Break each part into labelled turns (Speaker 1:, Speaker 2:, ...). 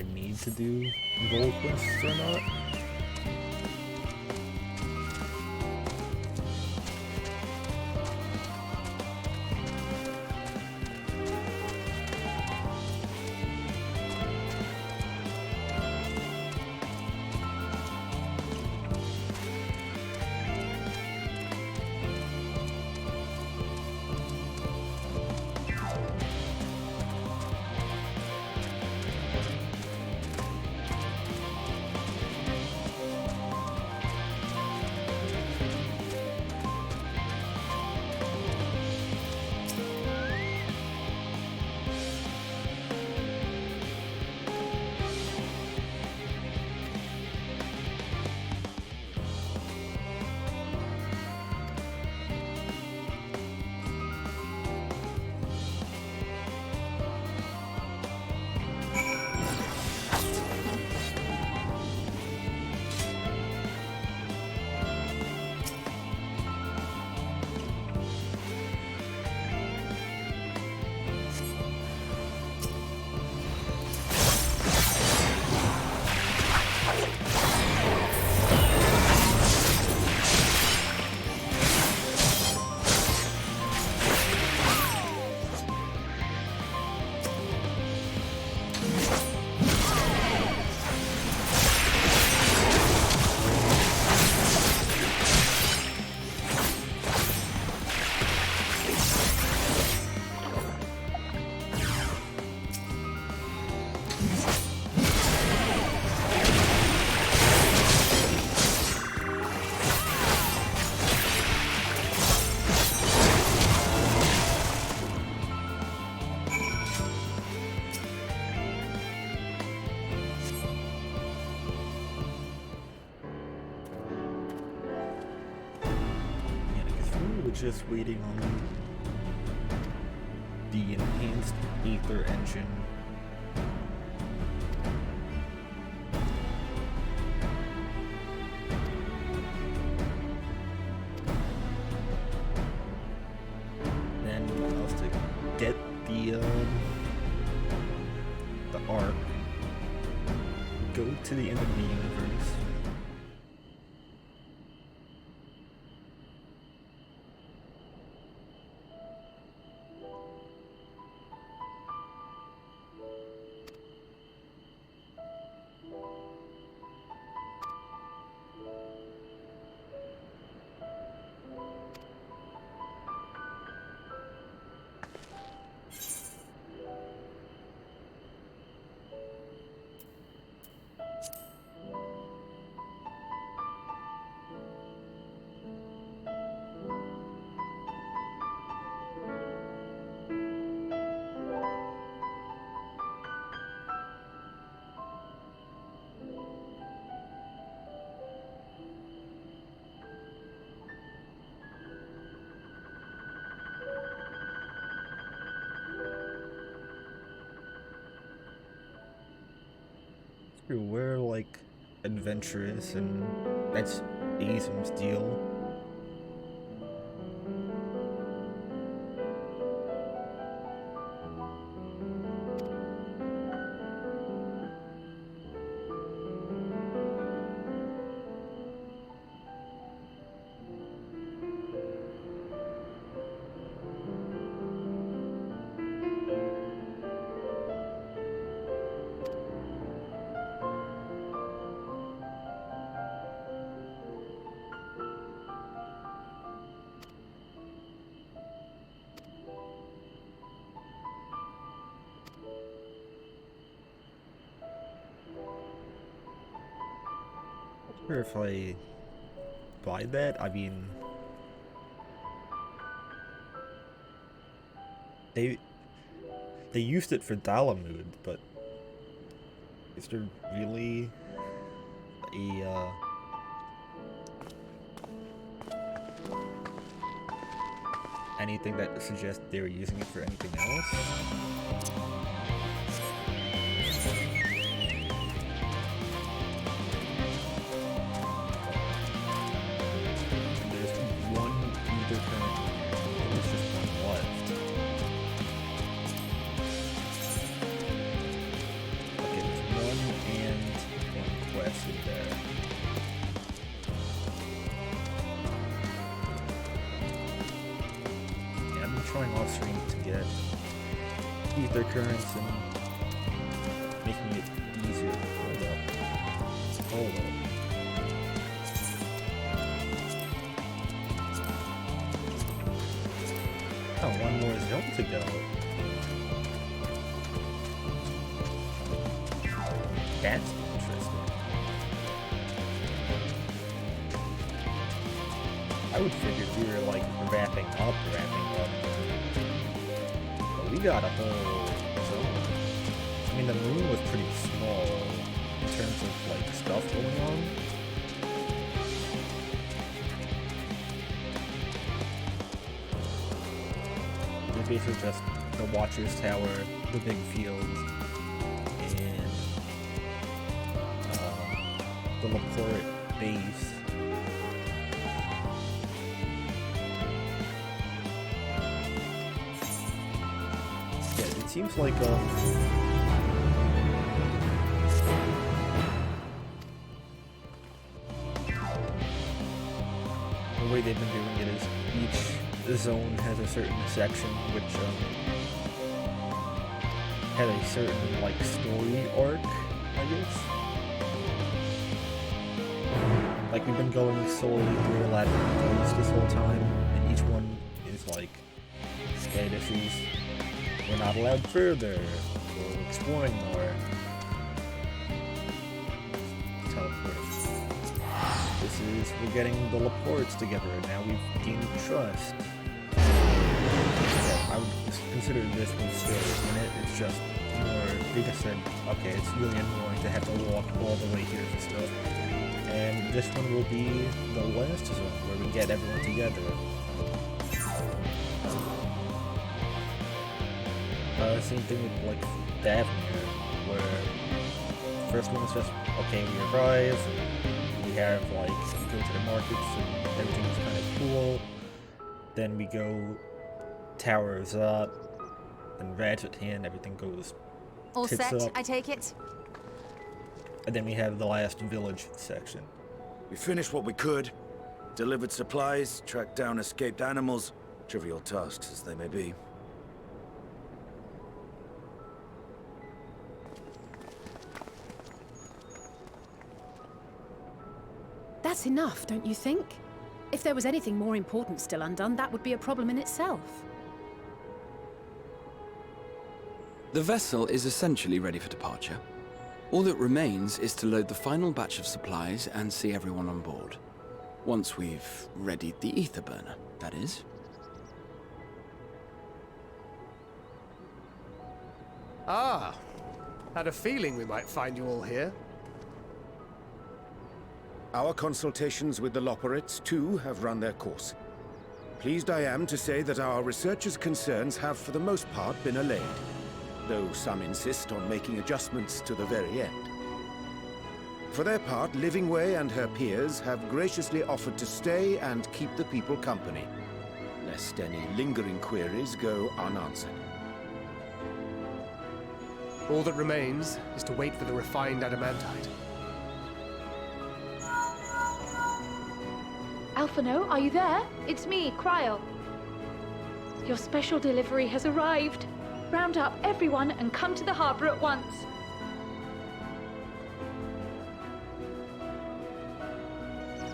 Speaker 1: I need to do gold quests or not. Just waiting on the enhanced Aether engine. Then I was to get the arc, go to the end of the universe. We're like adventurous, and that's Azum's deal. If I buy that, I mean, they used it for Dalamud, but is there really a anything that suggests they were using it for anything else? trying off stream to get ether currents and making it easier. Hold up. Hold up. Oh, one more zone to go. That's interesting. I would figure we were like wrapping up. But we got a whole zone. I mean, the moon was pretty small in terms of like stuff going on. We're basically just the Watcher's Tower, the big field, and the Laporte base. Yeah, it seems like the way they've been doing it is each zone has a certain section which had a certain like story arc, I guess. Like we've been going solely through Labyrinth this whole time, and each one is like, hey, this is, we're not allowed further, we're exploring more. Teleporting. This is, we're getting the Laportes together, and now we've gained trust. Yeah, I would consider this one still in it. It's just more, they just said, okay, it's really annoying to have to walk all the way here and stuff. And this one will be the last zone where we get everyone together. Same thing with like Davenir, where first one is just, okay, we arrive, we have like, we go to the markets and everything is kind of cool. Then we go towers up, and Ratchet Hand, everything goes
Speaker 2: all set,
Speaker 1: up.
Speaker 2: I take it?
Speaker 1: And then we have the last village section.
Speaker 3: We finished what we could, delivered supplies, tracked down escaped animals, trivial tasks as they may be.
Speaker 4: That's enough, don't you think? If there was anything more important still undone, that would be a problem in itself.
Speaker 5: The vessel is essentially ready for departure. All that remains is to load the final batch of supplies and see everyone on board. Once we've readied the ether burner, that is.
Speaker 6: Ah, had a feeling we might find you all here.
Speaker 7: Our consultations with the Loporits, too, have run their course. Pleased I am to say that our researchers' concerns have, for the most part, been allayed, though some insist on making adjustments to the very end. For their part, Livingway and her peers have graciously offered to stay and keep the people company, lest any lingering queries go unanswered.
Speaker 6: All that remains is to wait for the refined adamantite.
Speaker 8: Alphino, are you there? It's me, Cryo. Your special delivery has arrived. Round up everyone and come to the harbor at once.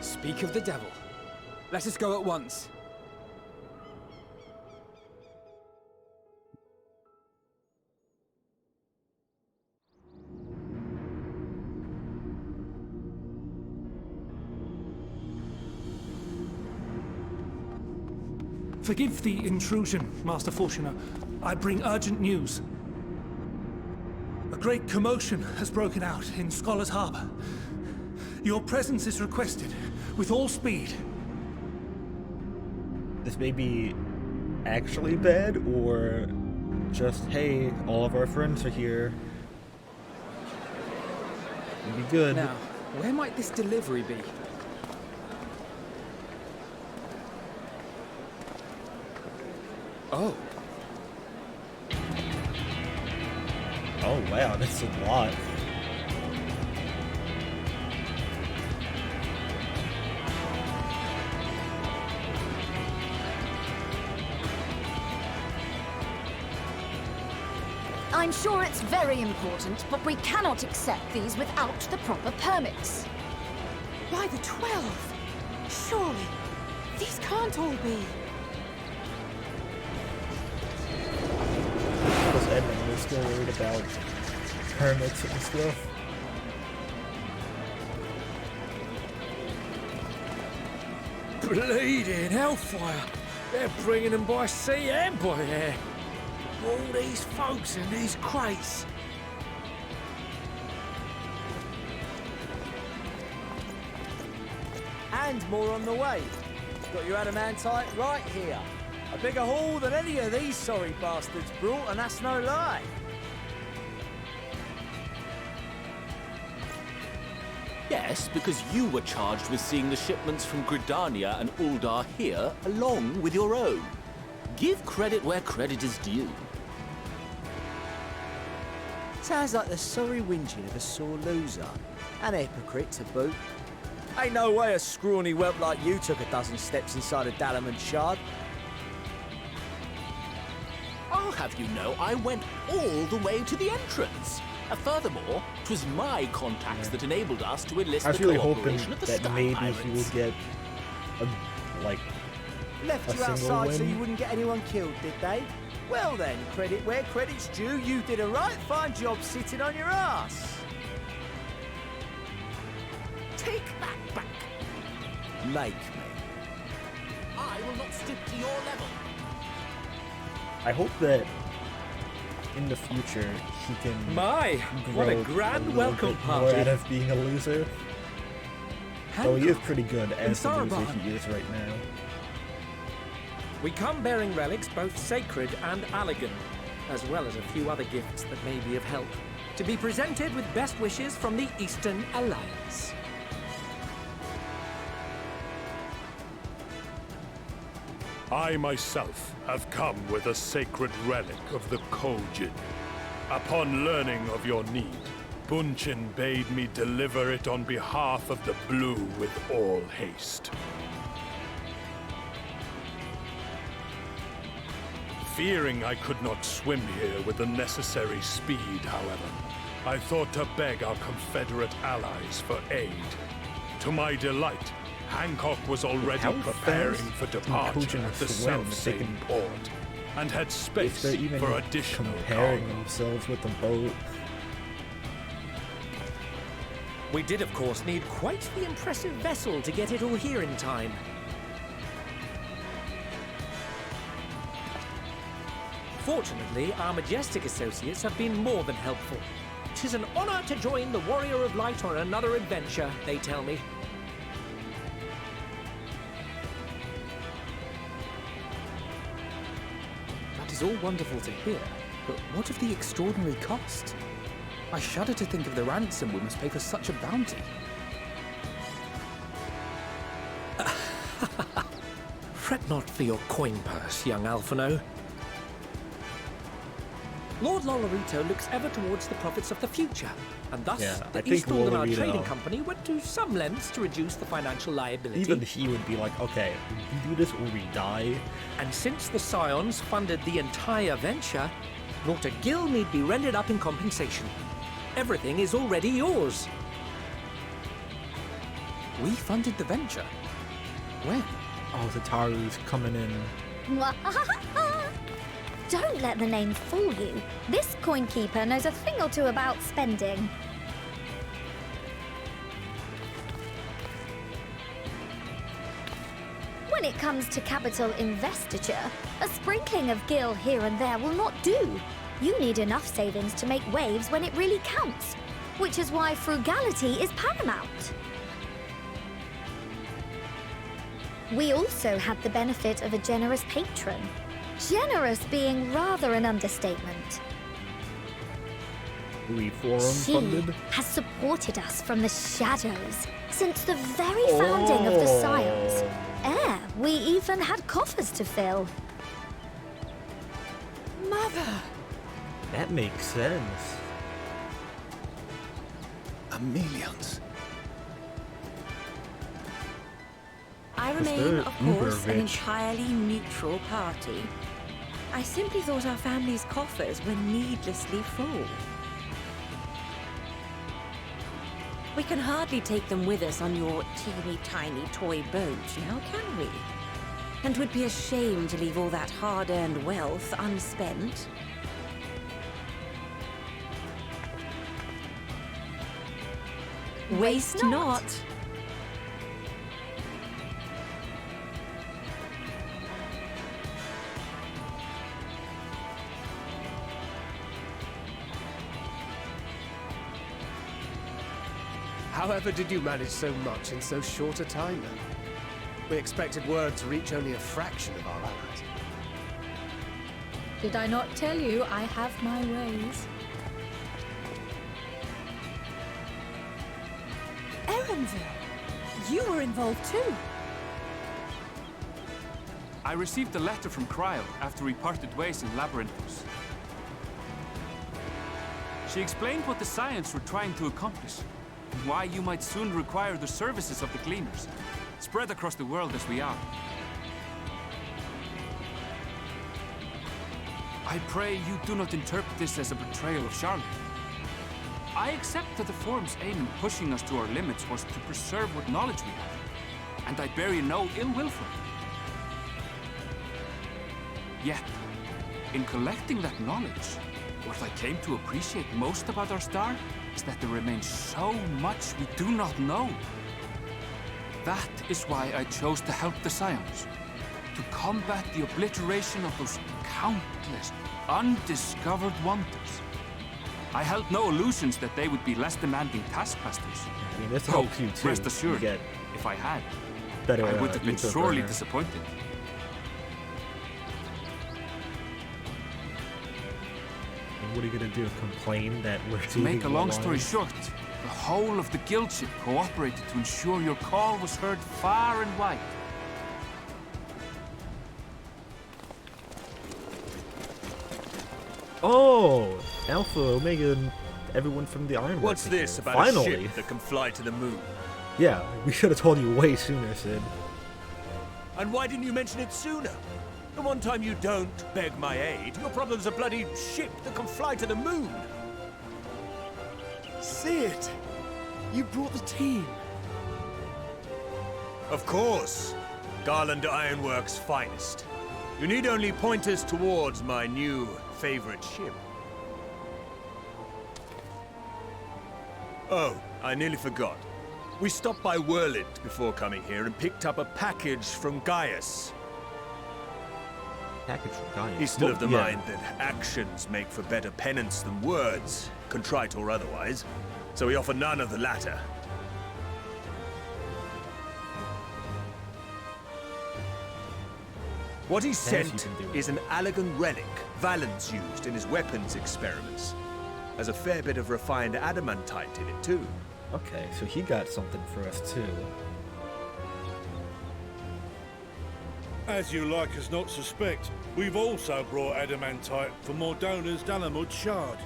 Speaker 9: Speak of the devil. Let us go at once.
Speaker 10: Forgive the intrusion, Master Fortuner. I bring urgent news. A great commotion has broken out in Scholar's Harbor. Your presence is requested, with all speed.
Speaker 1: This may be actually bad, or just, hey, all of our friends are here. It'd be good.
Speaker 9: Now, where might this delivery be? Oh.
Speaker 1: Oh wow, that's a lot.
Speaker 2: I'm sure it's very important, but we cannot accept these without the proper permits.
Speaker 4: Why the 12? Surely, these can't all be.
Speaker 1: Because Edmund was still worried about permits and stuff.
Speaker 11: Bleeding hellfire! They're bringing them by sea and by air. All these folks in these crates.
Speaker 12: And more on the way. Got your adamantite right here. A bigger haul than any of these sorry bastards brought, and that's no lie.
Speaker 13: Yes, because you were charged with seeing the shipments from Gridania and Uldar here, along with your own. Give credit where credit is due.
Speaker 12: Sounds like the sorry whinging of a sore loser. An hypocrite to boot. Ain't no way a scrawny whelp like you took a dozen steps inside a Dalamant shard.
Speaker 13: I'll have you know I went all the way to the entrance. Furthermore, 'twas my contacts that enabled us to enlist
Speaker 1: I was
Speaker 13: the
Speaker 1: really hoping
Speaker 13: cooperation of the
Speaker 1: that
Speaker 13: Sky
Speaker 1: maybe
Speaker 13: Pirates.
Speaker 1: he would get
Speaker 12: Left
Speaker 1: a
Speaker 12: you
Speaker 1: single
Speaker 12: outside so
Speaker 1: win.
Speaker 12: you wouldn't get anyone killed, did they? Well then, credit where credit's due, you did a right fine job sitting on your ass.
Speaker 13: Take that back.
Speaker 12: Make me.
Speaker 13: I will not stoop to your level.
Speaker 1: I hope that in the future he can
Speaker 11: My, what a
Speaker 1: grow
Speaker 11: grand
Speaker 1: little
Speaker 11: welcome
Speaker 1: bit more
Speaker 11: party.
Speaker 1: out of being a loser. So he is pretty good as the loser
Speaker 11: Saraban.
Speaker 1: he is right now.
Speaker 11: We come bearing relics both sacred and elegant, as well as a few other gifts that may be of help, to be presented with best wishes from the Eastern Alliance.
Speaker 14: I myself have come with a sacred relic of the Kojin. Upon learning of your need, Bunchin bade me deliver it on behalf of the Blue with all haste. Fearing I could not swim here with the necessary speed, however, I thought to beg our Confederate allies for aid. To my delight, Hancock was already
Speaker 1: How
Speaker 14: preparing
Speaker 1: fast
Speaker 14: for
Speaker 1: can
Speaker 14: departure
Speaker 1: Kojin
Speaker 14: at the
Speaker 1: swim?
Speaker 14: self-same port, and had
Speaker 1: If
Speaker 14: space
Speaker 1: they're even
Speaker 14: for additional
Speaker 1: comparing
Speaker 14: cargo.
Speaker 1: themselves with the boat.
Speaker 11: We did, of course, need quite the impressive vessel to get it all here in time. Fortunately, our majestic associates have been more than helpful. 'Tis an honor to join the Warrior of Light on another adventure, they tell me.
Speaker 9: That is all wonderful to hear, but what of the extraordinary cost? I shudder to think of the ransom we must pay for such a bounty.
Speaker 11: Fret not for your coin purse, young Alphino. Lord Lolorito looks ever towards the profits of the future, and thus
Speaker 1: Yeah, I
Speaker 11: the
Speaker 1: think
Speaker 11: East Aldermar
Speaker 1: Lolorito-
Speaker 11: Trading Company went to some lengths to reduce the financial liability.
Speaker 1: Even he would be like, okay, we do this or we die.
Speaker 11: And since the Scions funded the entire venture, not a gill need be rendered up in compensation. Everything is already yours.
Speaker 9: We funded the venture. When?
Speaker 1: Oh, the Taru's coming in.
Speaker 15: Don't let the name fool you. This coin keeper knows a thing or two about spending. When it comes to capital investiture, a sprinkling of gil here and there will not do. You need enough savings to make waves when it really counts, which is why frugality is paramount. We also had the benefit of a generous patron. Generous being rather an understatement.
Speaker 1: Reform
Speaker 15: She
Speaker 1: funded?
Speaker 15: has supported us from the shadows since the very founding of the Scions. We even had coffers to fill.
Speaker 4: Mother!
Speaker 1: That makes sense.
Speaker 5: Millions.
Speaker 16: I
Speaker 1: Is
Speaker 16: remain,
Speaker 1: there
Speaker 16: of
Speaker 1: uber
Speaker 16: course, an
Speaker 1: rich?
Speaker 16: entirely neutral party. I simply thought our family's coffers were needlessly full. We can hardly take them with us on your teeny-tiny toy boat, now can we? And 'twould be a shame to leave all that hard-earned wealth unspent. Waste not.
Speaker 6: However did you manage so much in so short a time, then? We expected word to reach only a fraction of our allies.
Speaker 2: Did I not tell you I have my ways?
Speaker 4: Erenville, you were involved too.
Speaker 17: I received a letter from Cryo after we parted ways in Labyrinthos. She explained what the Scions were trying to accomplish, and why you might soon require the services of the Gleaners, spread across the world as we are. I pray you do not interpret this as a betrayal of Charlotte. I accept that the Forum's aim in pushing us to our limits was to preserve what knowledge we have, and I bear you no ill will for it. Yet, in collecting that knowledge, what I came to appreciate most about our star is that there remains so much we do not know. That is why I chose to help the Scions, to combat the obliteration of those countless, undiscovered wonders. I held no illusions that they would be less demanding taskmasters.
Speaker 1: I mean, this helps you too.
Speaker 17: Rest assured,
Speaker 1: you get
Speaker 17: if I had,
Speaker 1: better,
Speaker 17: I would have been
Speaker 1: ether
Speaker 17: sorely
Speaker 1: burner.
Speaker 17: disappointed.
Speaker 1: And what are you gonna do? Complain that we're
Speaker 17: To make a long story
Speaker 1: allies?
Speaker 17: short, the whole of the guild ship cooperated to ensure your call was heard far and wide.
Speaker 1: Oh, Alpha, Omega, and everyone from the Ironworks.
Speaker 18: What's
Speaker 1: is
Speaker 18: this
Speaker 1: here.
Speaker 18: about
Speaker 1: Finally.
Speaker 18: a ship that can fly to the moon?
Speaker 1: Yeah, we should have told you way sooner, Sid.
Speaker 18: And why didn't you mention it sooner? The one time you don't beg my aid, your problem's a bloody ship that can fly to the moon.
Speaker 12: Sid, you brought the team.
Speaker 18: Of course. Garland Ironworks' finest. You need only point us towards my new favorite ship. Oh, I nearly forgot. We stopped by Whirlwind before coming here and picked up a package from Gaius.
Speaker 1: Package from Gaius?
Speaker 18: He's still
Speaker 1: Well,
Speaker 18: of the
Speaker 1: yeah.
Speaker 18: mind that actions make for better penance than words, contrite or otherwise, so we offer none of the latter. What he
Speaker 1: Yes, you
Speaker 18: sent
Speaker 1: can do it.
Speaker 18: is an Allegan relic Valens used in his weapons experiments. There's a fair bit of refined adamantite in it, too.
Speaker 1: Okay, so he got something for us too.
Speaker 19: As you like us not suspect, we've also brought adamantite for Mordona's Dalamud shard.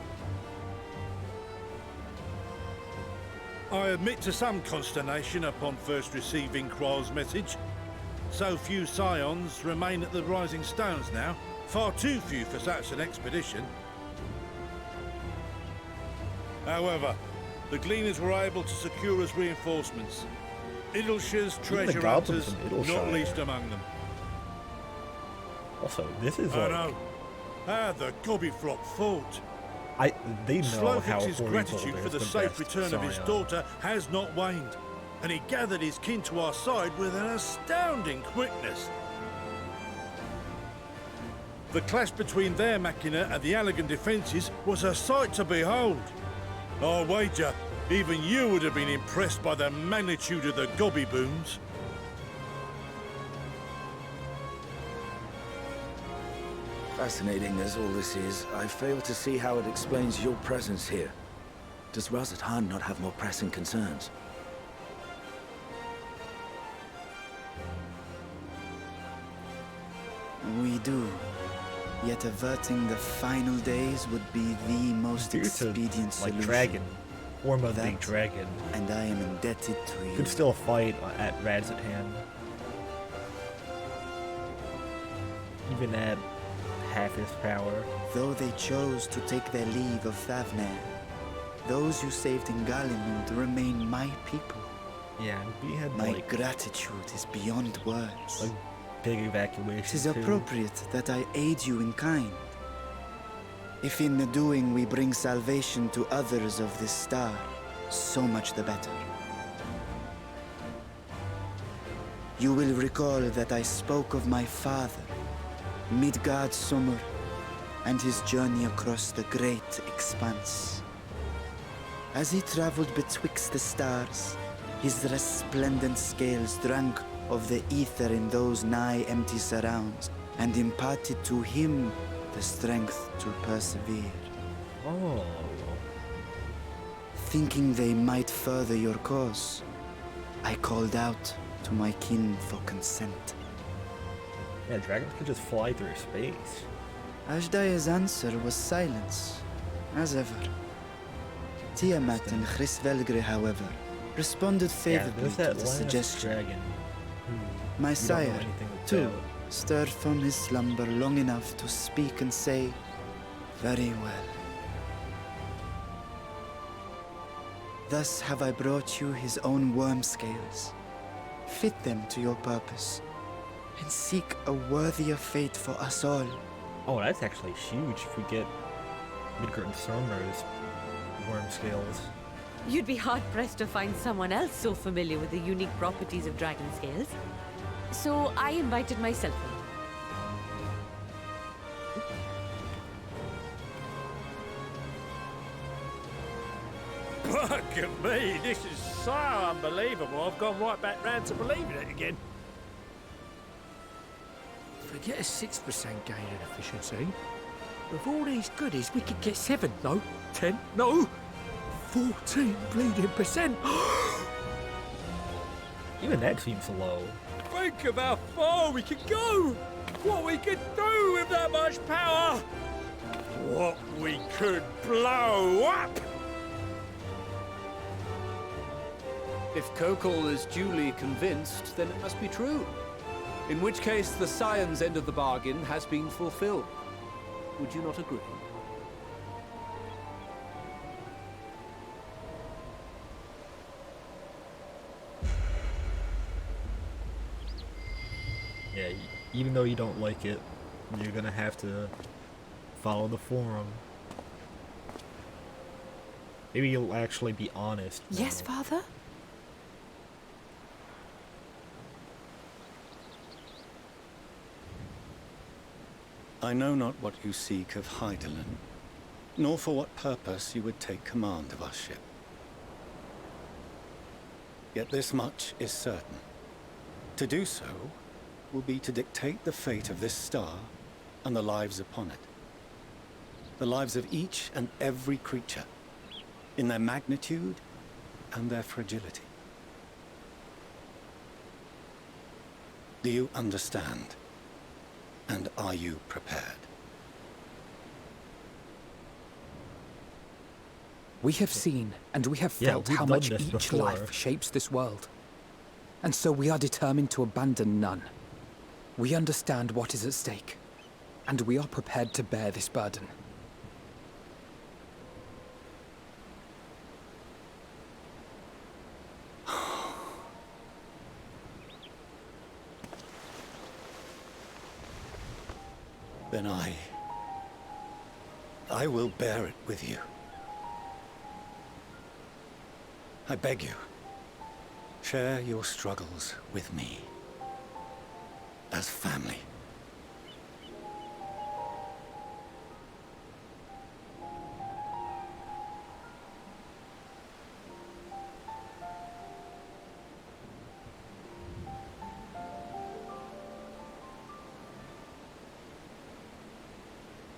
Speaker 19: I admit to some consternation upon first receiving Kroll's message. So few Scions remain at the Rising Stones now. Far too few for such an expedition. However, the Gleaners were able to secure us reinforcements. Idleshire's
Speaker 1: Even the
Speaker 19: treasure
Speaker 1: goblins
Speaker 19: hunters,
Speaker 1: from Idleshire.
Speaker 19: not least among them.
Speaker 1: Also, this is
Speaker 19: I
Speaker 1: like
Speaker 19: know. How the Gobbyflock fought.
Speaker 1: they know how
Speaker 19: Slovic's
Speaker 1: horrible
Speaker 19: gratitude
Speaker 1: it
Speaker 19: for
Speaker 1: is
Speaker 19: the
Speaker 1: to
Speaker 19: safe
Speaker 1: best
Speaker 19: return of his
Speaker 1: Scion.
Speaker 19: daughter has not waned, and he gathered his kin to our side with an astounding quickness. The clash between their machina and the Allegan defences was a sight to behold. I wager even you would have been impressed by the magnitude of the gobby booms.
Speaker 3: Fascinating as all this is, I fail to see how it explains your presence here. Does Razat Han not have more pressing concerns?
Speaker 20: We do. Yet averting the final days would be the most
Speaker 1: Due to,
Speaker 20: expedient solution.
Speaker 1: like, dragon. Form of the
Speaker 20: That,
Speaker 1: dragon.
Speaker 20: And I am indebted to you.
Speaker 1: You could still fight at Razat Han. Even at half his power.
Speaker 20: Though they chose to take their leave of Thavnair, those you saved in Galimund remain my people.
Speaker 1: Yeah, and we had
Speaker 20: my
Speaker 1: like
Speaker 20: gratitude is beyond words.
Speaker 1: a big evacuation.
Speaker 20: It is appropriate that I aid you in kind. If in the doing we bring salvation to others of this star, so much the better. You will recall that I spoke of my father, Midgard Summer, and his journey across the great expanse. As he traveled betwixt the stars, his resplendent scales drank of the ether in those nigh empty surrounds, and imparted to him the strength to persevere.
Speaker 1: Oh.
Speaker 20: Thinking they might further your cause, I called out to my kin for consent.
Speaker 1: Yeah, dragons could just fly through space.
Speaker 20: Ashdaya's answer was silence, as ever. Tiamat and Hrisvelgre, however, responded favorably to the suggestion. My sire, too, stirred from his slumber long enough to speak and say, "Very well." Thus have I brought you his own worm scales. Fit them to your purpose, and seek a worthier fate for us all.
Speaker 1: Oh, that's actually huge if we get Midgard and Sormer's worm scales.
Speaker 16: You'd be hard-pressed to find someone else so familiar with the unique properties of dragon scales. So I invited myself in.
Speaker 18: Look at me, this is so unbelievable. I've gone right back round to believing it again. Forget a 6% gain in efficiency. With all these goodies, we could get 7, no, 10, no, 14 bleeding percent.
Speaker 1: Even that seems low.
Speaker 18: Think of how far we could go! What we could do with that much power! What we could blow up!
Speaker 21: If Kokol is duly convinced, then it must be true. In which case, the Scion's end of the bargain has been fulfilled. Would you not agree?
Speaker 1: Yeah, even though you don't like it, you're gonna have to follow the forum. Maybe you'll actually be honest.
Speaker 4: Yes, Father?
Speaker 22: I know not what you seek of Hydaelyn, nor for what purpose you would take command of our ship. Yet this much is certain. To do so will be to dictate the fate of this star and the lives upon it. The lives of each and every creature, in their magnitude and their fragility. Do you understand? And are you prepared?
Speaker 9: We have seen and we have felt how much each life shapes this world. And so we are determined to abandon none. We understand what is at stake, and we are prepared to bear this burden.
Speaker 22: Then I will bear it with you. I beg you, share your struggles with me, as family.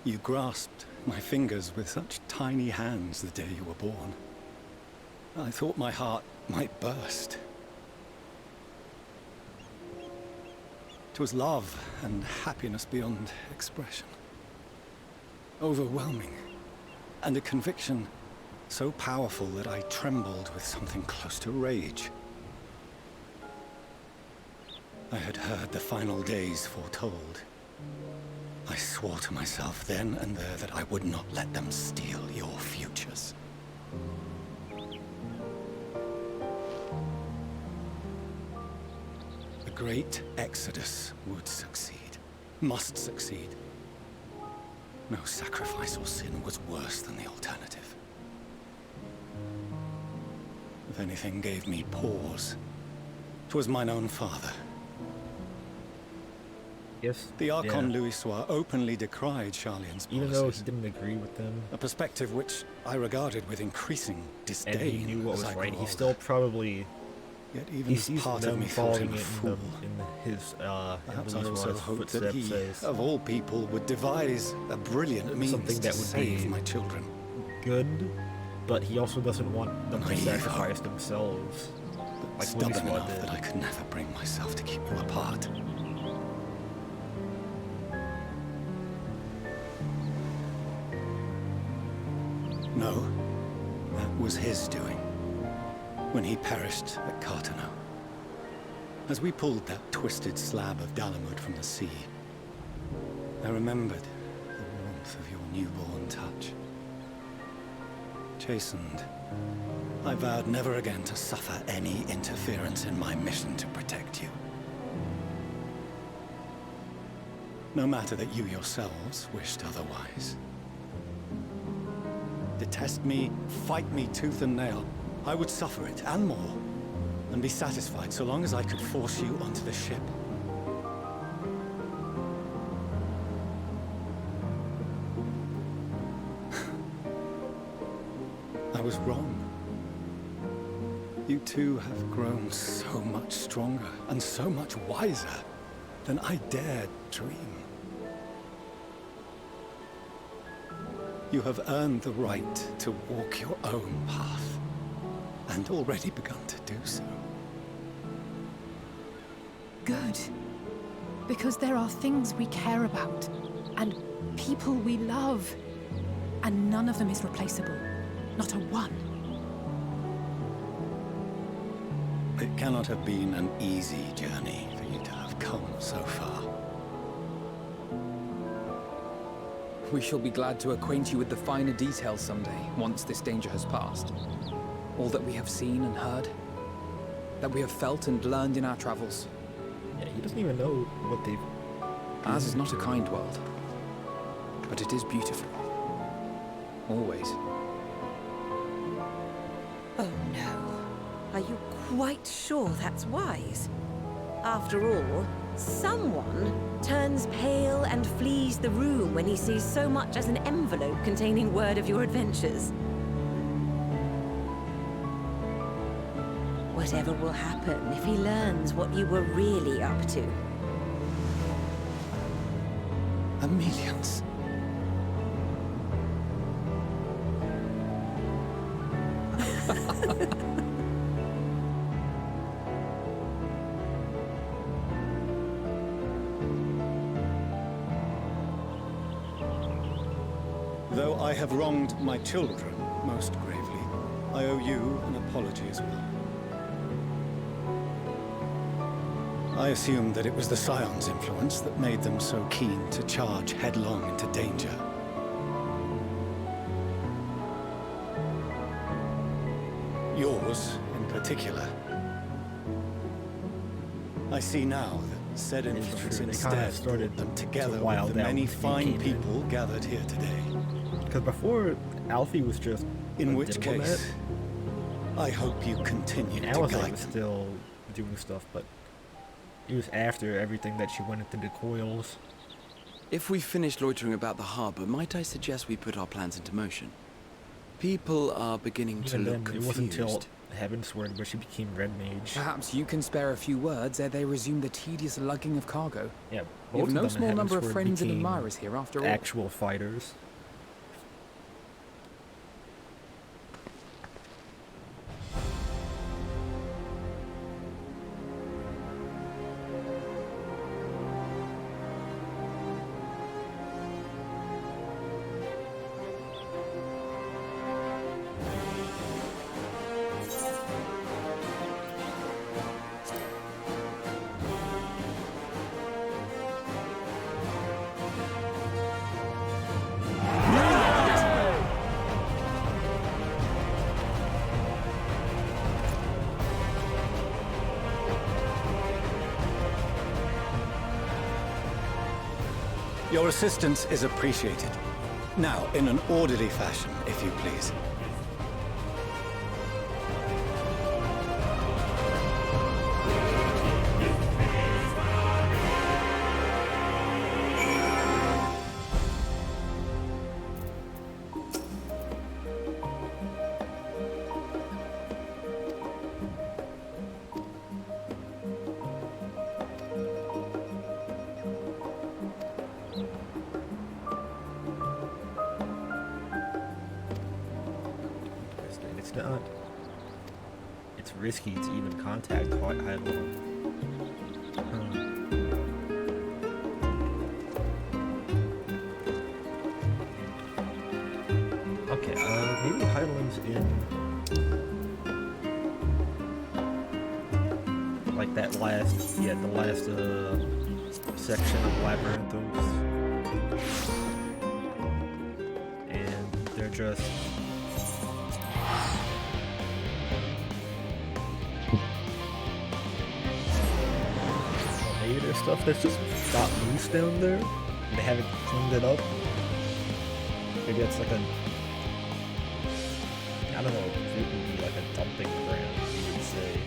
Speaker 22: You grasped my fingers with such tiny hands the day you were born. I thought my heart might burst. 'Twas love and happiness beyond expression. Overwhelming, and a conviction so powerful that I trembled with something close to rage. I had heard the final days foretold. I swore to myself then and there that I would not let them steal your futures. The great Exodus would succeed. Must succeed. No sacrifice or sin was worse than the alternative. If anything gave me pause, 'twas mine own father.
Speaker 1: Yes.
Speaker 22: The Archon Louisoix openly decried Charlian's policies.
Speaker 1: Even though he didn't agree with them.
Speaker 22: A perspective which I regarded with increasing disdain.
Speaker 1: And he knew what was
Speaker 22: as I
Speaker 1: right.
Speaker 22: grew
Speaker 1: He still probably...
Speaker 22: Yet even
Speaker 1: he sees
Speaker 22: part
Speaker 1: them
Speaker 22: of me thought him
Speaker 1: following
Speaker 22: a
Speaker 1: it
Speaker 22: fool.
Speaker 1: in his
Speaker 22: Perhaps I
Speaker 1: in
Speaker 22: also
Speaker 1: Louisoix's
Speaker 22: hoped that
Speaker 1: footsteps
Speaker 22: he,
Speaker 1: as
Speaker 22: of all people, would devise a brilliant means
Speaker 1: something
Speaker 22: to
Speaker 1: that would
Speaker 22: save
Speaker 1: be
Speaker 22: my children.
Speaker 1: good, but he also doesn't want them to
Speaker 22: Naive,
Speaker 1: sacrifice themselves. Like
Speaker 22: Stubborn
Speaker 1: Louisoix
Speaker 22: enough
Speaker 1: did.
Speaker 22: that I could never bring myself to keep them apart. No, that was his doing, when he perished at Carteneau. As we pulled that twisted slab of Dalamud from the sea, I remembered the warmth of your newborn touch. Chastened, I vowed never again to suffer any interference in my mission to protect you. No matter that you yourselves wished otherwise. Detest me, fight me tooth and nail, I would suffer it, and more, and be satisfied so long as I could force you onto the ship. I was wrong. You two have grown so much stronger and so much wiser than I dared dream. You have earned the right to walk your own path, and already begun to do so.
Speaker 4: Good. Because there are things we care about, and people we love, and none of them is replaceable. Not a one.
Speaker 22: It cannot have been an easy journey for you to have come so far.
Speaker 9: We shall be glad to acquaint you with the finer details someday, once this danger has passed. All that we have seen and heard, that we have felt and learned in our travels.
Speaker 1: Yeah, he doesn't even know what they've...
Speaker 9: Ours is not a kind world, but it is beautiful. Always.
Speaker 16: Oh no. Are you quite sure that's wise? After all, someone turns pale and flees the room when he sees so much as an envelope containing word of your adventures. Whatever will happen if he learns what you were really up to?
Speaker 22: Amelians. Though I have wronged my children most gravely, I owe you an apology as well. I assumed that it was the Scion's influence that made them so keen to charge headlong into danger. Yours, in particular. I see now that said influence instead brought them together with the many fine people gathered here today.
Speaker 1: Because before, Alfie was just
Speaker 22: in which case, I hope you continue to
Speaker 1: Alice
Speaker 22: guide
Speaker 1: was
Speaker 22: them.
Speaker 1: still doing stuff, but it was after everything that she went into the coils.
Speaker 5: If we finish loitering about the harbor, might I suggest we put our plans into motion? People are beginning to
Speaker 1: Even
Speaker 5: look
Speaker 1: then,
Speaker 5: confused.
Speaker 1: it wasn't until Heavensward where she became Red Mage.
Speaker 9: Perhaps you can spare a few words ere they resume the tedious lugging of cargo.
Speaker 1: Yeah,
Speaker 9: You
Speaker 1: both
Speaker 9: have no
Speaker 1: of them
Speaker 9: small
Speaker 1: in
Speaker 9: number of
Speaker 1: Heavensward
Speaker 9: friends and
Speaker 1: became
Speaker 9: admirers here after all.
Speaker 1: actual fighters.
Speaker 22: Your assistance is appreciated. Now, in an orderly fashion, if you please.
Speaker 1: It's risky to even contact high level. Okay, maybe Hyland's in like that last, the last section of Labyrinthos, and they're just. There's stuff that's just got loose down there, and they haven't cleaned it up. Maybe it's like a, I don't know, it would be like a dumping ground, you would say.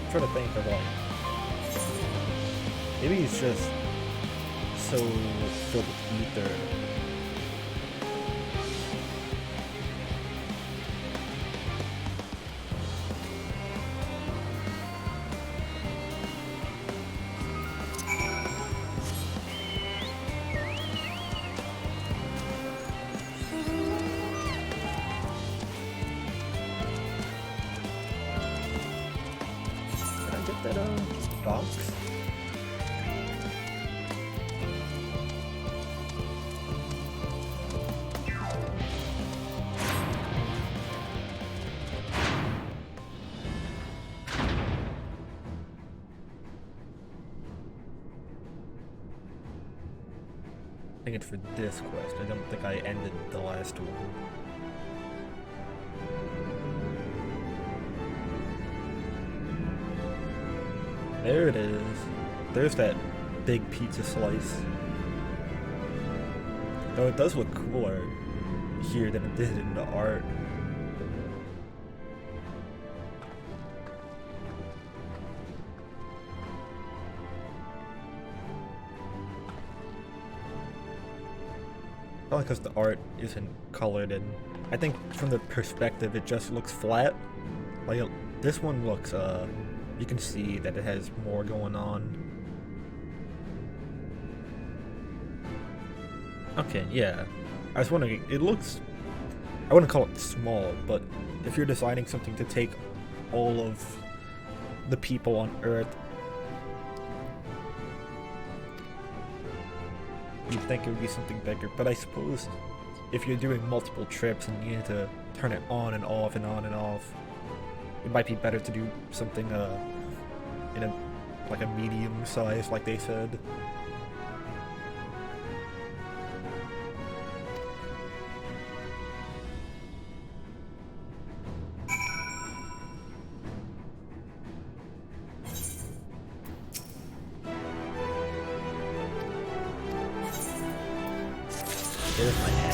Speaker 1: Trying to think of like, maybe he's just so filled with ether. That box. I think it's for this quest. I don't think I ended the last one. There it is. There's that big pizza slice. Though it does look cooler here than it did in the art. Probably because the art isn't colored, and I think from the perspective it just looks flat. Like this one looks you can see that it has more going on. Okay, yeah. I was wondering, it looks, I wouldn't call it small, but if you're designing something to take all of the people on Earth, you'd think it would be something bigger. But I suppose if you're doing multiple trips and you need to turn it on and off and on and off, it might be better to do something in a like a medium size, like they said. There's my ad.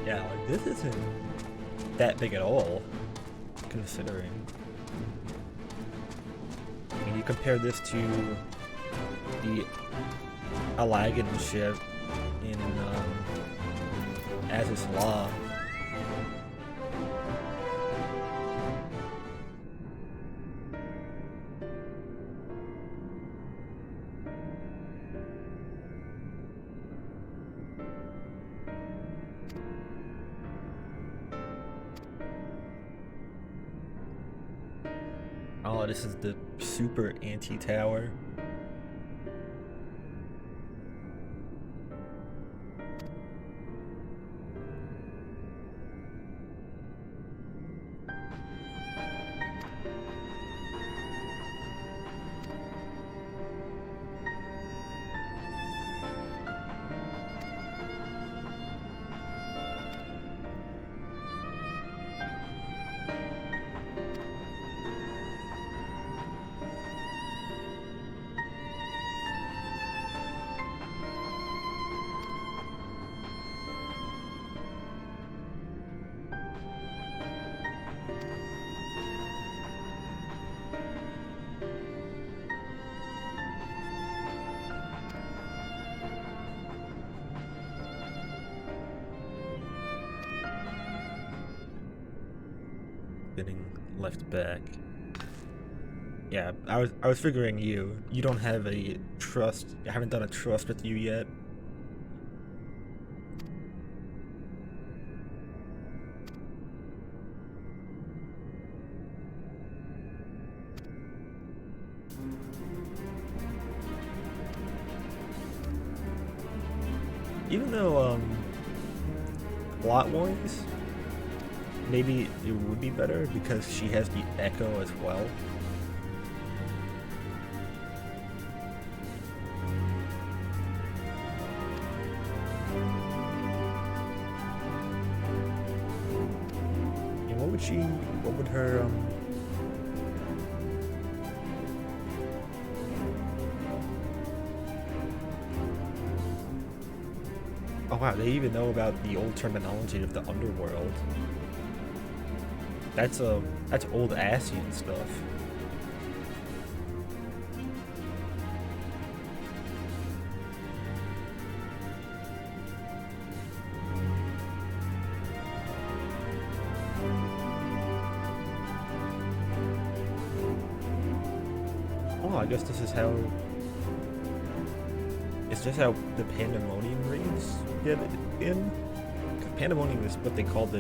Speaker 1: Yeah, like this isn't that big at all, considering. I mean, you compare this to the Alagan ship in Az's Law. Oh, this is the super anti-tower. Getting left back. Yeah, I was figuring you don't have a trust. I haven't done a trust with you yet. Even though plot-wise, maybe it would be better because she has the echo as well. And what would her oh wow, they even know about the old terminology of the underworld. That's old Asian stuff. Oh, I guess this is how. Is this how the Pandemonium raids get in? Pandemonium is what they called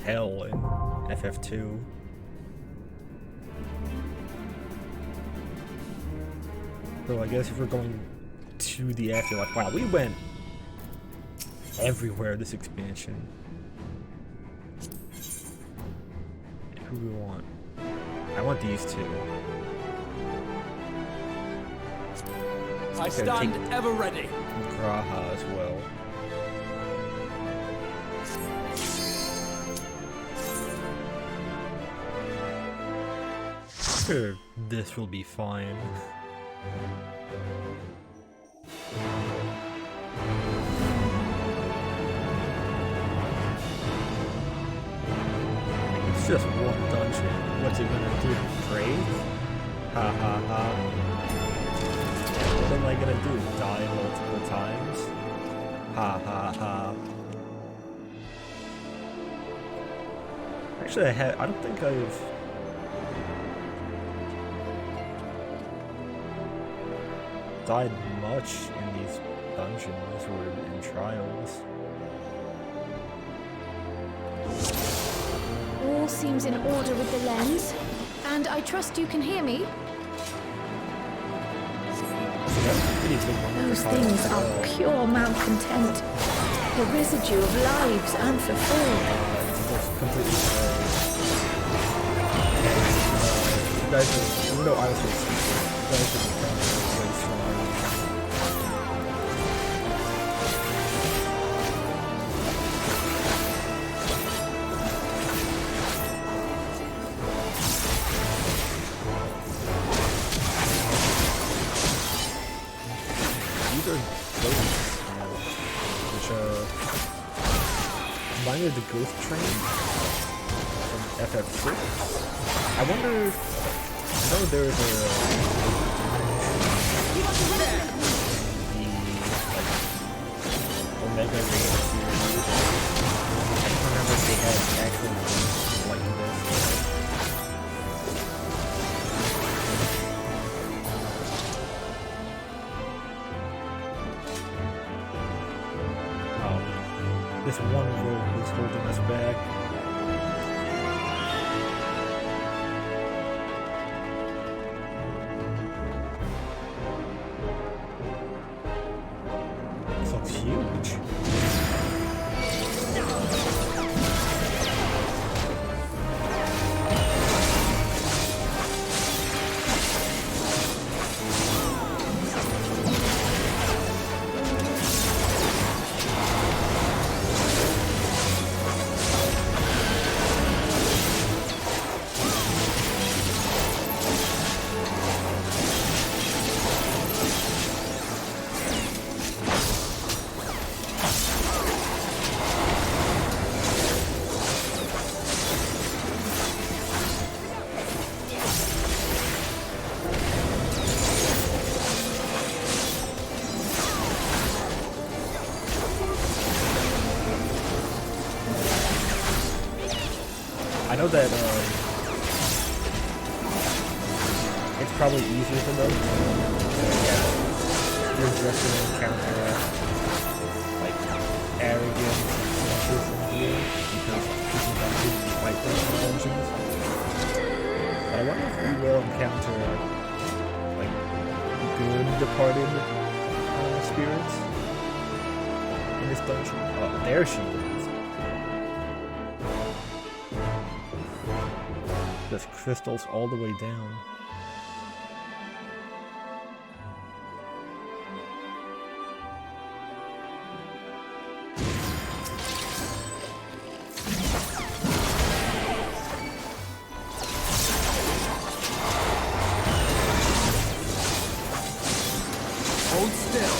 Speaker 1: Hell in FF2. So I guess if we're going to the afterlife, wow, we went everywhere this expansion. Who do we want? I want these two.
Speaker 21: I stand ever ready.
Speaker 1: Graha as well. Sure, this will be fine. It's just one dungeon. What's it gonna do? Trade? Ha ha ha. What am I gonna do? Die multiple times? Ha ha ha. Actually, I don't think I've died much in these dungeons or in trials.
Speaker 4: All seems in order with the lens, and I trust you can hear me.
Speaker 7: Those things are pure malcontent, the residue of lives unfulfilled.
Speaker 1: You guys are, even though I was so you guys are very strong. These are ghosts, which combined with the ghost train. FF6. I wonder. I know there's a. Omega Ray series. I don't remember if they had actual games like this. This one rope is holding us back. This looks huge. I know that it's probably easier for them. You're just gonna encounter like arrogant monsters in here because this is not really quite personal dungeons. But I wonder if we will encounter like good departed spirits in this dungeon. Oh, there she is. There's crystals all the way down.
Speaker 17: Hold still.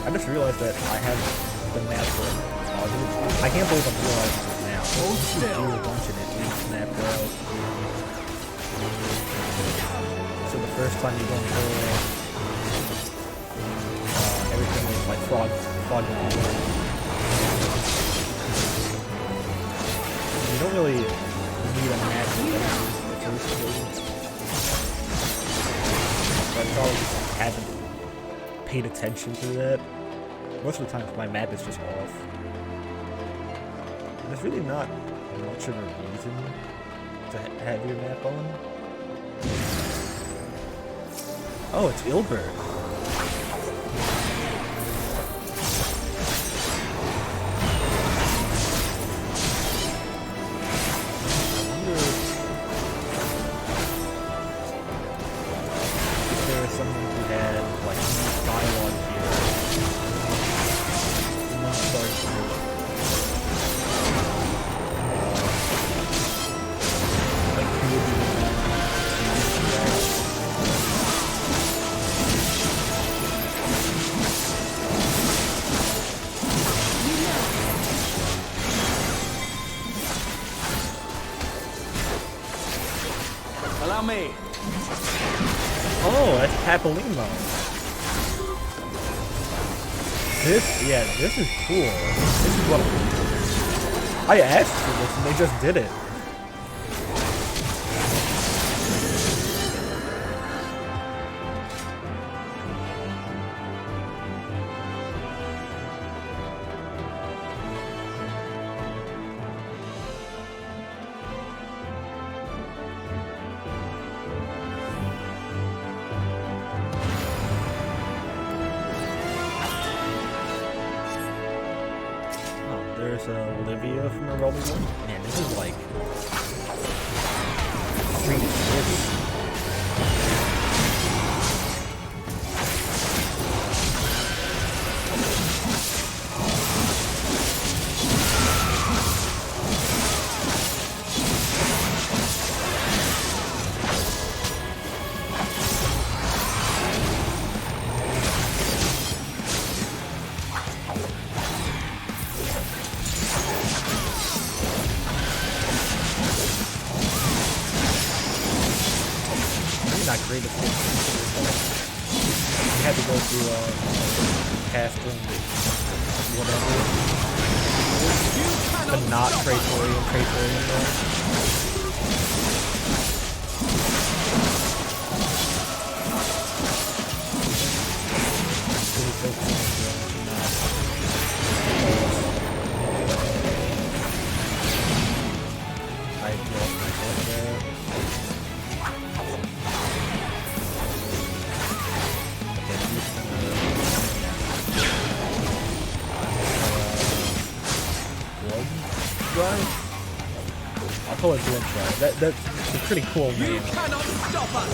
Speaker 1: I just realized that I have the map for I can't believe I'm realizing this now. Hold still. Do a bunch and it leaves map out. So the first time you go into everything is like fog water. You don't really need a map for the first place. But I probably just haven't paid attention to that. Most of the time my map is just off. There's really not much of a reason to have your map on. Oh, it's Ilbert. I wonder if there was someone who had like dialogue here.
Speaker 13: Allow me.
Speaker 1: Oh, that's Papolimo. This is cool. This is what I asked for this and they just did it. There's Olivia from the Rolling One. Man, this is like street is not great at this. You had to go through casting whatever. The not Praetorian I'll call it Blood Drive. That's a pretty cool name.
Speaker 11: You cannot stop us!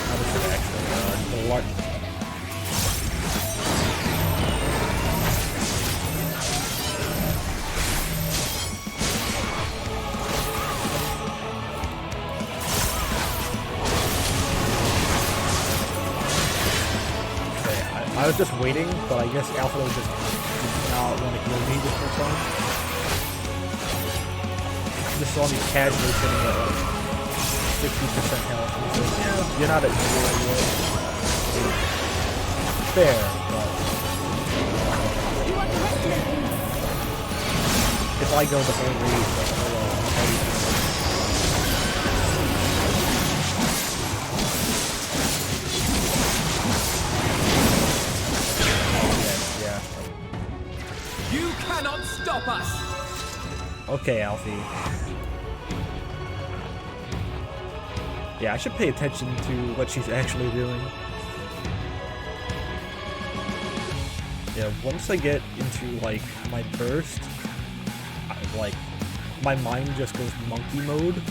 Speaker 1: How does it actually, the large... Okay, I was just waiting, but I guess Alpha just did not want to heal me this whole time. Just saw me casually sitting at like 60% health. And he says, yeah, you're not at 0 anyway. Fair, but if I go the whole raid, that's a lot. Yeah.
Speaker 11: You cannot stop us!
Speaker 1: Okay, Alfie. Yeah, I should pay attention to what she's actually doing. Yeah, once I get into, like, my burst, my mind just goes monkey mode,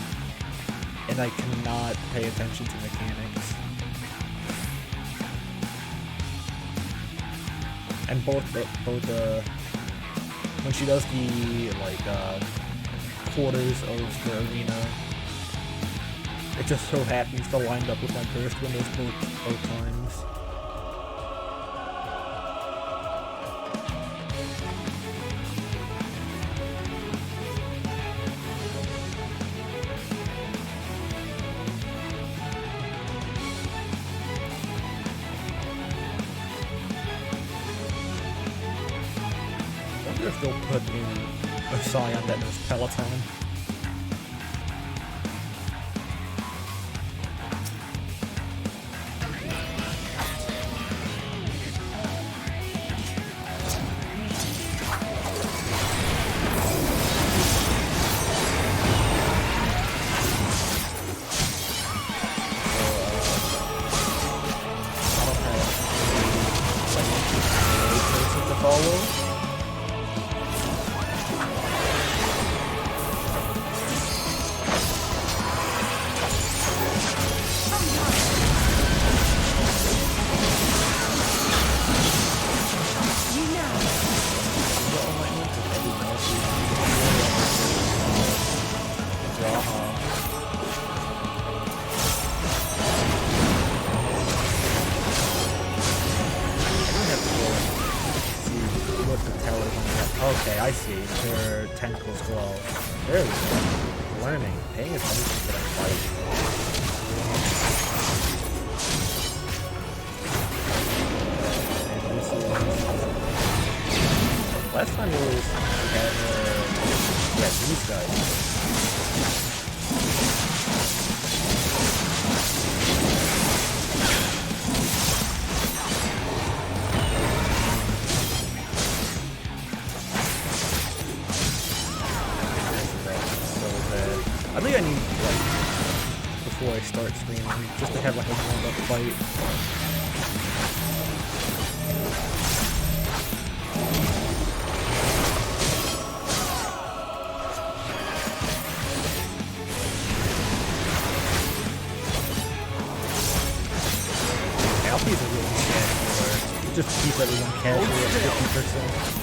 Speaker 1: and I cannot pay attention to mechanics. And both when she does the, like, quarters of the arena, it just so happens to line up with my burst windows both times. I wonder if they'll put in a Scion that knows Peloton. Okay, I see. Her tentacles glow. There we go. Learning. Paying attention to that fight. And this is... Last time it was... yeah, these guys. I think I need, like, before I start streaming, just to have like a warm-up fight. everyone casually at 50%.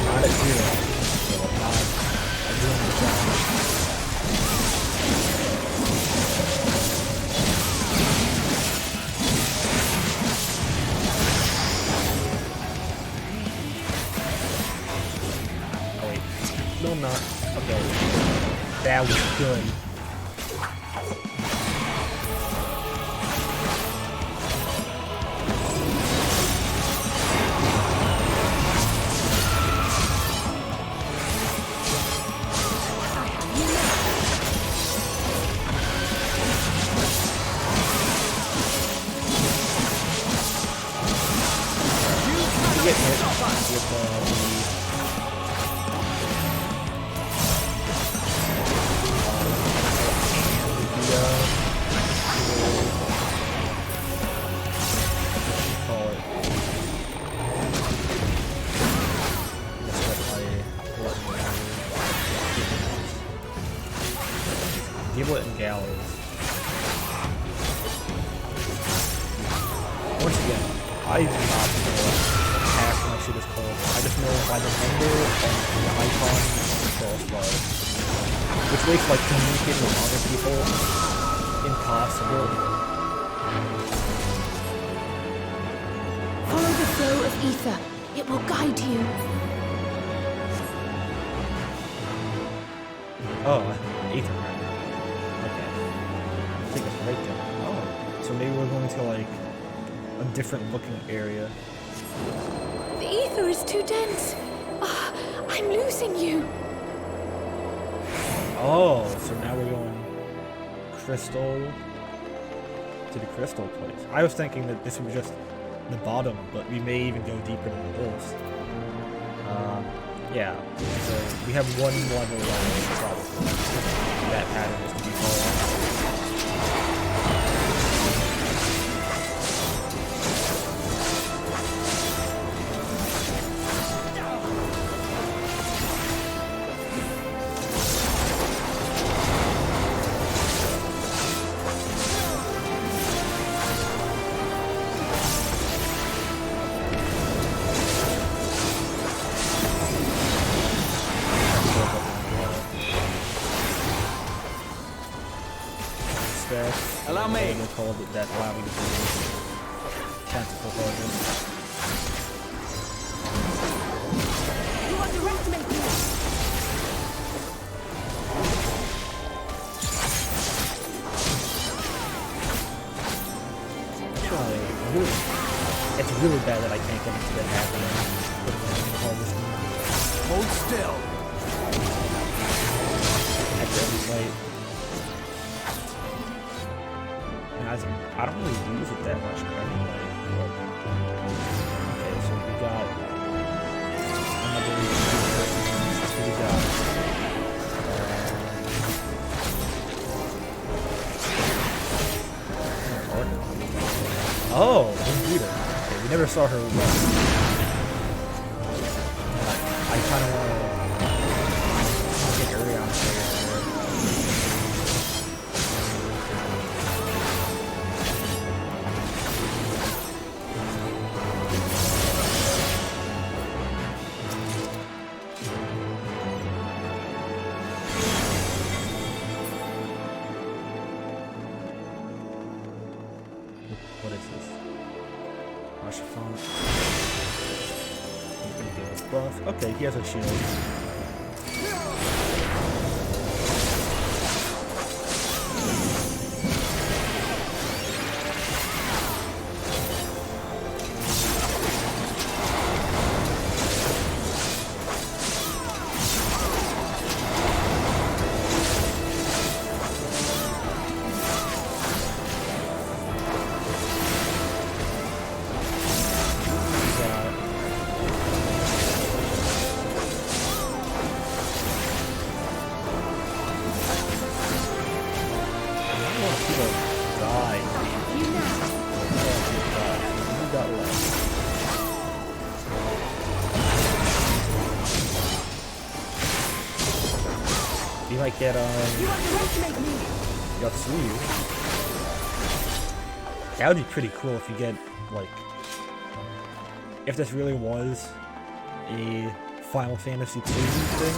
Speaker 1: Not at 0, so I'm doing the job. Oh wait, still not. Okay, that was good. Giblet and gallows. Once again, I do not know what pass my shit is called. I just know by the number and the icon and the crossbar, which makes like communicating with other people impossible.
Speaker 4: Follow the flow of ether. It will guide you.
Speaker 1: Oh, ether. Okay. I think it's right there. Oh, so maybe we're going to like a different looking area.
Speaker 4: The ether is too dense. Ah, I'm losing you.
Speaker 1: Oh, so now we're going crystal to the crystal place. I was thinking that this was just the bottom, but we may even go deeper than this. Yeah, so we have one level left, probably. That pattern is to be followed.
Speaker 21: Allow me.
Speaker 1: We'll call it that, allowing the tentacle target.
Speaker 2: You underestimate me.
Speaker 1: It's really bad that I can't get into that happening.
Speaker 21: Hold still.
Speaker 1: After every fight. I don't really use it that much anyway. Okay, so we got another so we got oh, Vindita. Okay, we never saw her run. I kind of want to get Uri on there. What is this? Archifont. He's gonna give us buff. Okay, he has a shield. You might get, Yatsui. That would be pretty cool if you get, like, if this really was a Final Fantasy 2 thing,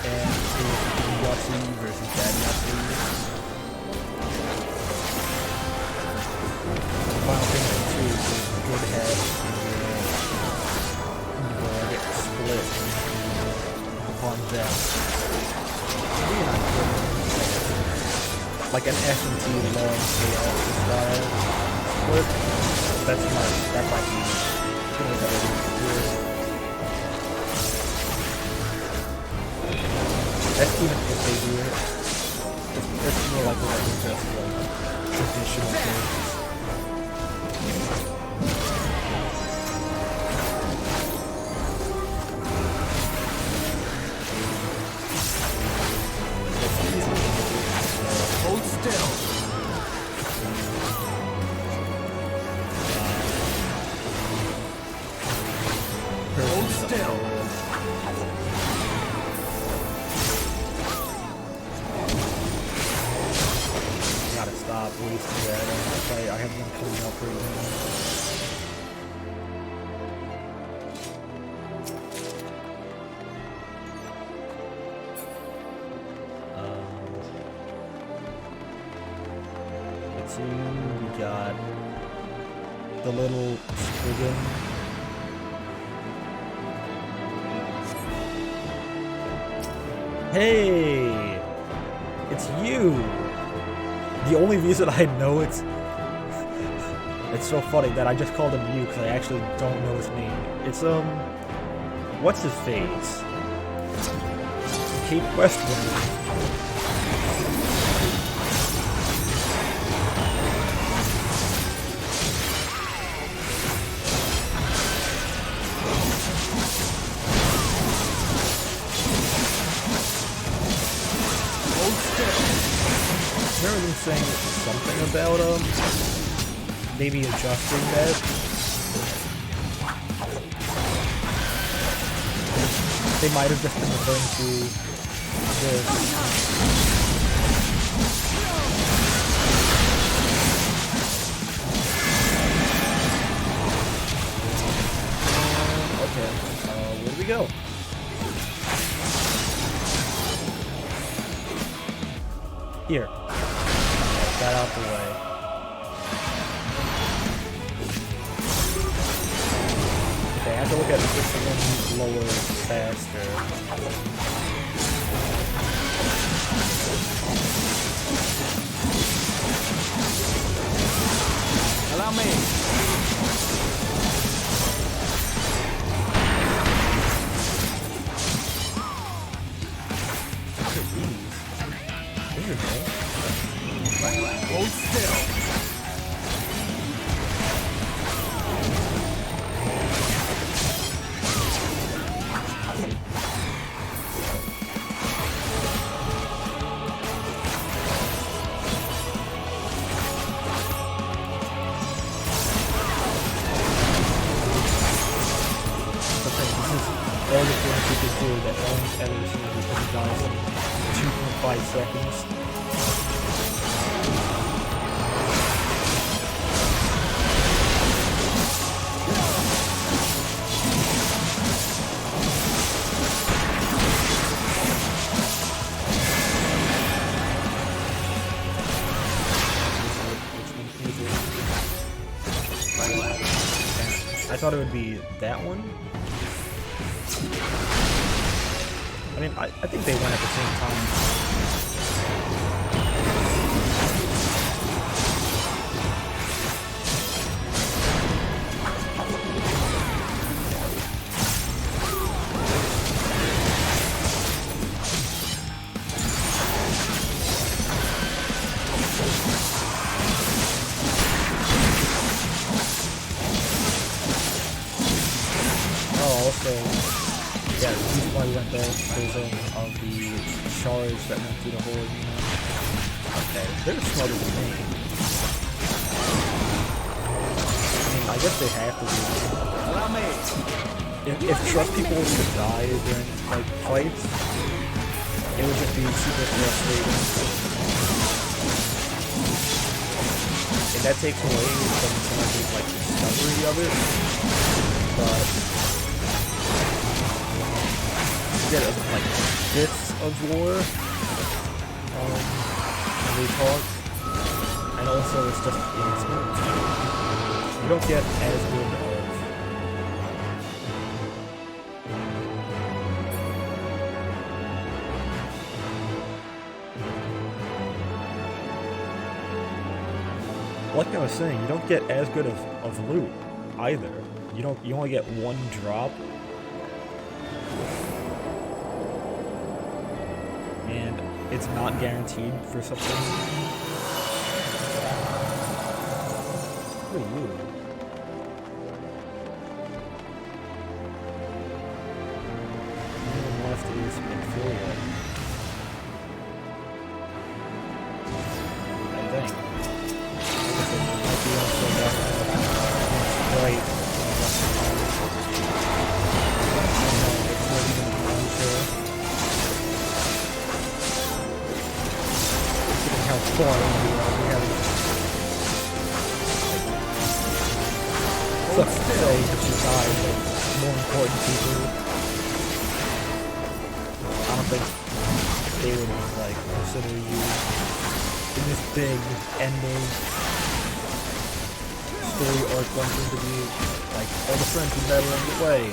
Speaker 1: and it was Yahtzee versus Bad Yahtzee. Final Fantasy 2 is the good half and the split upon death. Like an S&T long tail style split. That might be really better to do. That's even if they do it. It's more likely that it's just like traditional games.
Speaker 17: Hold still. Hold still.
Speaker 1: Gotta stop wasting that. I have one coming up right now. We got the little Spriggan. Hey! It's you! The only reason I know it's so funny that I just called him you because I actually don't know his name. It's, what's his face? Cape Westwood. Remember them saying something about maybe adjusting that? They might have just been referring to this. Okay, where do we go? Here. Get that out the way. Okay, I have to look at which one lower faster.
Speaker 17: Allow me. Hold still.
Speaker 1: All the things you could do that only ever seems to be done in 2.5 seconds. I thought it would be that one. I mean, I think they went at the same time. Yeah, the reason why we went there because of the shards that went through the hole, you know. Okay, they're smarter than me. I mean, I guess they have to be.
Speaker 17: Allow me.
Speaker 1: If truck people were to die during, like, fights, it would just be super frustrating. and that takes away from some of the like discovery of it. But you get like bits of lore when they talk, and also it's just you don't get as good of. Like I was saying, you don't get as good of loot either. You only get one drop. And it's not guaranteed for something. What are you? Anyone left is Inferior. I think. Right. How far we have such to say that she died, but more important people. I don't think they would like consider you in this big ending story arc going to be like all the friends you met along the way.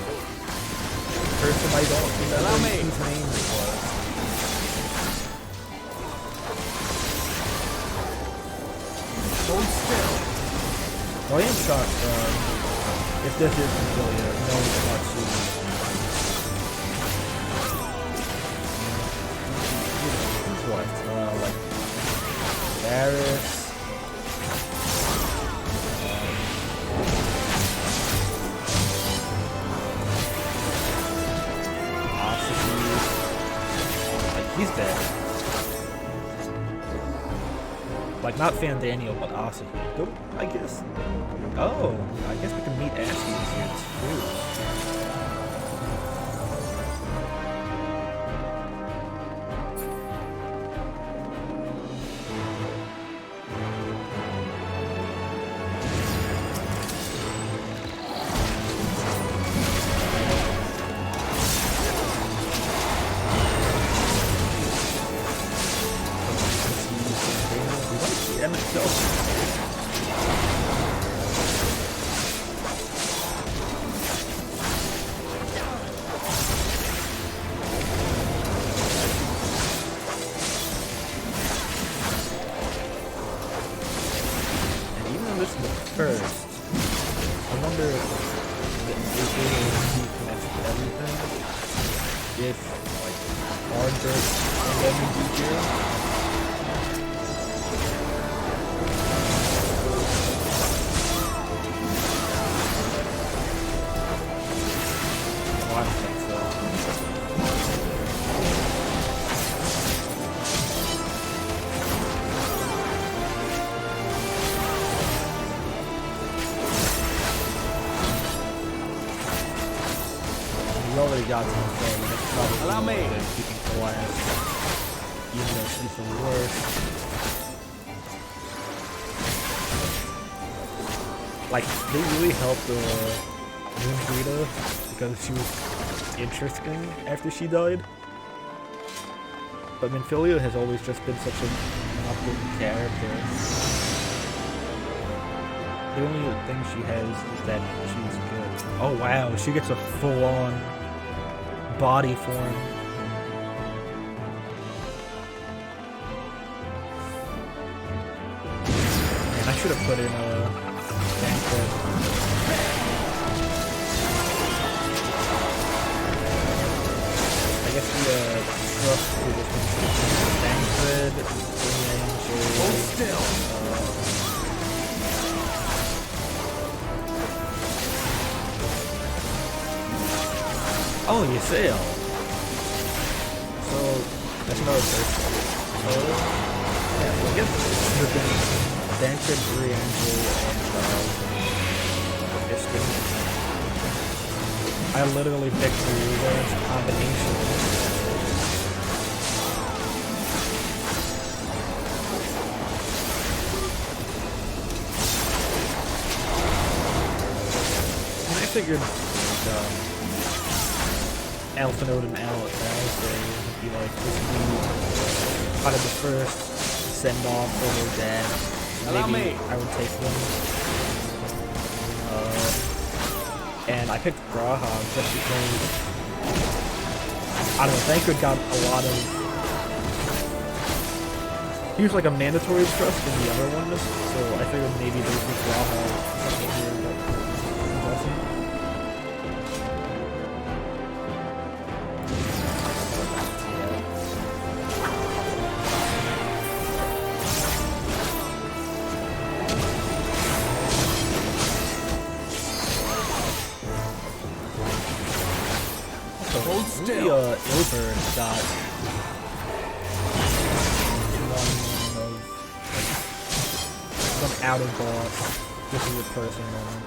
Speaker 1: The person I don't remember whose name it was. Hold still. I am shocked if this isn't really a known Matsuda. Who's what? Like Varys. He's dead. Like, not Fandaniel, but Asahi. I guess. Oh, I guess we can meet Ashley here too. Got to the thing, and it's probably
Speaker 11: allow me
Speaker 1: keeping quiet, even though she's the worst. Like, they really helped Moon Greta because she was interesting after she died. But Minfilia has always just been such a not good character. The only thing she has is that she's good. Oh wow, she gets a full-on body form. And I should have put in a banquet. I guess the trust to this banquet. Hold still. Oh, you sail. So that's another person. So yeah, so I guess the Banquet, Briangel, and Iskin. I literally picked the words combination. figured Alphanode and Alistair would be like this new kind of the first send off for their dad. Maybe I would take them. And I picked Graham just because I don't know, Thancred got a lot of. He was like a mandatory trust in the other one, so I figured maybe there's this Graham something here that is awesome. Ilbert got some out of boss. This is a person moment.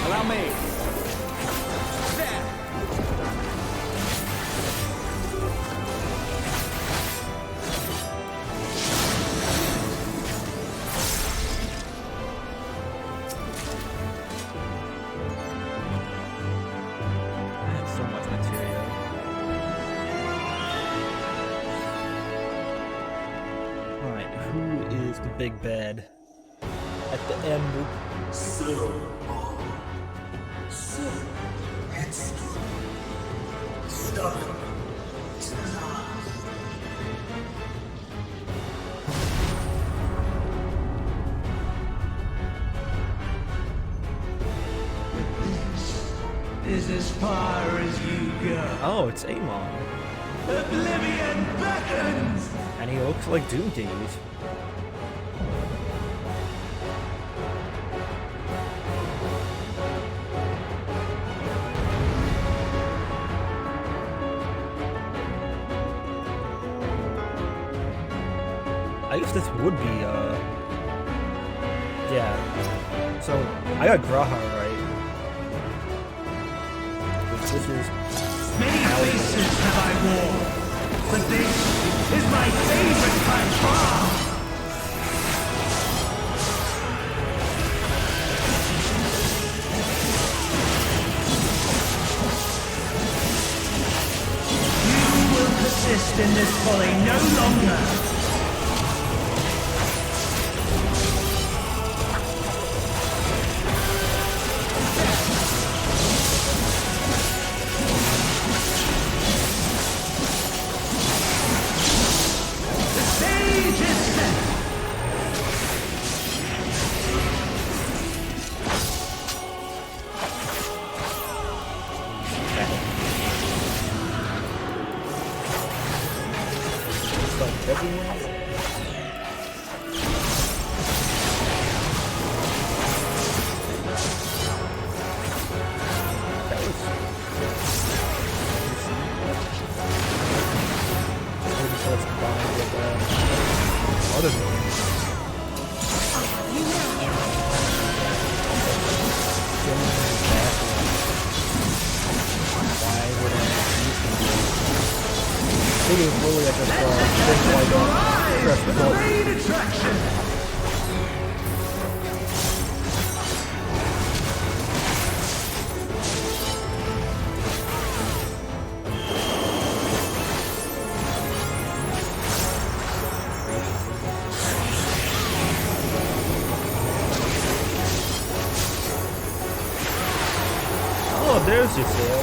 Speaker 21: Allow me.
Speaker 1: Big bad at the end.
Speaker 8: Is as far as you go.
Speaker 1: Oh, it's Amon.
Speaker 8: Oblivion beckons!
Speaker 1: And he looks like Doomgate. I guess this would be, yeah. So, I got Graha right. This is...
Speaker 8: Many faces have I worn, but this is my favorite by far! You will persist in this folly no longer!
Speaker 1: There's your sail.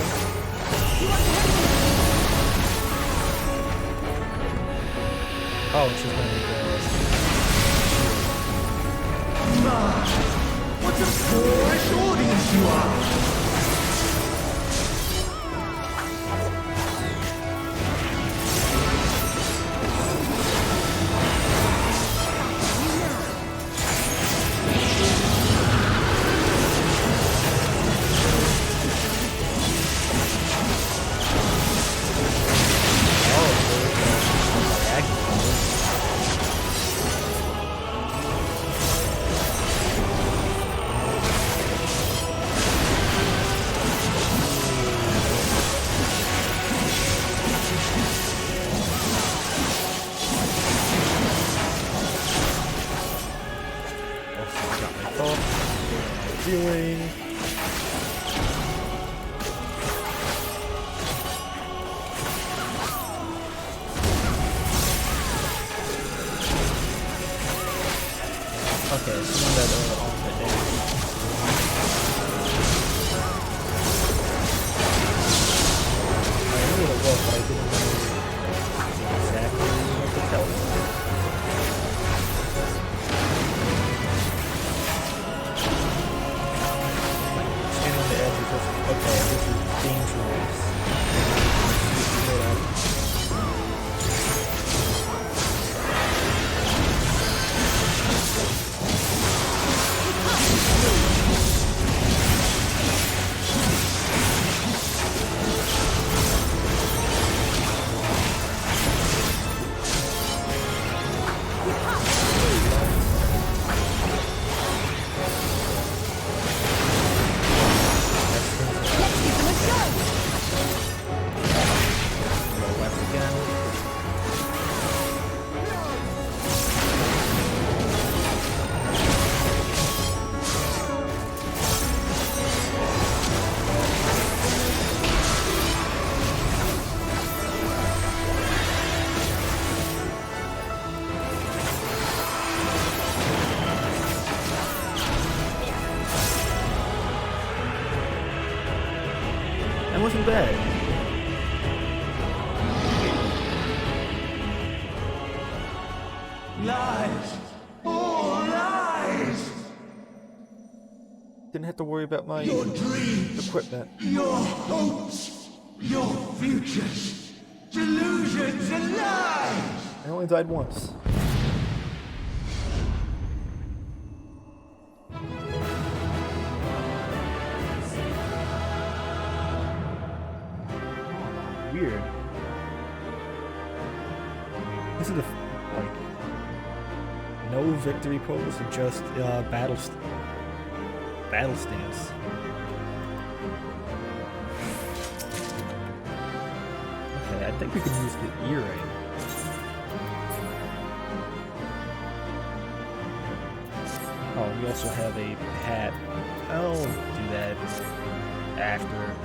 Speaker 1: Oh, she's gonna be
Speaker 8: What a foolish audience you are!
Speaker 1: Didn't have to worry about my
Speaker 8: your dreams,
Speaker 1: equipment.
Speaker 8: your hopes, your futures, delusions and lies.
Speaker 1: I only died once. Weird. This is the like no victory pose, just battle stance. Okay, I think we can use the earring. Oh, we also have a hat. I'll do that after.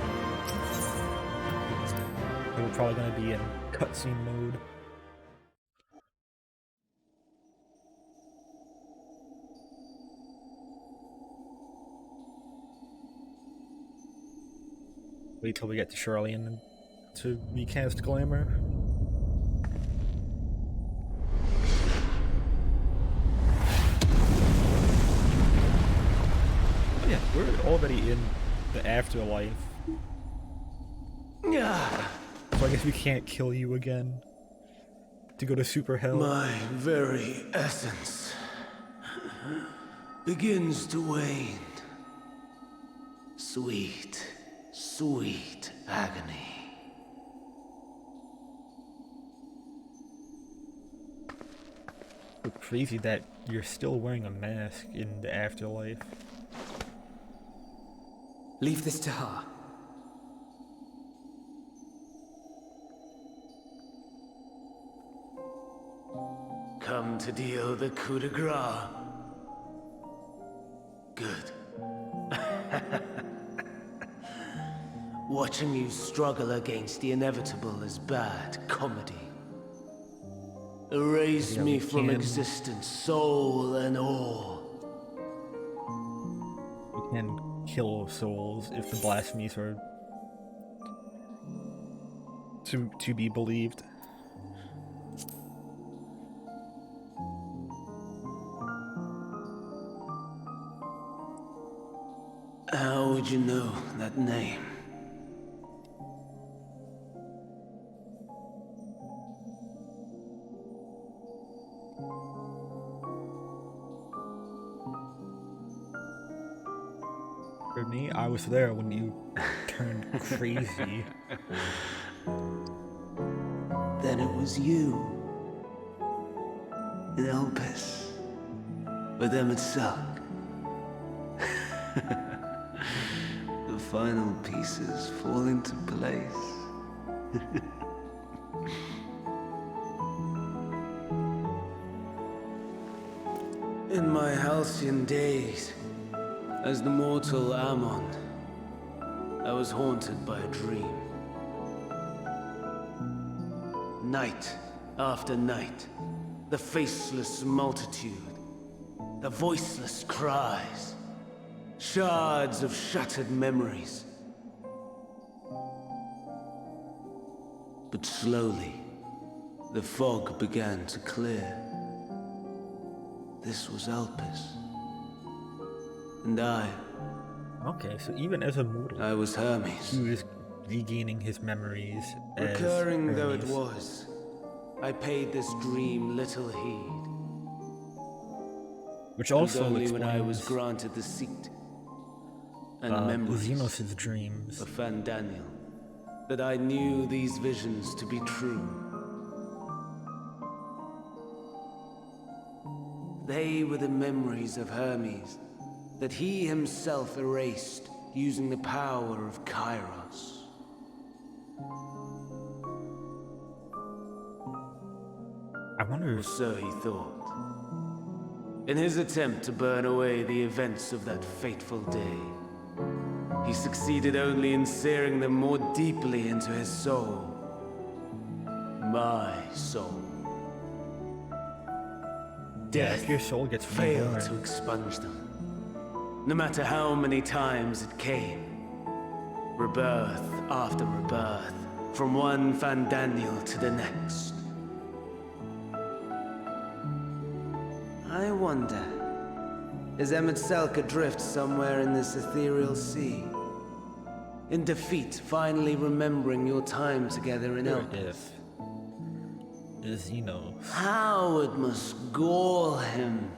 Speaker 1: We're probably going to be in cutscene mode. Wait till we get to Charlian to recast Glamour. Oh yeah, we're already in the afterlife.
Speaker 8: Yeah.
Speaker 1: So I guess we can't kill you again to go to Super Hell.
Speaker 8: My very essence begins to wane. Sweet, sweet agony.
Speaker 1: It's crazy that you're still wearing a mask in the afterlife.
Speaker 9: Leave this to her.
Speaker 8: Come to deal the coup de grace. Good. Watching you struggle against the inevitable is bad comedy. Erase me from existence, soul and all.
Speaker 1: We can kill souls if the blasphemies are to be believed.
Speaker 8: How would you know that name?
Speaker 1: For me, I was there when you turned crazy.
Speaker 8: Then it was you. In Opus. With Emmett Suck. The final pieces fall into place. In my halcyon days, as the mortal Ammon, I was haunted by a dream. Night after night, the faceless multitude, the voiceless cries, shards of shattered memories. But slowly, the fog began to clear. This was Elpis. And I...
Speaker 1: Okay, so even as a mortal,
Speaker 8: I was Hermes.
Speaker 1: He was regaining his memories as
Speaker 8: Recurring though it
Speaker 1: Hermes.
Speaker 8: was, I paid this dream little heed.
Speaker 1: Which also
Speaker 8: only when I was
Speaker 1: explains,
Speaker 8: granted the seat and memories
Speaker 1: Xenos' dreams.
Speaker 8: of Fandaniel, that I knew these visions to be true. They were the memories of Hermes that he himself erased using the power of Kairos.
Speaker 1: I wonder
Speaker 8: Or so he thought. In his attempt to burn away the events of that fateful day, he succeeded only in searing them more deeply into his soul. My soul. Death
Speaker 1: if your soul gets
Speaker 8: failed
Speaker 1: reborn.
Speaker 8: to expunge them. No matter how many times it came. Rebirth after rebirth, from one Fandaniel to the next. I wonder, as Emet-Selch adrift somewhere in this ethereal sea. In defeat, finally remembering your time together in Elk.
Speaker 1: Is, you know...
Speaker 8: How it must gall him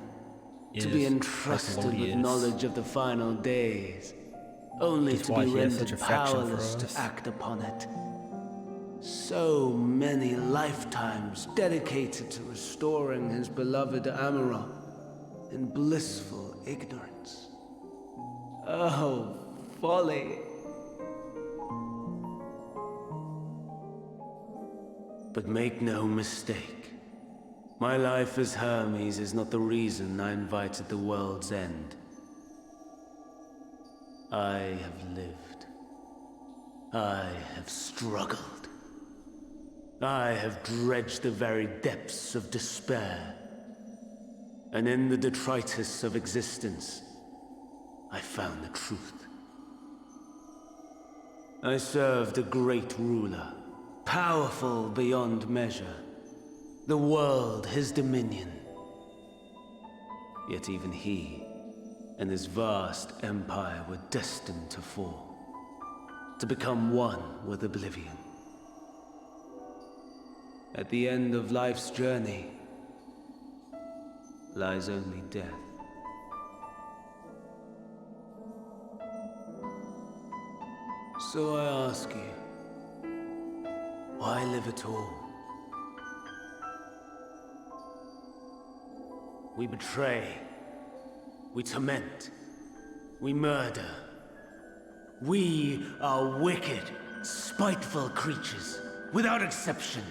Speaker 8: to be entrusted with
Speaker 1: melodious.
Speaker 8: knowledge of the final days, only
Speaker 1: That's
Speaker 8: to
Speaker 1: why
Speaker 8: be
Speaker 1: he has
Speaker 8: rendered
Speaker 1: such affection for
Speaker 8: powerless to
Speaker 1: us.
Speaker 8: act upon it. So many lifetimes dedicated to restoring his beloved Amarok in blissful ignorance. Oh, folly! But make no mistake, my life as Hermes is not the reason I invited the world's end. I have lived. I have struggled. I have dredged the very depths of despair. And in the detritus of existence, I found the truth. I served a great ruler, powerful beyond measure. The world his dominion. Yet even he and his vast empire were destined to fall, to become one with oblivion. At the end of life's journey lies only death. So I ask you, why live at all? We betray, we torment, we murder. We are wicked, spiteful creatures, without exception.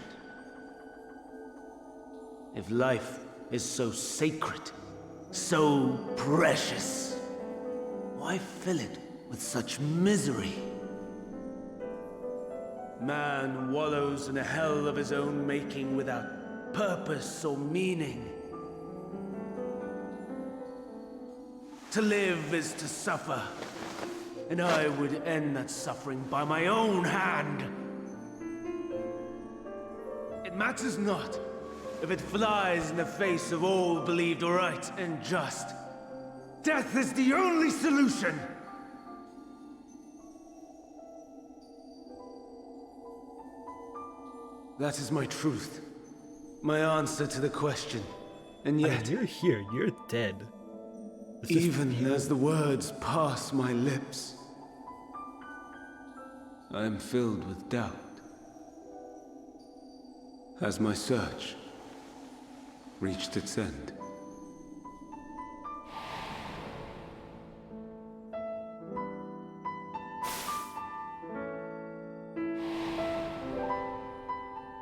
Speaker 8: If life is so sacred, so precious, why fill it with such misery? Man wallows in a hell of his own making without purpose or meaning. To live is to suffer, and I would end that suffering by my own hand. It matters not if it flies in the face of all believed right and just. Death is the only solution! That is my truth. My answer to the question. And yet...
Speaker 1: I mean, you're here, you're dead.
Speaker 8: Even as the words pass my lips, I am filled with doubt. Has my search reached its end?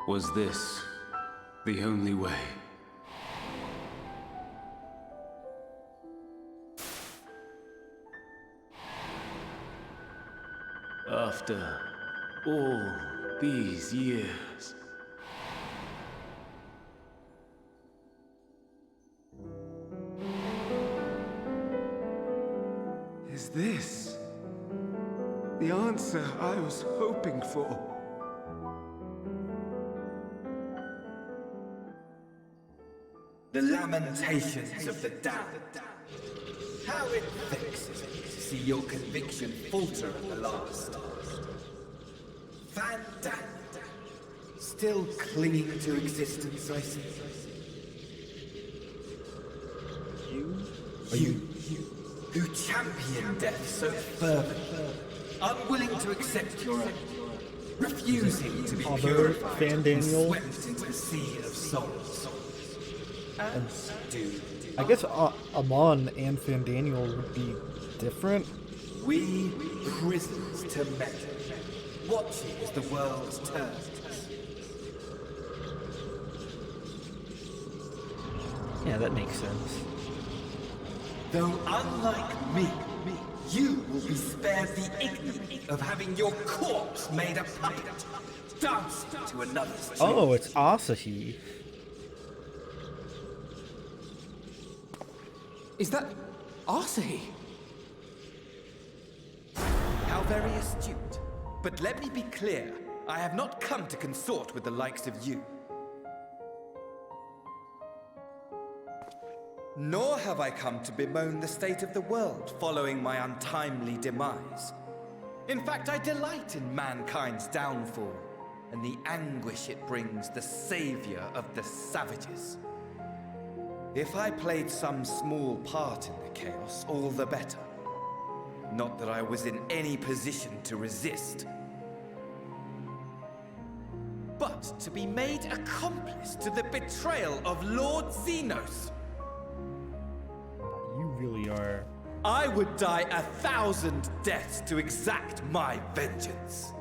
Speaker 8: Was this the only way? After all these years, is this the answer I was hoping for?
Speaker 10: The lamentations of the damned. How it vexes me to see your conviction falter at the last. Van Dam, still clinging to existence, I see. You who champion death so fervently, unwilling to accept your own, refusing to be purified and swept into the sea of souls.
Speaker 1: And I guess Amon and Fandaniel would be different.
Speaker 10: We prisoners to measure, watching as the world turns.
Speaker 1: Yeah, that makes sense.
Speaker 10: Though unlike me, you will be spared the ignominy of having your corpse made a puppet, dancing to another's tune.
Speaker 1: Oh, it's Asahi.
Speaker 9: Is that Asahi?
Speaker 10: How very astute. But let me be clear, I have not come to consort with the likes of you.
Speaker 14: Nor have I come to bemoan the state of the world following my untimely demise. In fact, I delight in mankind's downfall and the anguish it brings the savior of the savages. If I played some small part in the chaos, all the better. Not that I was in any position to resist. But to be made accomplice to the betrayal of Lord Xenos.
Speaker 1: You really are.
Speaker 14: I would die 1,000 deaths to exact my vengeance.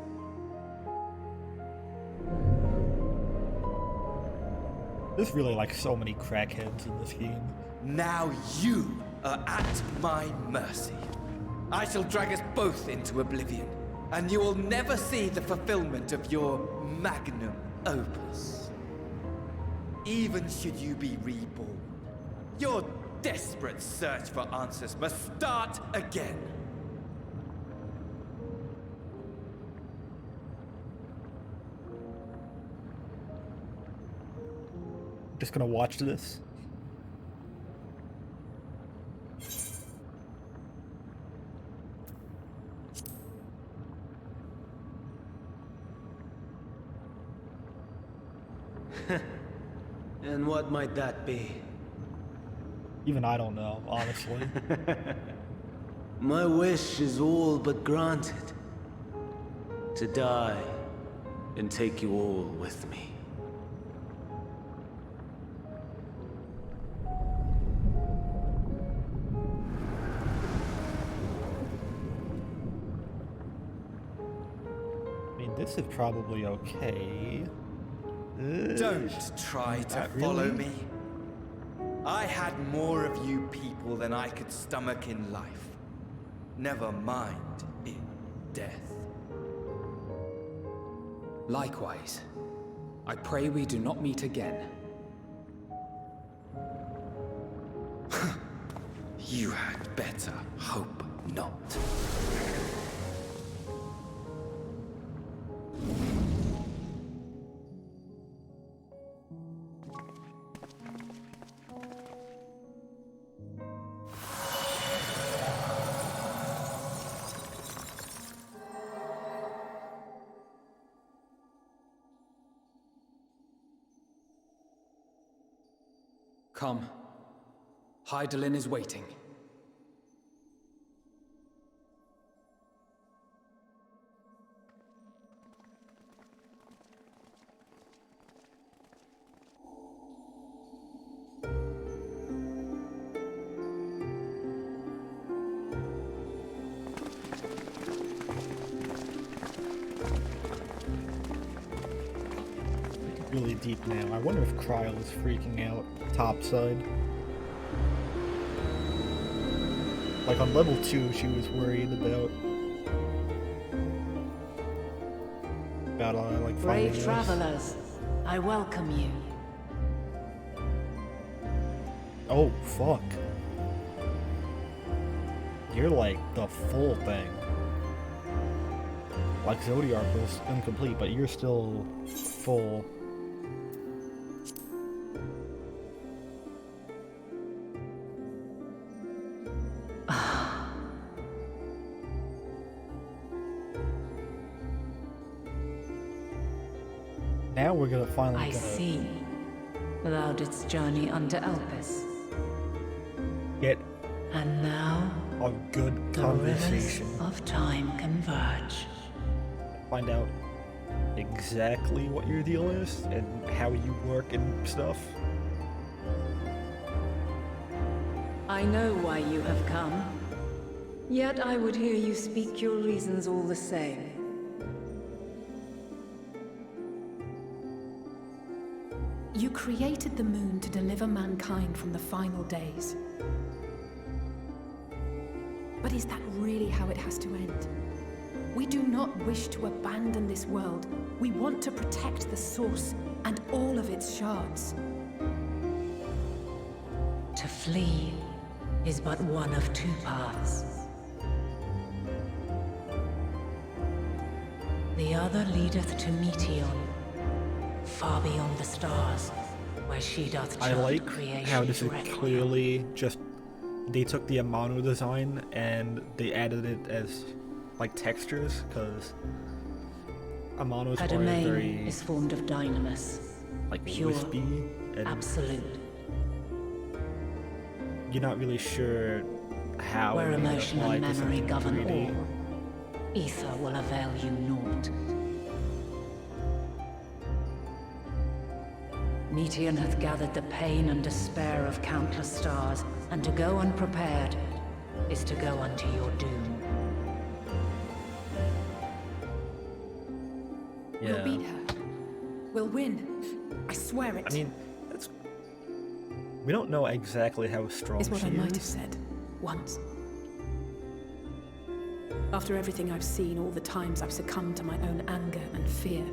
Speaker 1: There's really like so many crackheads in this game.
Speaker 14: Now you are at my mercy. I shall drag us both into oblivion, and you will never see the fulfillment of your magnum opus. Even should you be reborn, your desperate search for answers must start again.
Speaker 1: Just gonna watch this.
Speaker 8: And what might that be?
Speaker 1: Even I don't know, honestly.
Speaker 8: My wish is all but granted. To die and take you all with me.
Speaker 1: I mean, this is probably okay.
Speaker 14: Don't try to follow me. I had more of you people than I could stomach in life. Never mind in death.
Speaker 9: Likewise, I pray we do not meet again.
Speaker 14: You had better hope not.
Speaker 9: Come. Hydaelyn is waiting.
Speaker 1: Really deep now. I wonder if Cryle is freaking out topside. Like on level 2, she was worried about like finding
Speaker 15: Brave travelers, I welcome you.
Speaker 1: Oh fuck! You're like the full thing. Like Zodiark was incomplete, but you're still full. Now we're gonna finally
Speaker 15: I see. Thou didst journey unto Elpis.
Speaker 1: Get
Speaker 15: and now
Speaker 1: a good conversation.
Speaker 15: The rivers of time converge.
Speaker 1: Find out exactly what your deal is and how you work and stuff.
Speaker 15: I know why you have come. Yet I would hear you speak your reasons all the same.
Speaker 4: You created the moon to deliver mankind from the final days. But is that really how it has to end? We do not wish to abandon this world. We want to protect the source and all of its shards.
Speaker 15: To flee is but one of two paths. The other leadeth to Meteon, far beyond the stars,
Speaker 6: where she doth
Speaker 1: I
Speaker 6: chart
Speaker 1: like
Speaker 6: creation's
Speaker 1: how this is
Speaker 6: requiem.
Speaker 1: clearly just they took the Amano design and they added it as like textures, because Amano's
Speaker 6: A
Speaker 1: are
Speaker 6: domain
Speaker 1: very
Speaker 6: is formed of dynamis,
Speaker 1: like
Speaker 6: pure,
Speaker 1: wispy and
Speaker 6: absolute,
Speaker 1: you're not really sure how
Speaker 6: where
Speaker 1: it may
Speaker 6: emotion
Speaker 1: apply
Speaker 6: and
Speaker 1: to
Speaker 6: memory
Speaker 1: something
Speaker 6: govern
Speaker 1: 3D.
Speaker 6: all. Ether will avail you naught. Meteon hath gathered the pain and despair of countless stars, and to go unprepared is to go unto your doom.
Speaker 4: We'll beat her. We'll win. I swear it.
Speaker 1: I mean, we don't know exactly how strong
Speaker 4: Is what
Speaker 1: she
Speaker 4: I might have
Speaker 1: is.
Speaker 4: said once. After everything I've seen, all the times I've succumbed to my own anger and fear.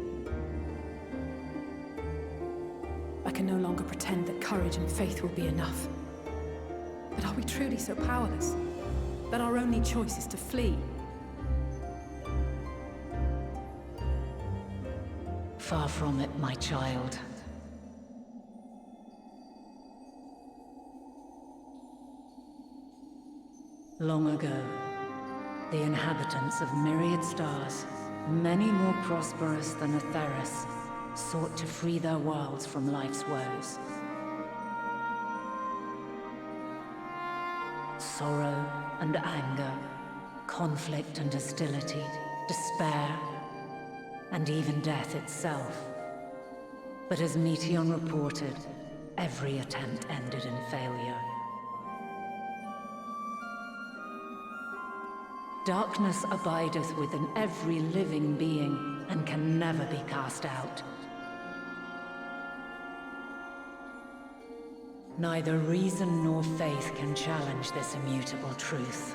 Speaker 4: I can no longer pretend that courage and faith will be enough. But are we truly so powerless that our only choice is to flee?
Speaker 6: Far from it, my child. Long ago, the inhabitants of myriad stars, many more prosperous than Atheris, sought to free their worlds from life's woes. Sorrow and anger, conflict and hostility, despair, and even death itself. But as Meteon reported, every attempt ended in failure. Darkness abideth within every living being, and can never be cast out. Neither reason nor faith can challenge this immutable truth.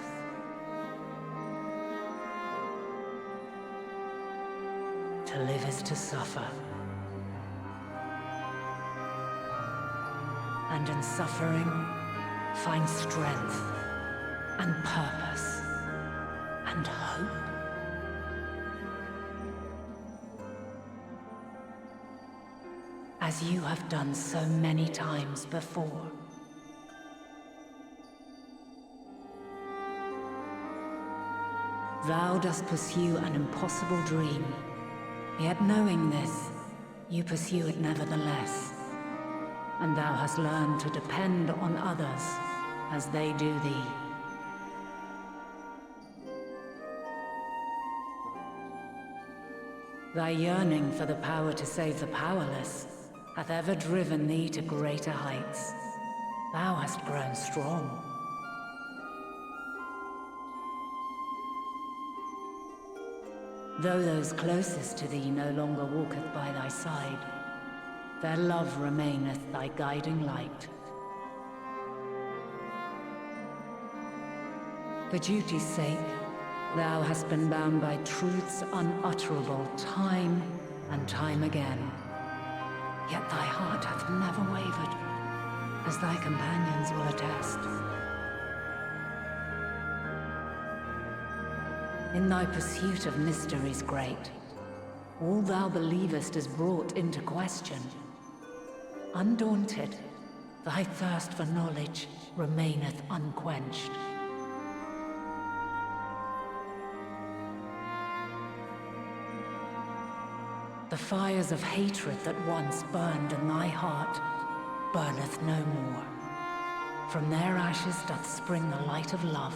Speaker 6: To live is to suffer. And in suffering, find strength and purpose and hope. As you have done so many times before. Thou dost pursue an impossible dream, yet knowing this, you pursue it nevertheless. And thou hast learned to depend on others as they do thee. Thy yearning for the power to save the powerless hath ever driven thee to greater heights. Thou hast grown strong. Though those closest to thee no longer walketh by thy side, their love remaineth thy guiding light. For duty's sake, thou hast been bound by truths unutterable time and time again. Yet thy heart hath never wavered, as thy companions will attest. In thy pursuit of mysteries great, all thou believest is brought into question. Undaunted, thy thirst for knowledge remaineth unquenched. The fires of hatred that once burned in thy heart burneth no more. From their ashes doth spring the light of love,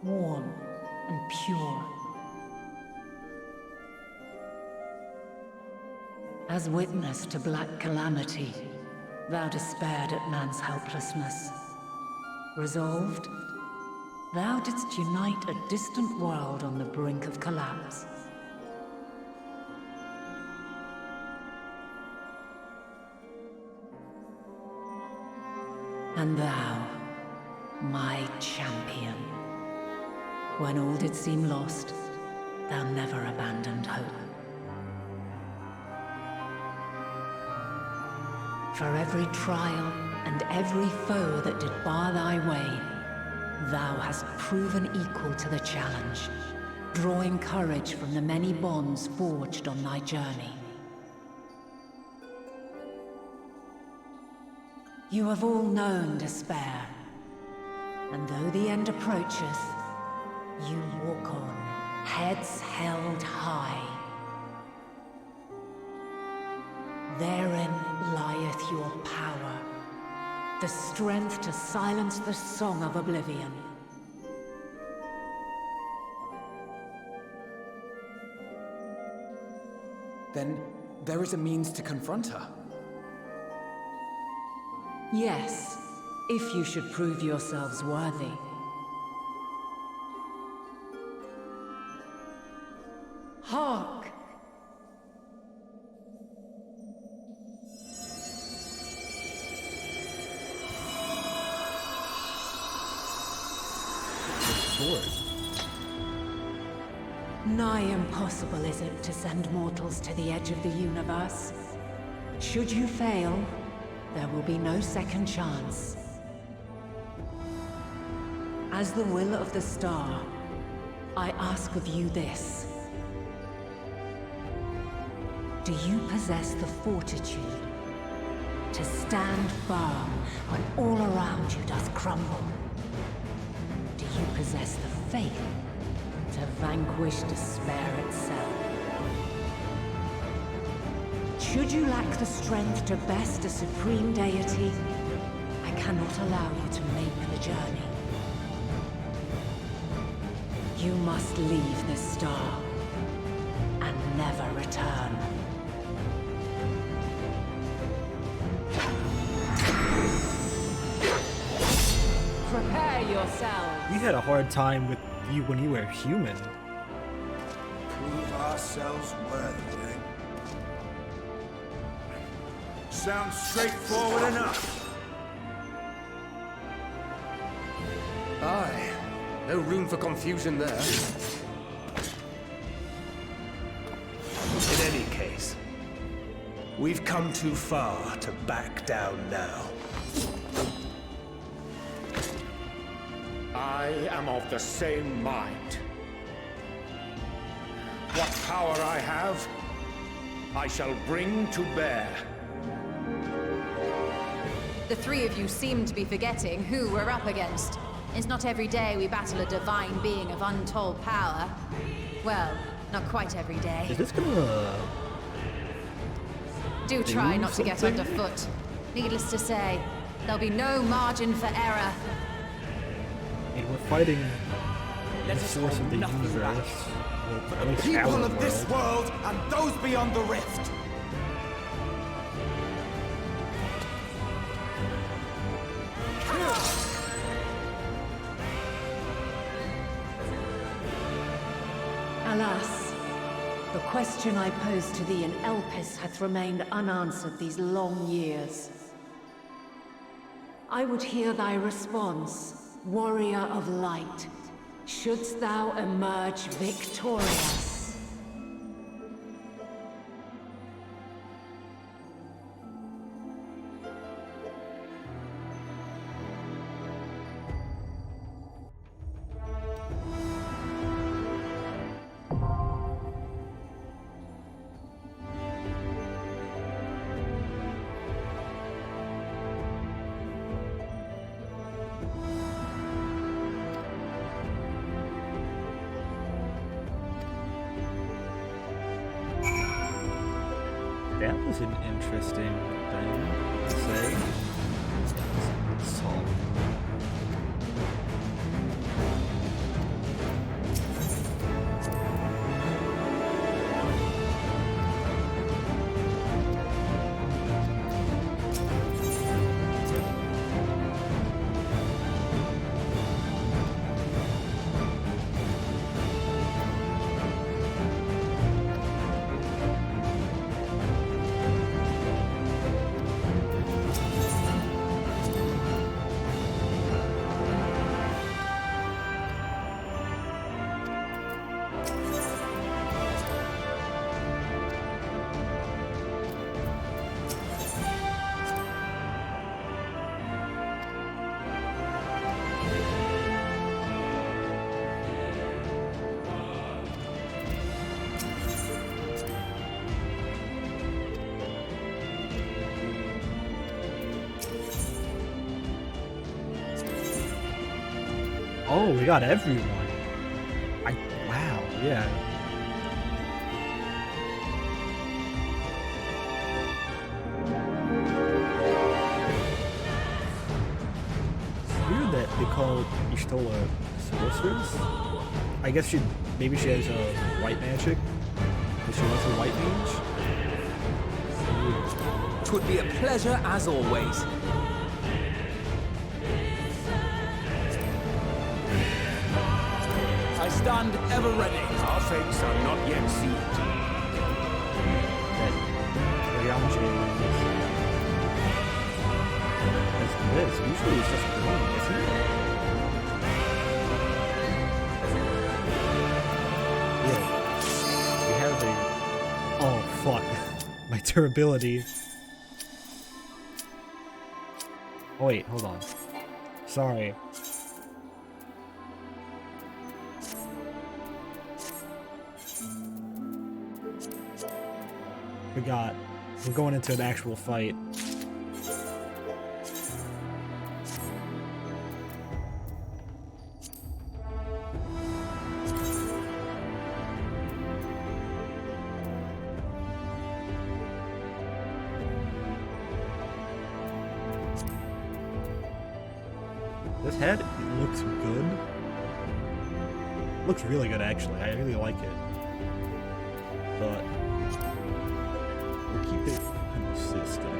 Speaker 6: warm and pure. As witness to black calamity, thou despaired at man's helplessness. Resolved, thou didst unite a distant world on the brink of collapse. And thou, my champion, when all did seem lost, thou never abandoned hope. For every trial and every foe that did bar thy way, thou hast proven equal to the challenge, drawing courage from the many bonds forged on thy journey. You have all known despair. And though the end approacheth, you walk on, heads held high. Therein lieth your power, the strength to silence the song of oblivion.
Speaker 9: Then there is a means to confront her.
Speaker 6: Yes, if you should prove yourselves worthy. Hark! Nigh impossible is it to send mortals to the edge of the universe. Should you fail, there will be no second chance. As the will of the star, I ask of you this. Do you possess the fortitude to stand firm when all around you does crumble? Do you possess the faith to vanquish despair itself? Should you lack the strength to best a supreme deity, I cannot allow you to make the journey. You must leave this star and never return. Prepare yourselves.
Speaker 1: We had a hard time with you when you were human.
Speaker 12: Prove ourselves worthy, eh? Sounds straightforward enough.
Speaker 18: Aye. No room for confusion there.
Speaker 10: In any case, we've come too far to back down now.
Speaker 18: I am of the same mind. What power I have, I shall bring to bear.
Speaker 2: The three of you seem to be forgetting who we're up against. It's not every day we battle a divine being of untold power. Well, not quite every day.
Speaker 1: Is this gonna...
Speaker 2: Do try not to get underfoot. Needless to say, there'll be no margin for error.
Speaker 1: And we're fighting the source of the universe. Well, at least
Speaker 14: People
Speaker 1: our
Speaker 14: of this
Speaker 1: world.
Speaker 14: world and those beyond the rift.
Speaker 6: Alas, the question I posed to thee in Elpis hath remained unanswered these long years. I would hear thy response, warrior of light. Shouldst thou emerge victorious?
Speaker 1: That was an interesting thing to say. Salt. Oh, we got everyone. Wow, yeah. It's weird that they call Ishtola sorceress. I guess maybe she has white magic. Because she was a white mage.
Speaker 9: It would be a pleasure as always. I stand ever ready.
Speaker 12: Our fates are not yet sealed.
Speaker 1: Usually it's just green, isn't it? Yeah. We have a... Oh, fuck. My durability. Oh, wait, hold on. Sorry. Forgot. We're going into an actual fight. This head looks good. Looks really good, actually. I really like it. But we'll keep it consistent.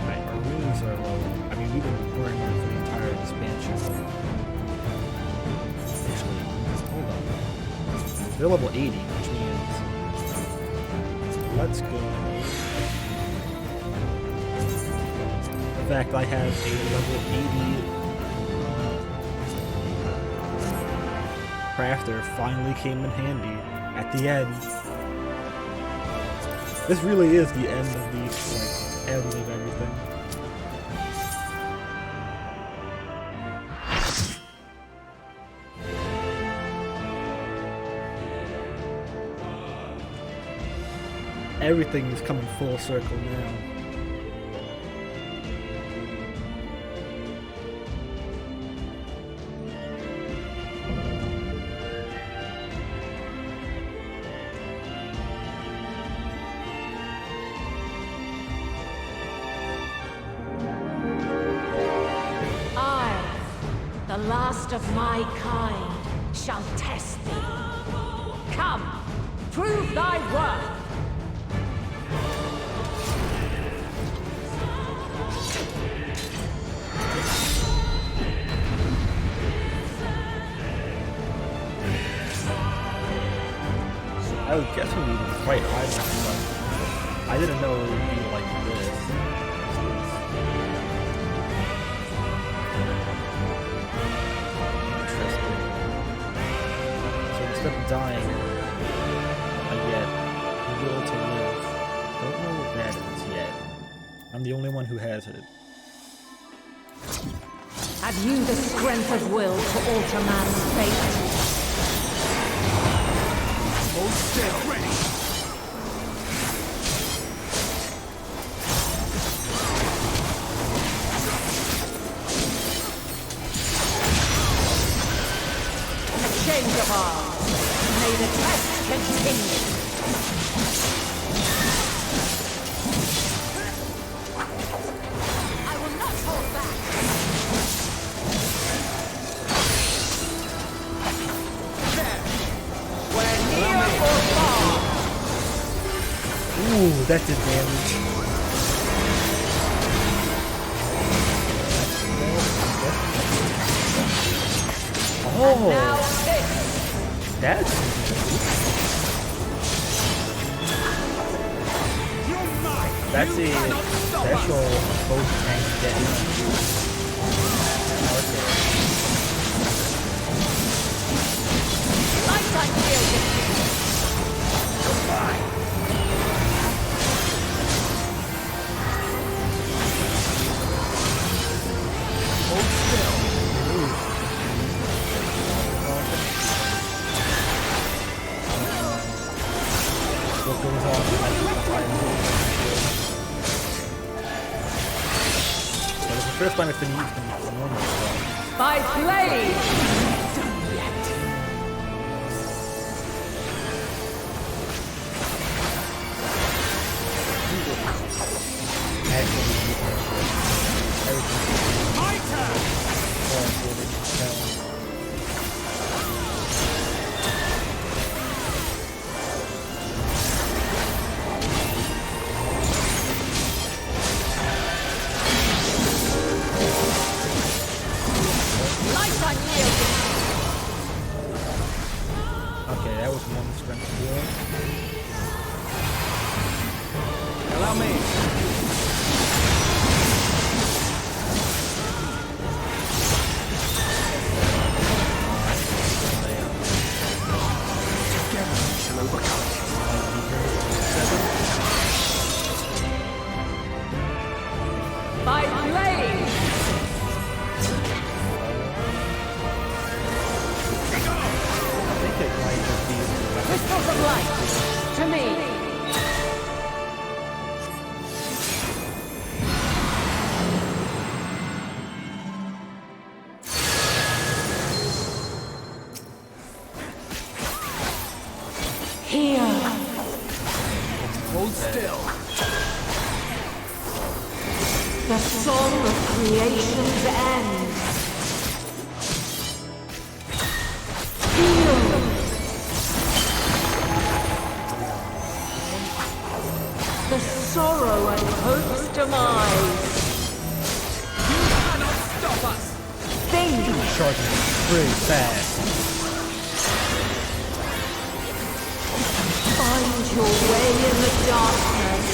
Speaker 1: Right, our runes are low. I mean, we've been working on the entire expansion. Hold on. They're level 80, which means let's go. In fact, I have a level 80 crafter finally came in handy at the end. This really is the end of the end of everything. Everything is coming full circle now.
Speaker 6: I, the last of my kind, shall test thee. Come, prove thy worth.
Speaker 1: I was guessing we would quite high enough, but I didn't know it would be like this. Interesting. So instead of dying, I get will to live. Don't know what that is yet. I'm the only one who has it.
Speaker 6: Have you the strength of will to alter man's fate?
Speaker 12: Hold still. Ready.
Speaker 6: Exchange of arms. May the test continue. I will not hold back.
Speaker 1: Ooh, that did damage. Oh, that's a special opposed tank damage. Okay.
Speaker 6: Lifetime shield. Goodbye.
Speaker 1: first time it's been used in normal.
Speaker 6: By blade!
Speaker 1: Okay, that was one strength heal.
Speaker 21: Allow me.
Speaker 18: Together we shall overcome it.
Speaker 6: By blade! Crystals of light, to me! Here!
Speaker 21: Hold still.
Speaker 6: The song of creation's end! Feel! The sorrow and hope's demise.
Speaker 21: You cannot stop us.
Speaker 6: Think.
Speaker 1: Charging pretty fast.
Speaker 6: Find your way in the darkness.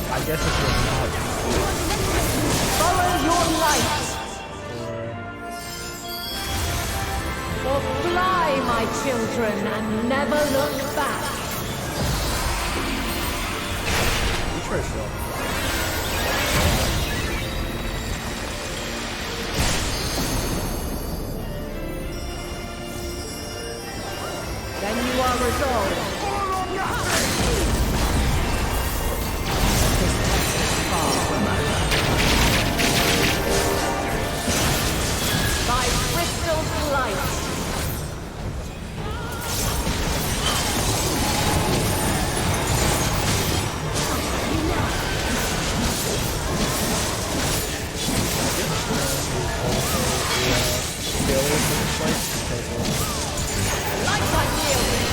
Speaker 1: I guess if you're not.
Speaker 6: Follow your light. Or fly, my children, and never look back.
Speaker 1: You try to
Speaker 6: Then you are resolved. By crystal's light. Light unyielding.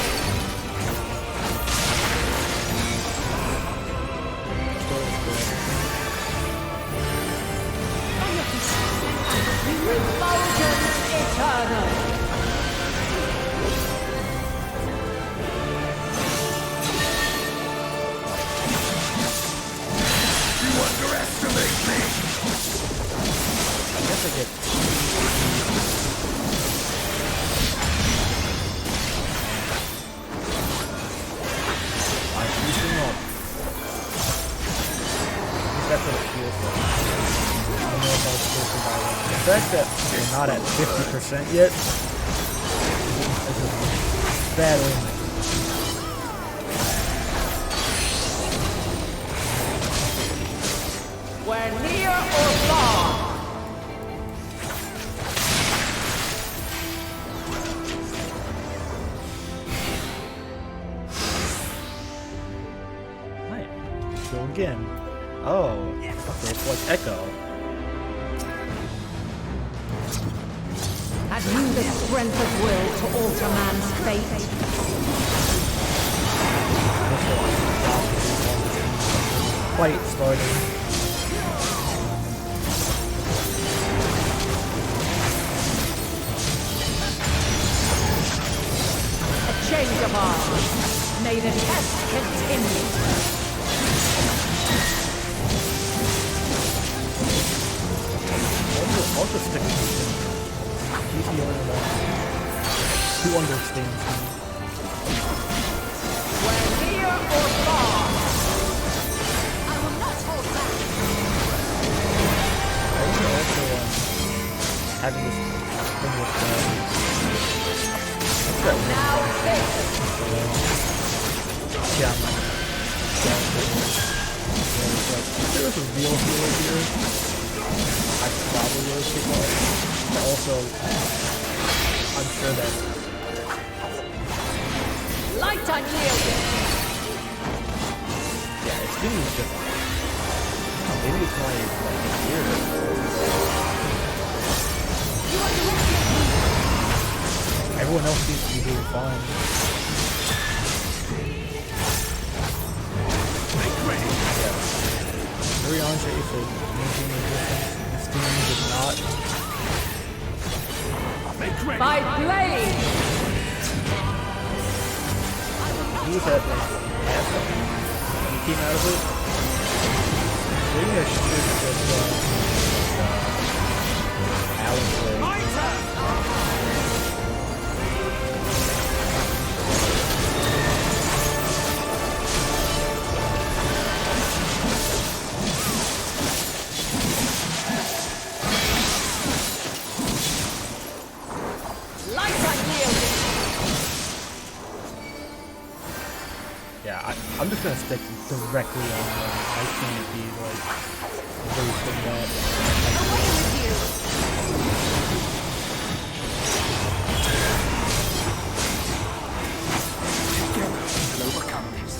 Speaker 6: Refulgence eternal.
Speaker 12: You underestimate me!
Speaker 1: I guess I get I'm using up. That's what it feels like. I don't know if I was supposed to buy it. The fact that we're not at 50% yet is a bad omen.
Speaker 6: We're near or far.
Speaker 1: Right. Go again. Oh, okay, it's like Echo.
Speaker 6: Have you the strength of will to alter man's fate?
Speaker 1: Fight starting.
Speaker 6: the test continues.
Speaker 1: I'll just stick with him. He's the only one who understands me.
Speaker 6: We're near or far.
Speaker 2: I will not hold back.
Speaker 1: I think also having this thing with
Speaker 6: now face.
Speaker 1: Yeah. If there was a real healer here, I'd probably really pick one. But also, I'm sure that
Speaker 6: Light unyielding.
Speaker 1: yeah, it's really just maybe it's my ear. Everyone else seems to be doing fine. Very Andre for maintaining resistance. This team did not.
Speaker 6: By blade.
Speaker 1: He was at like half he came out of it. Maybe I should just Alan's way. Yeah, I'm just gonna stick directly on them. I can't be like wasting that.
Speaker 2: Away with you!
Speaker 17: Together we'll overcome this.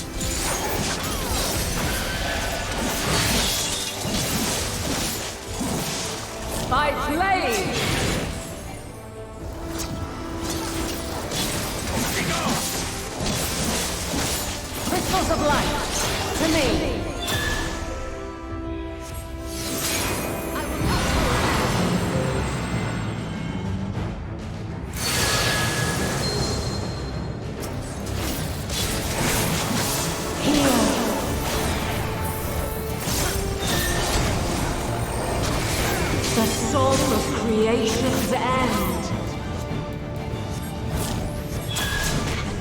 Speaker 6: By blade. Crystals of light, to me. The soul of creation's end.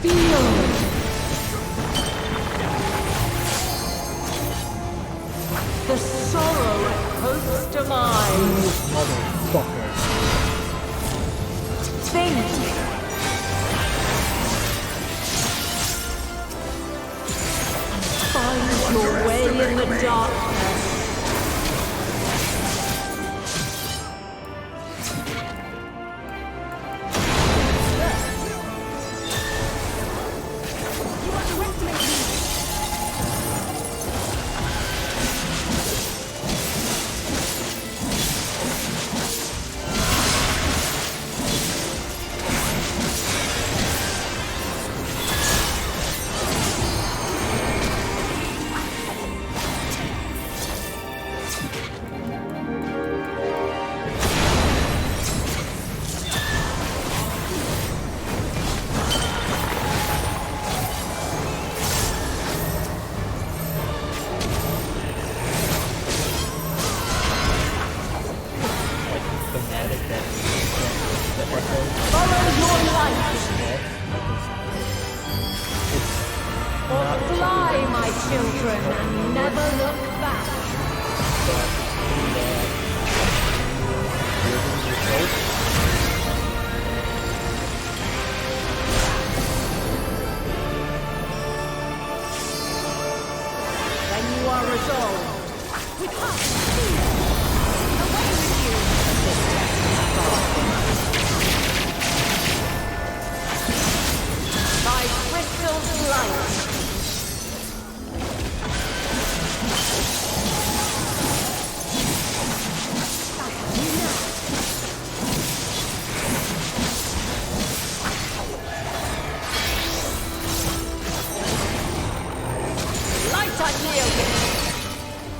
Speaker 6: Feel. The sorrow of hope's demise.
Speaker 1: Motherfuckers.
Speaker 6: Think. Find your way in the darkness.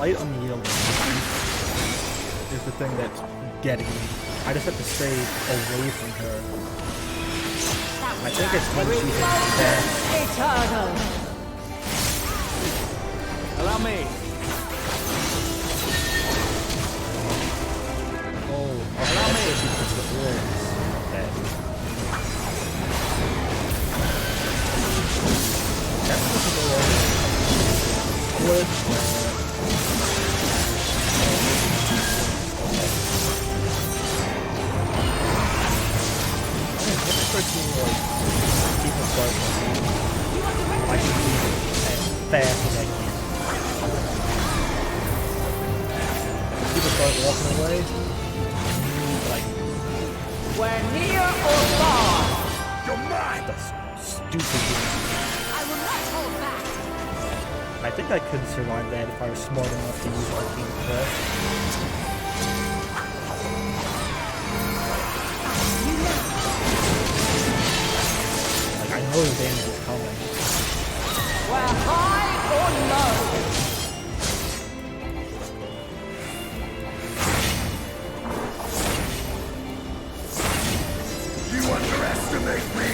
Speaker 1: Light unyielding is the thing that's getting me. I just have to stay away from her. I think it's when she's at best.
Speaker 6: Eternal.
Speaker 21: Allow me.
Speaker 1: Oh, allow me. Okay. That's supposed to go over. Wood. People start like as fast as I can. People start walking away. Like,
Speaker 12: We're near or far.
Speaker 1: you're mine. That's stupid.
Speaker 2: I will not hold back.
Speaker 1: I think I could survive that if I was smart enough to use Arcane Press. Like, I know the damage is coming.
Speaker 12: We're high or low. You underestimate me.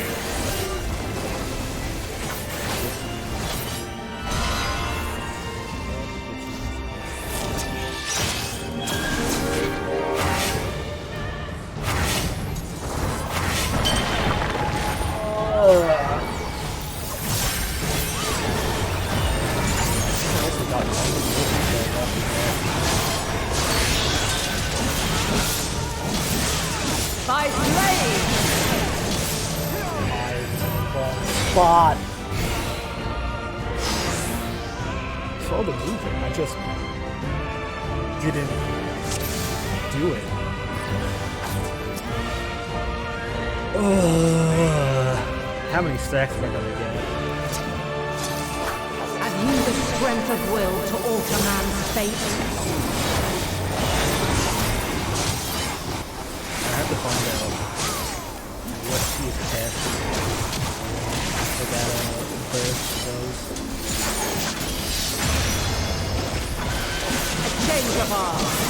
Speaker 2: By blade!
Speaker 1: Spot. Saw the movement, I just didn't do it. How many stacks am I gonna get?
Speaker 6: Have you the strength of will to alter man's fate?
Speaker 1: I have to find out what she is casting. So that burst goes.
Speaker 6: A change of arms.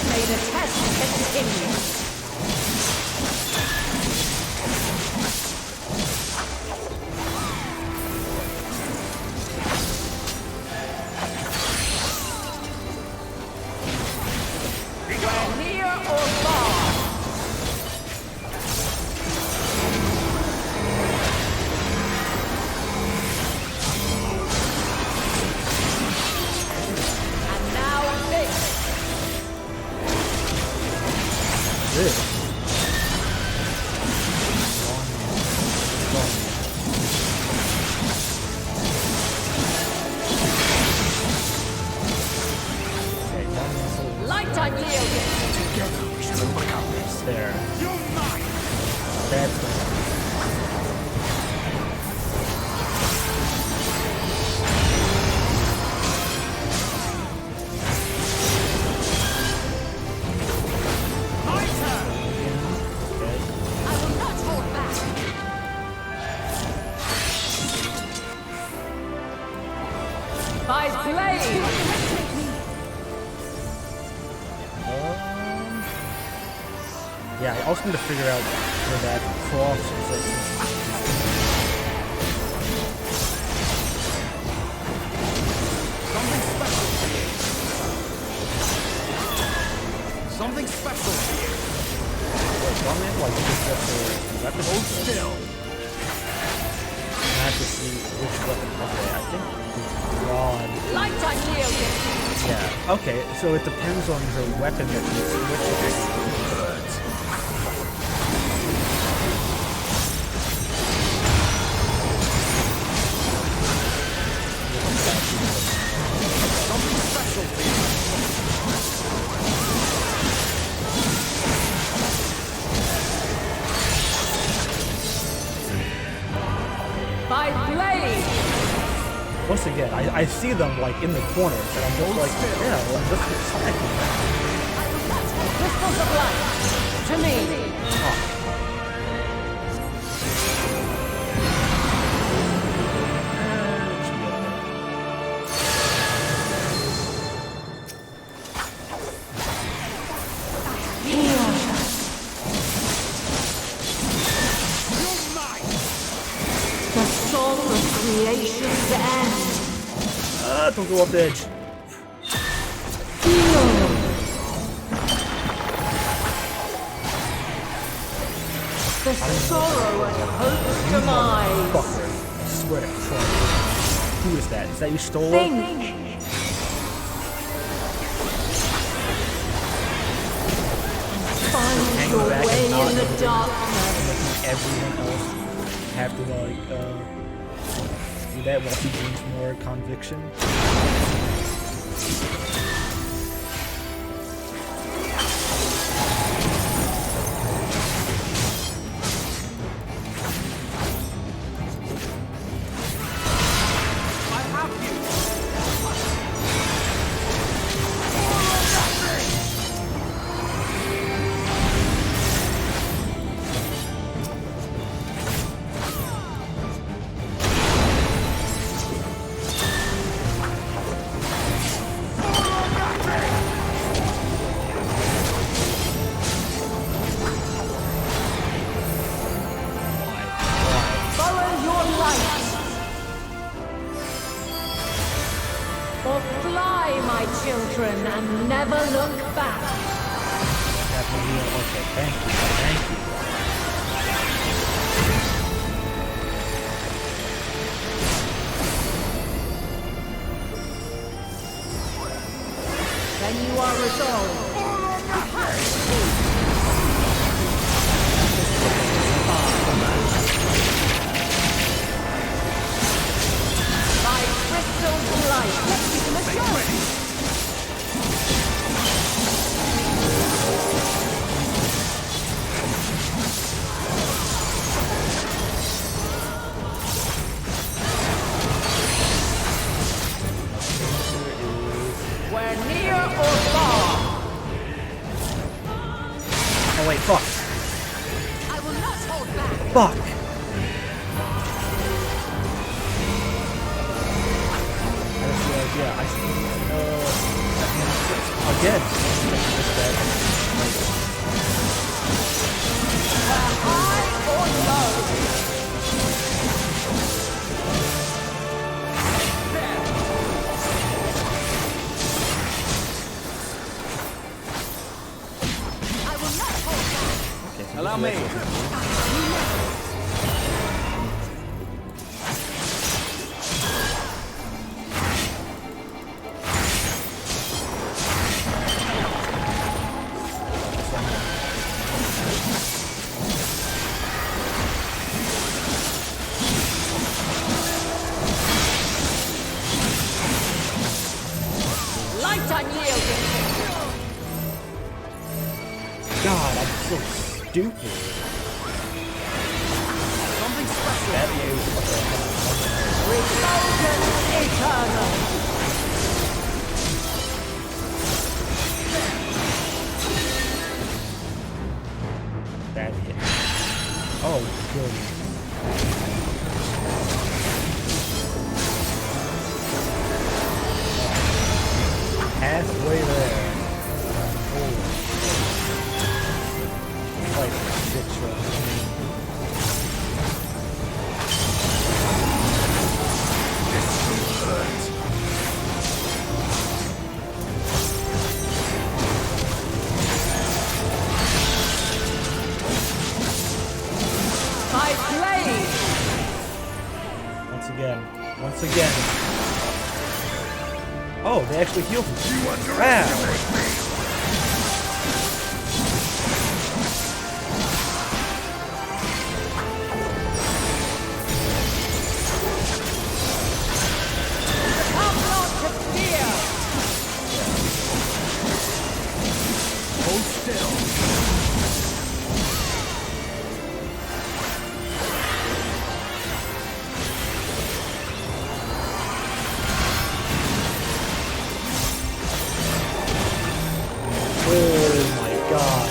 Speaker 6: May the test continue.
Speaker 12: We're near or far. And now this.
Speaker 1: This.
Speaker 12: Light unyielding.
Speaker 1: Together we should overcome this. There. You're mine. That's the
Speaker 12: My turn.
Speaker 2: I will not hold back.
Speaker 12: By blade.
Speaker 1: Yeah, I also need to figure out where that cross is.
Speaker 12: Something special here.
Speaker 1: Wait, one man, like, is just a weapon? Hold still. I have to see which weapon. Okay, I think the rod.
Speaker 12: Light unyielding.
Speaker 1: Yeah, okay, so it depends on her weapon that she switches.
Speaker 12: Something special here. By blade.
Speaker 1: Once again, I see them like in the corners, and I'm just like, yeah, well, I'm just expecting that.
Speaker 12: Crystals of light. To me.
Speaker 6: The song of creation's end.
Speaker 1: Don't go off the edge.
Speaker 12: The sorrow and hope's demise.
Speaker 1: Fucker. I swear to Christ. Who is that? Is that you stole?
Speaker 12: Think. Find your way in the darkness.
Speaker 1: Everyone else have to like do that while he gains more conviction.
Speaker 12: Or fly, my children, and never look back.
Speaker 1: Okay, thank you, thank you.
Speaker 12: Then you are resolved. By crystal light, let's give him a shot. We're near or far.
Speaker 1: Oh wait, fuck.
Speaker 2: I will not hold back.
Speaker 1: Fuck. Yeah, again.
Speaker 12: High or low?
Speaker 2: I will not hold back.
Speaker 1: Okay, so
Speaker 13: allow me.
Speaker 12: Light unyielding.
Speaker 1: God, I'm so stupid.
Speaker 12: Something special.
Speaker 1: That is
Speaker 12: Refulgent eternal.
Speaker 1: bad hit. Oh, good. Halfway there. Oh. Like 6 rounds.
Speaker 12: My blade.
Speaker 1: Once again. Oh, they actually healed me. Wow.
Speaker 12: Come not to fear.
Speaker 17: Hold still.
Speaker 1: Oh my god.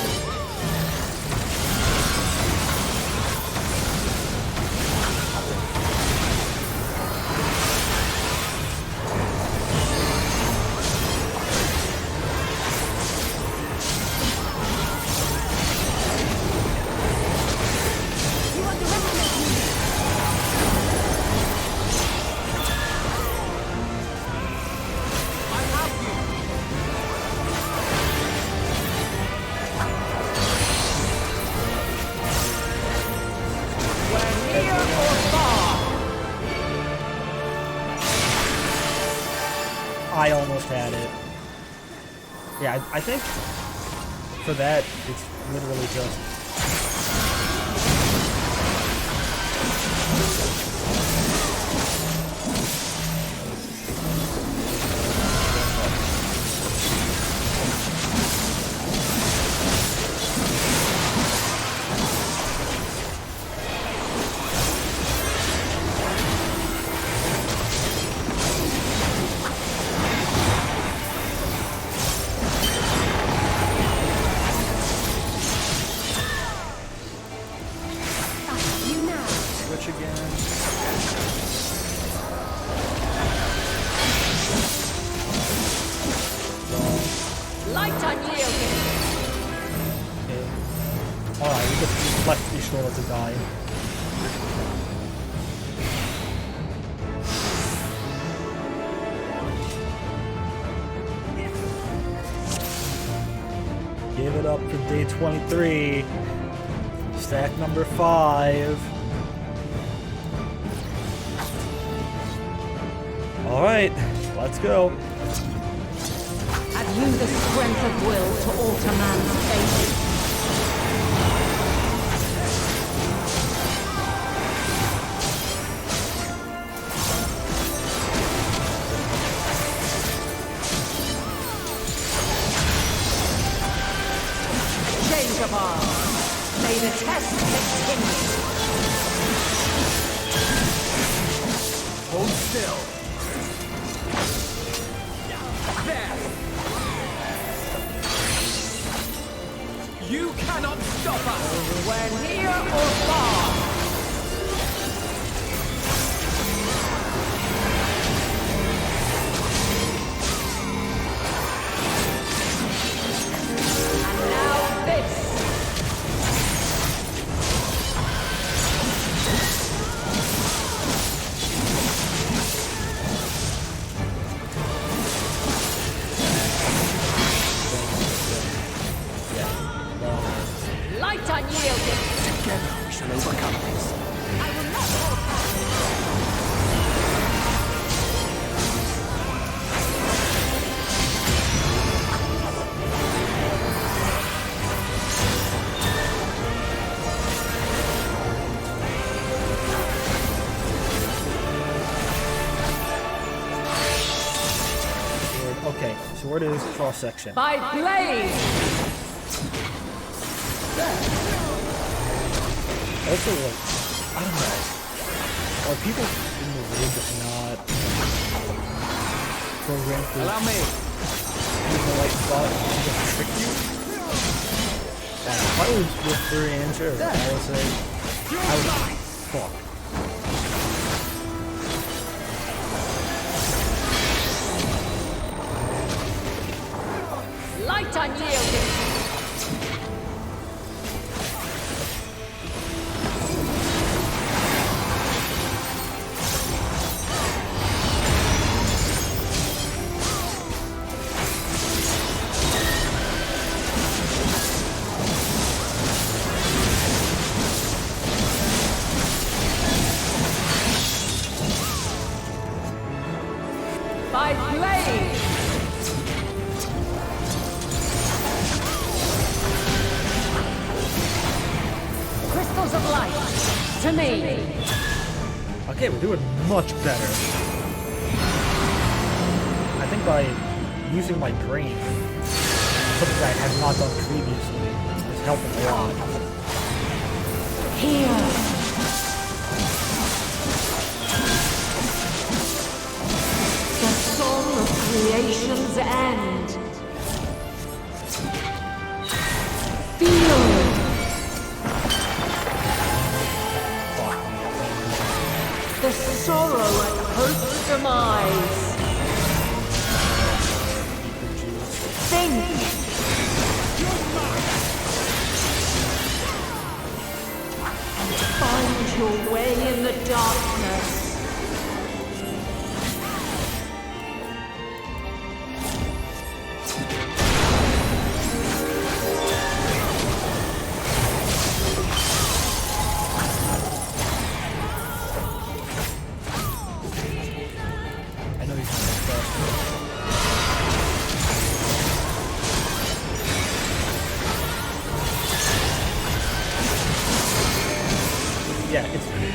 Speaker 1: almost had it. Yeah, I think for that, it's literally just... To die. Give it up for day 23. Stack number 5. Alright, let's go.
Speaker 6: Have you the strength of will to alter man's fate? May the test continue.
Speaker 11: Hold still. There. You cannot stop us.
Speaker 12: We're near or far. And now this. Light unyielding.
Speaker 11: Together we shall overcome this.
Speaker 12: I will not hold back.
Speaker 1: Okay, so where does cross section?
Speaker 12: By blade.
Speaker 1: Also, like, I don't know. Are people in the rig not programmed to...
Speaker 11: Allow me.
Speaker 1: People like thought to trick you? And if I was with free answer, I would say... I would... Fuck.
Speaker 12: Light unyielding. By blade. Crystals of light, to me.
Speaker 1: Okay, we're doing much better. I think by using my brain, something I had not done previously, is helping a lot.
Speaker 6: Here. The song of creation's end. Feel. The sorrow at hope's demise. Think. Find your way in the darkness.
Speaker 1: Yeah, it's pretty.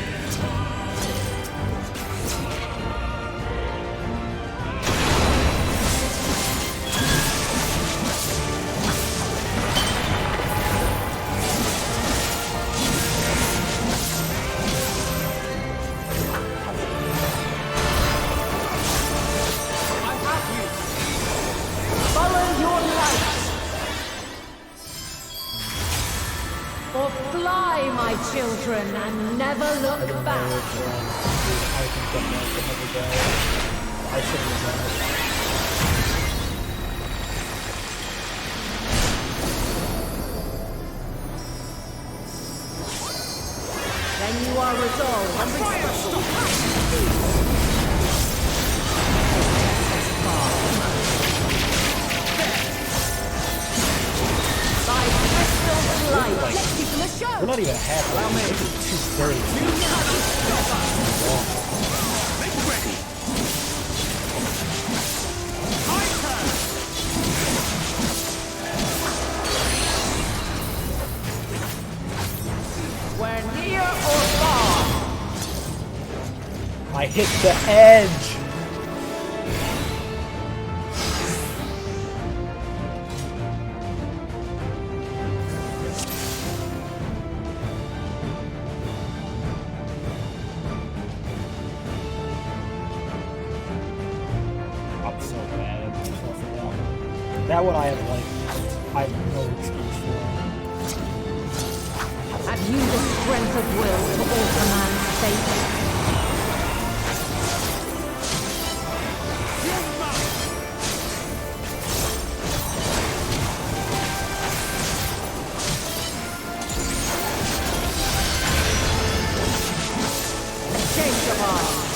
Speaker 6: Or fly, my children, and never look back.
Speaker 1: I should have done
Speaker 6: Then you are resolved on
Speaker 1: We're not even halfway. It's 2:30.
Speaker 10: Make ready.
Speaker 6: Where near or far.
Speaker 1: I hit the edge. I'm so bad at this one for that one. That one I have no excuse for.
Speaker 6: Have you the strength of will to alter man's fate? Change of arms.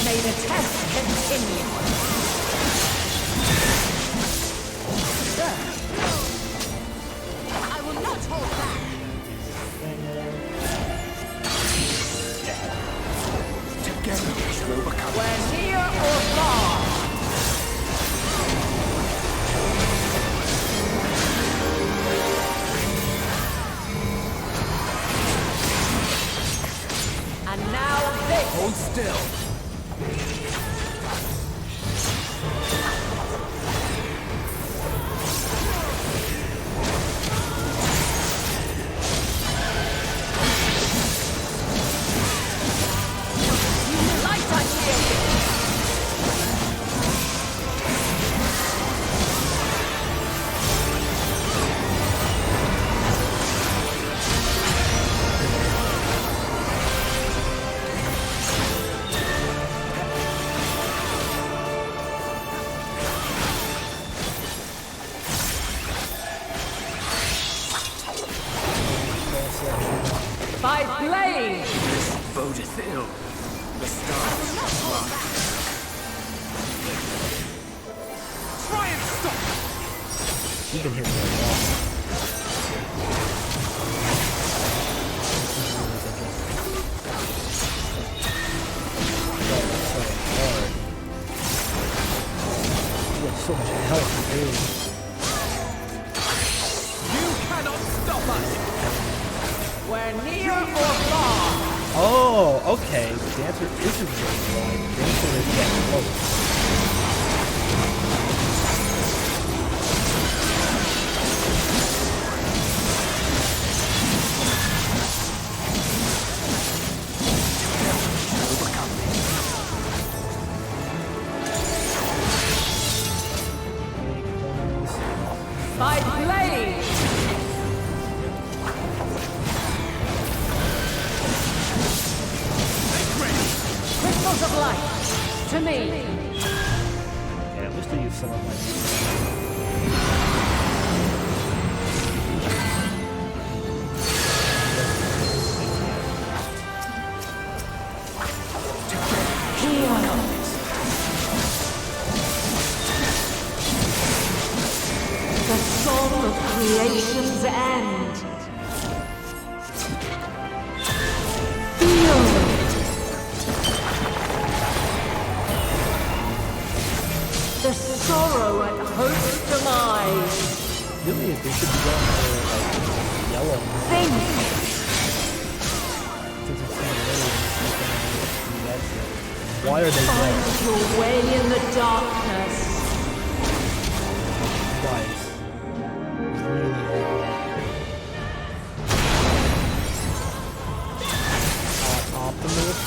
Speaker 6: May the test continue. I will not hold back.
Speaker 10: Together we shall overcome.
Speaker 6: Where near or far. And now this.
Speaker 10: Hold still.
Speaker 6: Light I feel. By blade!
Speaker 10: This bodeth ill. The stars run. Try and stop!
Speaker 1: You can hear me a lot. So much health, dude.
Speaker 10: You cannot stop us!
Speaker 6: Where near or far.
Speaker 1: Oh, okay. The answer isn't really right. The answer is getting close.
Speaker 6: By blade! Crystals of light, to me!
Speaker 1: Yeah, at least I use some of my...
Speaker 6: The song of creation's end. Feel the sorrow at hope's demise.
Speaker 1: Really, they should be going for, like, yellow.
Speaker 6: Think.
Speaker 1: Since it's Why are they there?
Speaker 6: Find your way in the darkness.
Speaker 1: Guys. Really Optimus.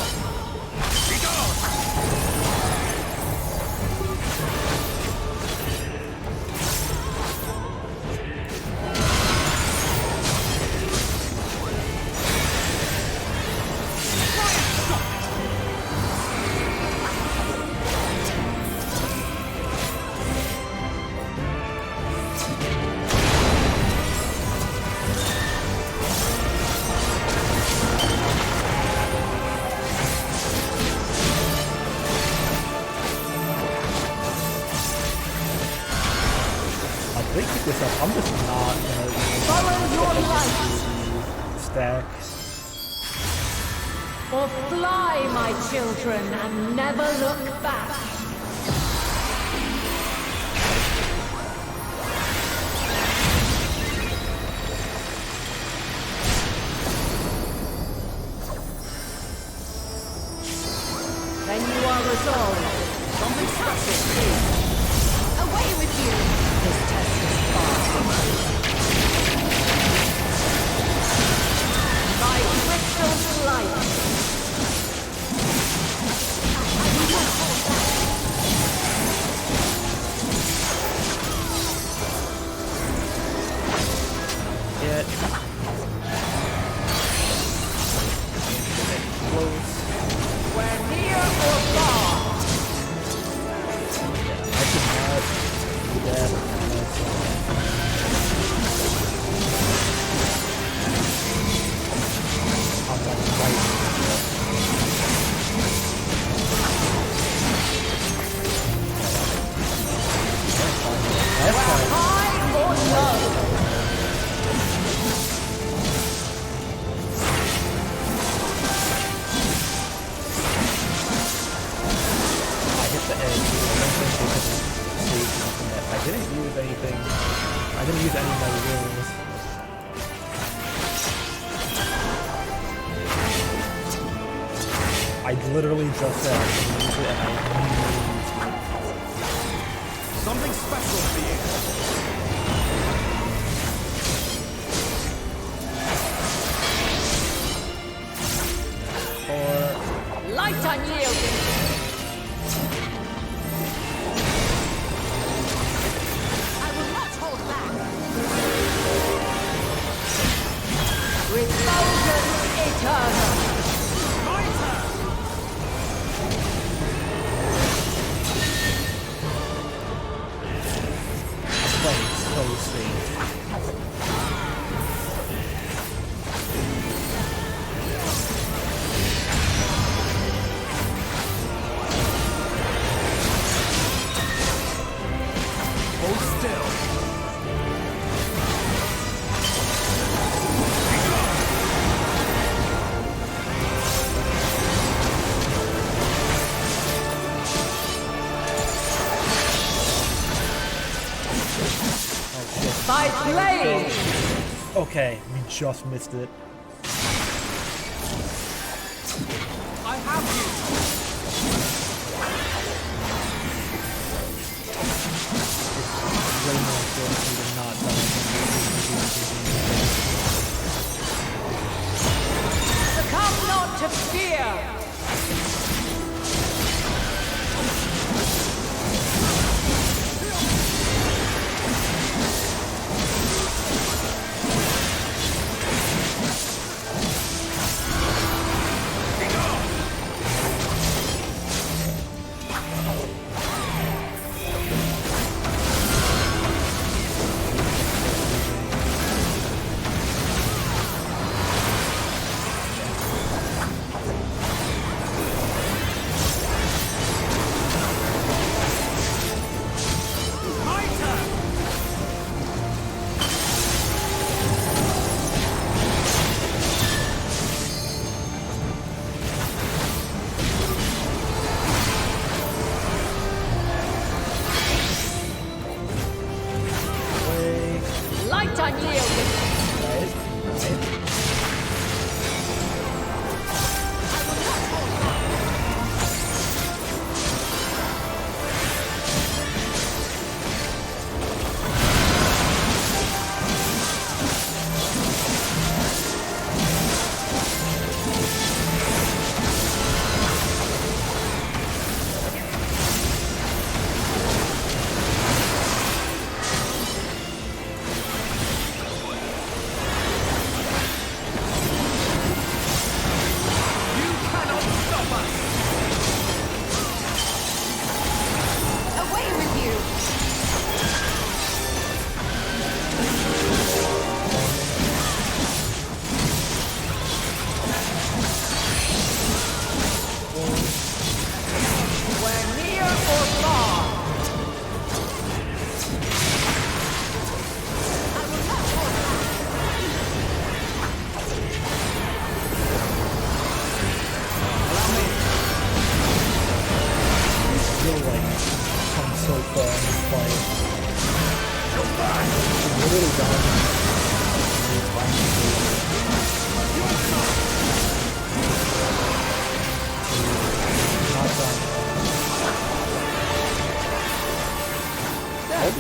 Speaker 1: I'm just not gonna
Speaker 6: follow your light.
Speaker 1: Stack.
Speaker 6: Or fly, my children, and never look back. Then you are resolved. Something special, please.
Speaker 2: Away with you!
Speaker 6: This test is far. By crystal light.
Speaker 2: We're near or far.
Speaker 1: I cannot do that. I'm not fighting.
Speaker 2: High or low?
Speaker 1: I didn't use anything. I didn't use any of my runes. I literally just said I didn't use it and I used it.
Speaker 21: Something special for you.
Speaker 1: Or
Speaker 2: light unyielding.
Speaker 6: Refulgence eternal.
Speaker 21: My turn.
Speaker 1: I'm playing so safe.
Speaker 21: Hold still.
Speaker 6: By blade!
Speaker 1: Okay, we just missed it.
Speaker 21: I have you.
Speaker 1: It's way more important for you to not die.
Speaker 6: Succumb not to fear!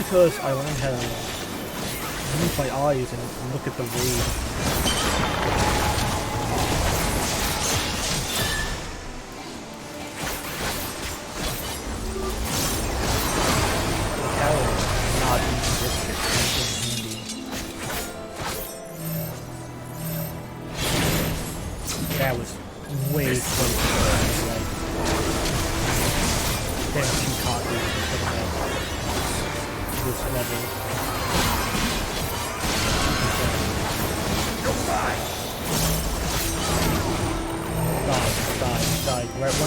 Speaker 1: because I learned how to use my eyes and look at the waves. That was way close to like getting too cocky at this level. Die. We're at 1%.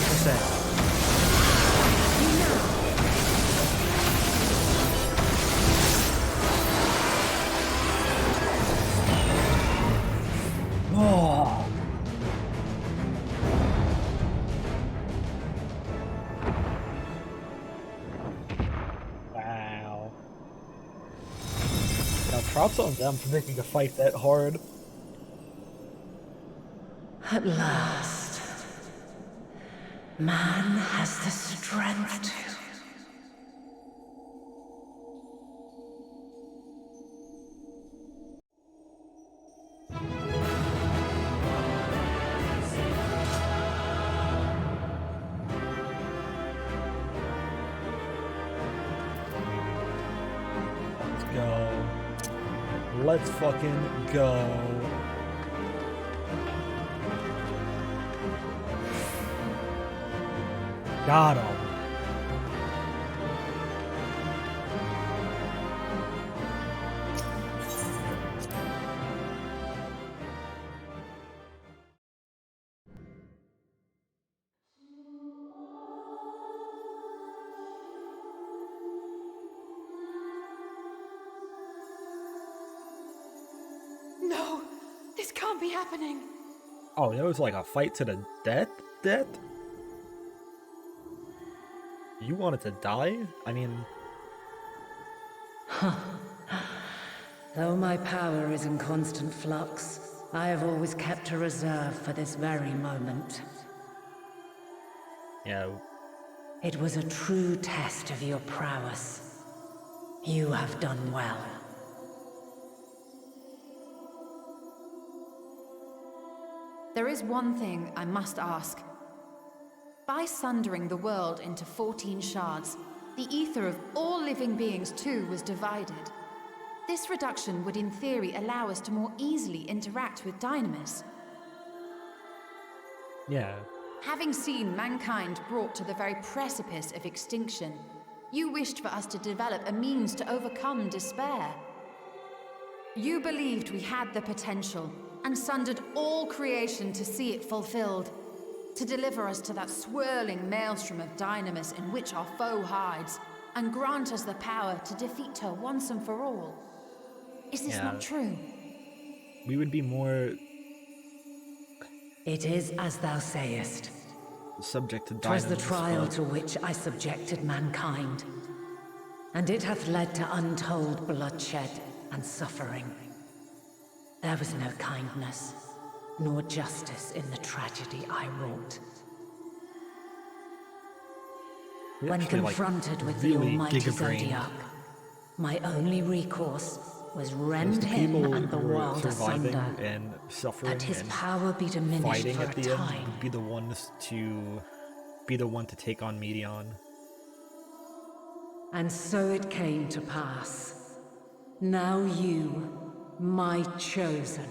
Speaker 1: Oh. Wow. Now props on them for making a fight that hard.
Speaker 6: At last, man has the strength to.
Speaker 1: Let's fucking go. Got him.
Speaker 4: No, this can't be happening.
Speaker 1: Oh, it was like a fight to the death? You wanted to die? I mean...
Speaker 6: Though my power is in constant flux, I have always kept a reserve for this very moment.
Speaker 1: Yeah.
Speaker 6: It was a true test of your prowess. You have done well.
Speaker 2: There is one thing I must ask. By sundering the world into 14 shards, the ether of all living beings too was divided. This reduction would in theory allow us to more easily interact with Dynamis.
Speaker 1: Yeah.
Speaker 2: Having seen mankind brought to the very precipice of extinction, you wished for us to develop a means to overcome despair. You believed we had the potential, and sundered all creation to see it fulfilled. To deliver us to that swirling maelstrom of Dynamis in which our foe hides, and grant us the power to defeat her once and for all. Is this not true?
Speaker 1: We would be more...
Speaker 6: It is as thou sayest.
Speaker 1: Subject to Dynamis.
Speaker 6: 'Twas the trial to which I subjected mankind, and it hath led to untold bloodshed and suffering. There was no kindness, nor justice in the tragedy I wrought. When confronted with the almighty Zodiac, my only recourse was rend him and the world asunder,
Speaker 1: and suffering
Speaker 6: that his
Speaker 1: and
Speaker 6: power be diminished
Speaker 1: fighting
Speaker 6: for
Speaker 1: at
Speaker 6: a
Speaker 1: the
Speaker 6: time.
Speaker 1: end, be the one to take on Medion.
Speaker 6: And so it came to pass. Now you, my chosen,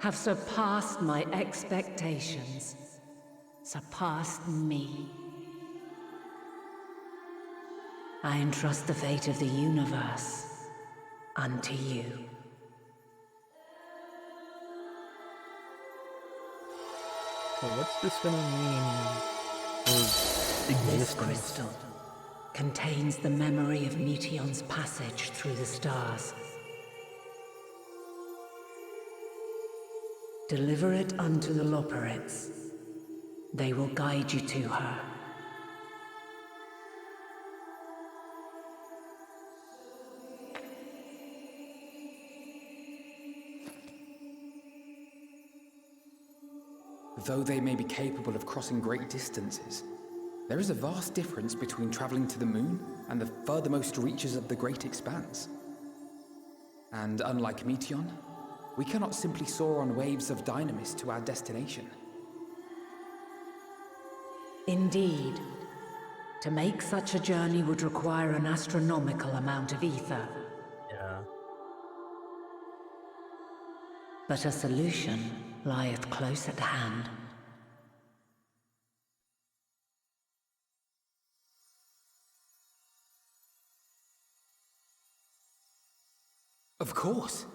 Speaker 6: have surpassed my expectations, surpassed me. I entrust the fate of the universe unto you.
Speaker 1: So what's this gonna mean for existence?
Speaker 6: This crystal contains the memory of Meteon's passage through the stars. Deliver it unto the Loporrits. They will guide you to her.
Speaker 9: Though they may be capable of crossing great distances, There is a vast difference between traveling to the moon and the furthermost reaches of the great expanse. And unlike Meteion, we cannot simply soar on waves of dynamis to our destination.
Speaker 6: Indeed. To make such a journey would require an astronomical amount of ether.
Speaker 1: Yeah.
Speaker 6: But a solution lieth close at hand.
Speaker 9: Of course.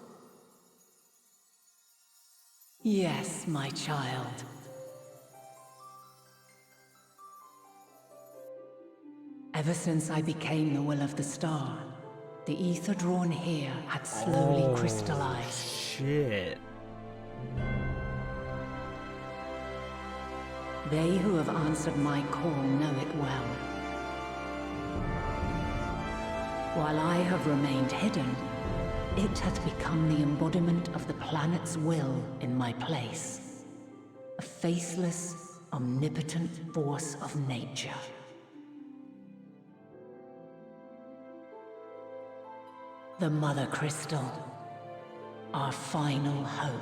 Speaker 6: Yes, my child. Ever since I became the will of the star, the ether drawn here had slowly crystallized.
Speaker 1: Shit.
Speaker 6: They who have answered my call know it well. While I have remained hidden, it hath become the embodiment of the planet's will in my place. A faceless, omnipotent force of nature. The Mother Crystal, our final hope.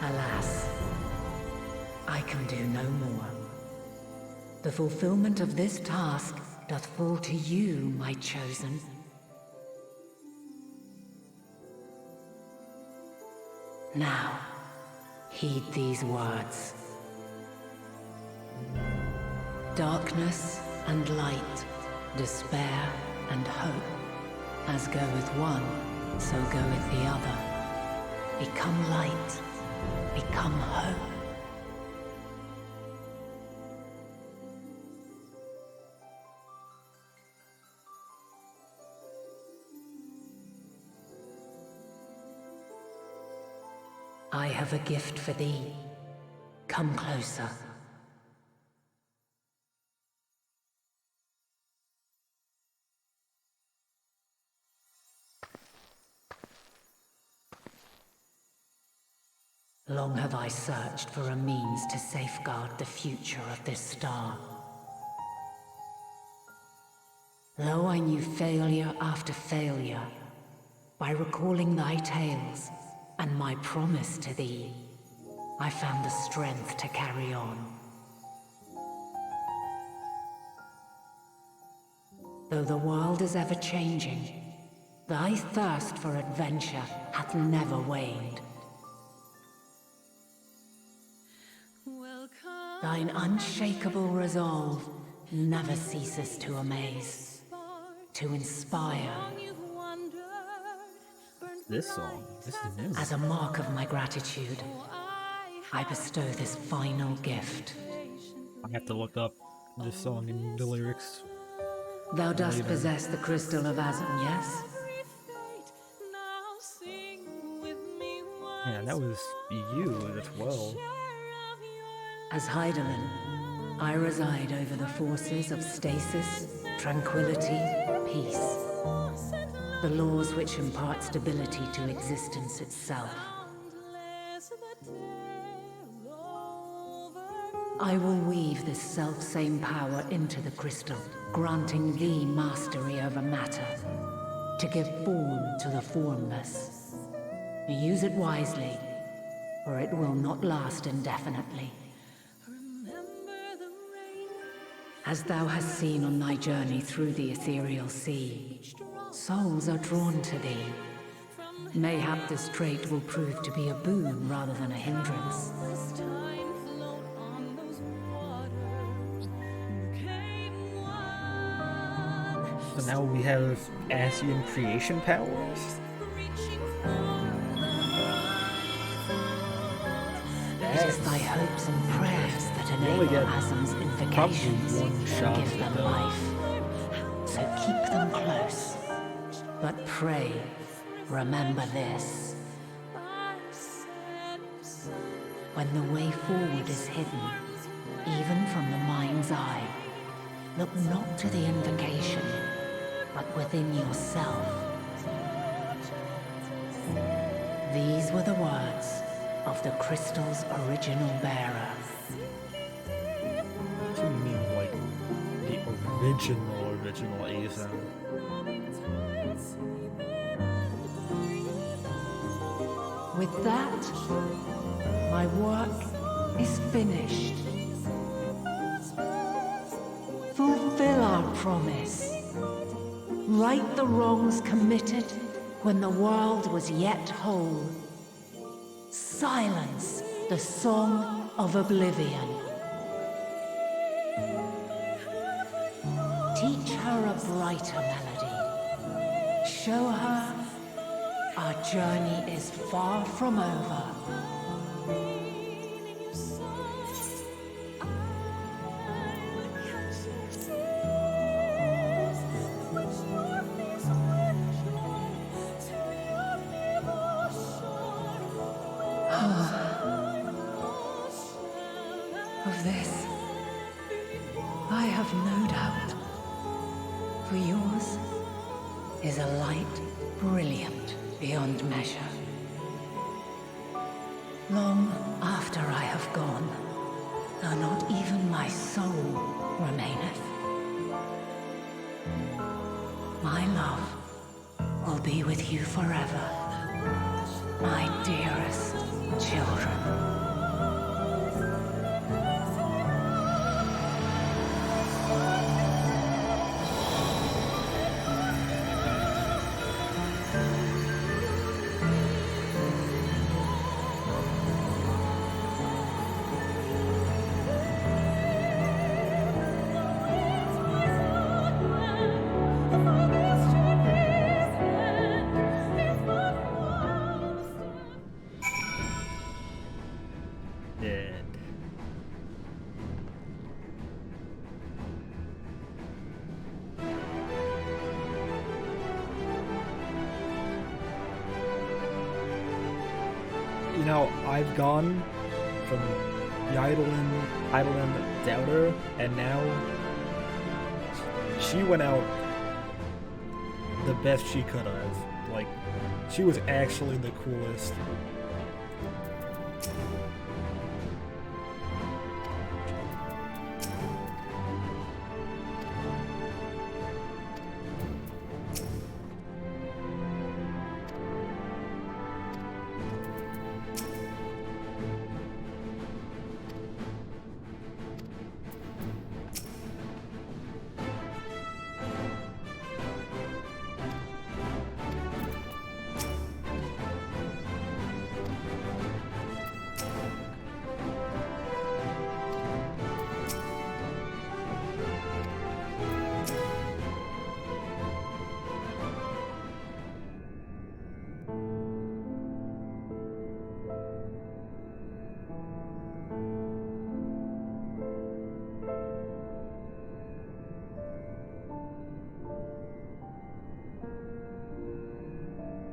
Speaker 6: Alas, I can do no more. The fulfillment of this task doth fall to you, my chosen. Now, heed these words. Darkness and light, despair and hope. As goeth one, so goeth the other. Become light, become hope. I have a gift for thee. Come closer. Long have I searched for a means to safeguard the future of this star. Though I knew failure after failure, by recalling thy tales and my promise to thee, I found the strength to carry on. Though the world is ever changing, thy thirst for adventure hath never waned. Thine unshakable resolve never ceases to amaze, to inspire.
Speaker 1: This song, this is new.
Speaker 6: As a mark of my gratitude, I bestow this final gift.
Speaker 1: I have to look up this song and the lyrics.
Speaker 6: Thou dost possess the crystal of Azum, yes?
Speaker 1: Yeah, that was you as well.
Speaker 6: As Heidelin, I reside over the forces of stasis, tranquility, peace. The laws which impart stability to existence itself. I will weave this self-same power into the crystal, granting thee mastery over matter, to give form to the formless. Use it wisely, or it will not last indefinitely. As thou hast seen on thy journey through the ethereal sea, souls are drawn to thee. Mayhap this trait will prove to be a boon rather than a hindrance.
Speaker 1: So now we have Asian creation powers?
Speaker 6: It is thy hopes and prayers that enable Azum's invocations and give them life. So keep them close. But pray, remember this. When the way forward is hidden, even from the mind's eye, look not to the invocation, but within yourself. These were the words of the crystal's original bearer.
Speaker 1: What do you mean, like, the original Azen?
Speaker 6: With that, my work is finished. Fulfill our promise. Right the wrongs committed when the world was yet whole. Silence the song of oblivion. Teach her a brighter melody. Show her our journey is far from over. Of this, I have no doubt. For yours is a light brilliant beyond measure. Long after I have gone, though not even my soul remaineth, my love will be with you forever, my dearest children.
Speaker 1: You know, I've gone from the Eidolon Doubter, and now she went out the best she could have. Like, she was actually the coolest.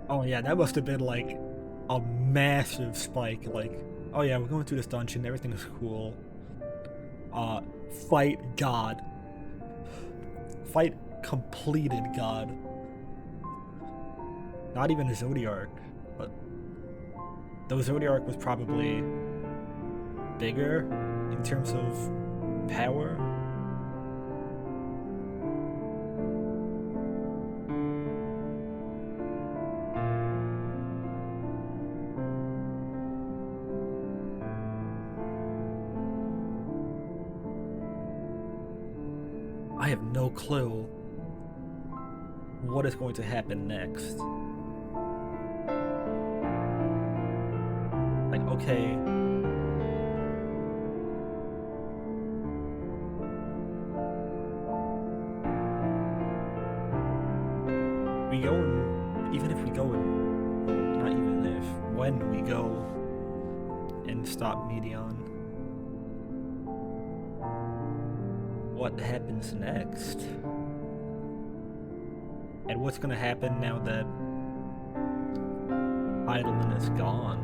Speaker 1: Oh yeah, that must have been like a massive spike. Like, oh yeah, we're going through this dungeon, everything is cool. Fight God. Fight completed God. Not even a Zodiarch, but though Zodiarch was probably bigger in terms of power. I have no clue what is going to happen next. Like, okay. We go, even if we go, not even if, when we go and stop Medion, what happens next? And what's gonna happen now that Eidolon is gone?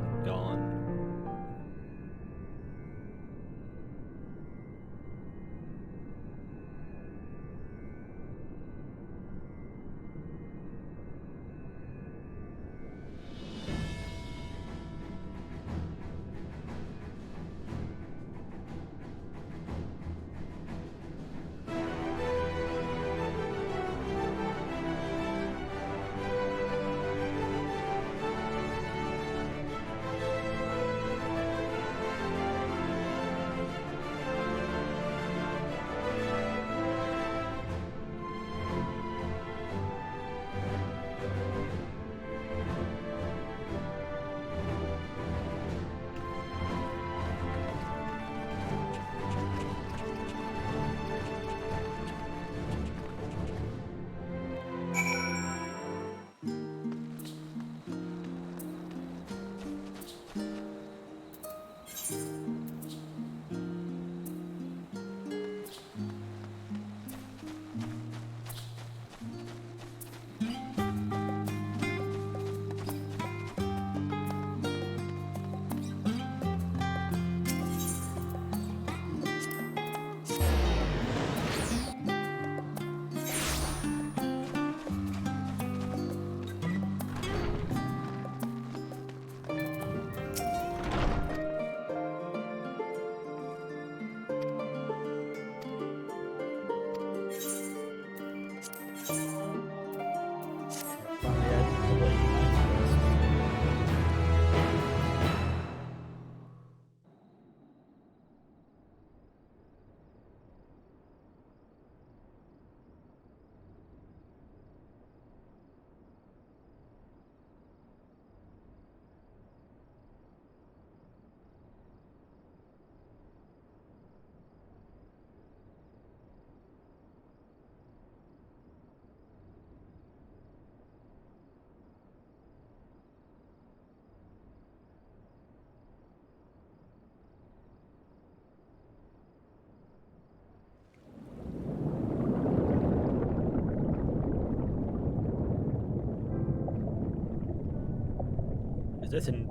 Speaker 1: this an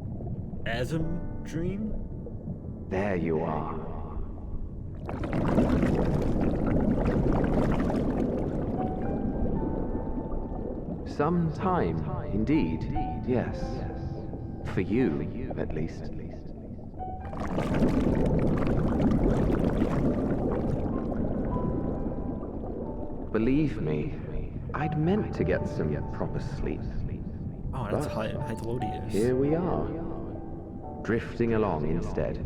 Speaker 1: Asm dream?
Speaker 3: There you are. Some time, indeed, yes. For you, at least. Believe me, I'd meant to get some proper sleep.
Speaker 1: Oh, that's Hythlodius.
Speaker 3: Here we are, drifting along instead.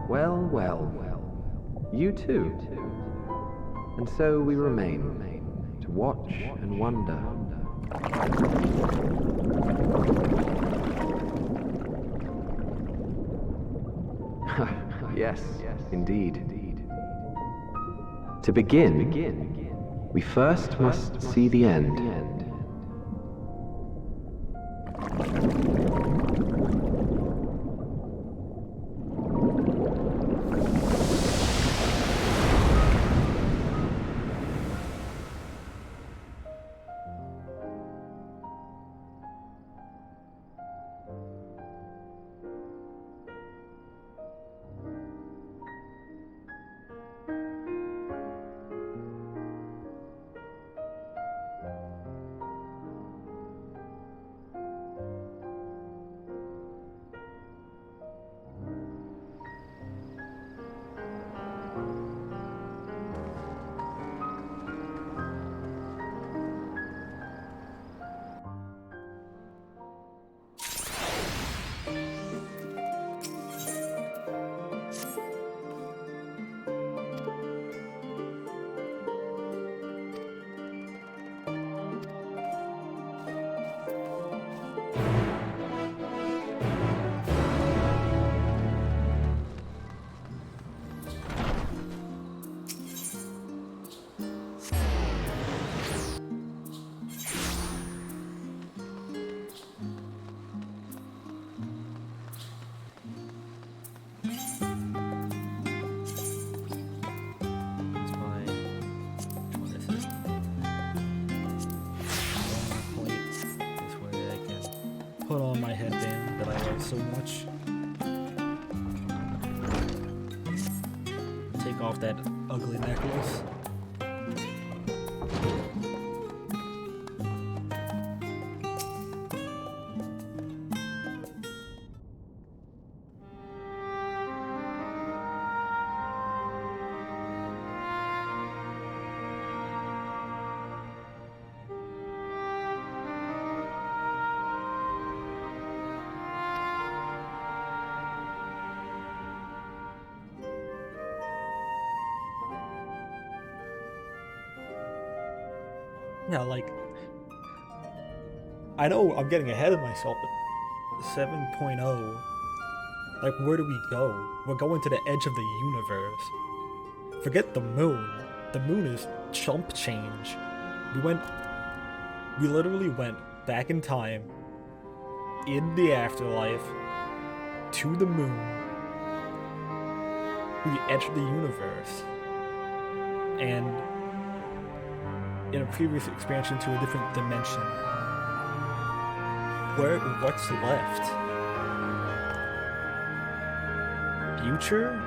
Speaker 3: Well, well, you too. And so we remain, to watch and wonder. Yes, indeed. To begin, we first must see the end.
Speaker 1: Put on my headband that I love so much. Take off that ugly necklace. Yeah, like, I know I'm getting ahead of myself, but 7.0, like, where do we go? We're going to the edge of the universe. Forget the moon. The moon is chump change. We literally went back in time, in the afterlife, to the moon, to the edge of the universe, and in a previous expansion to a different dimension. What's left? Future?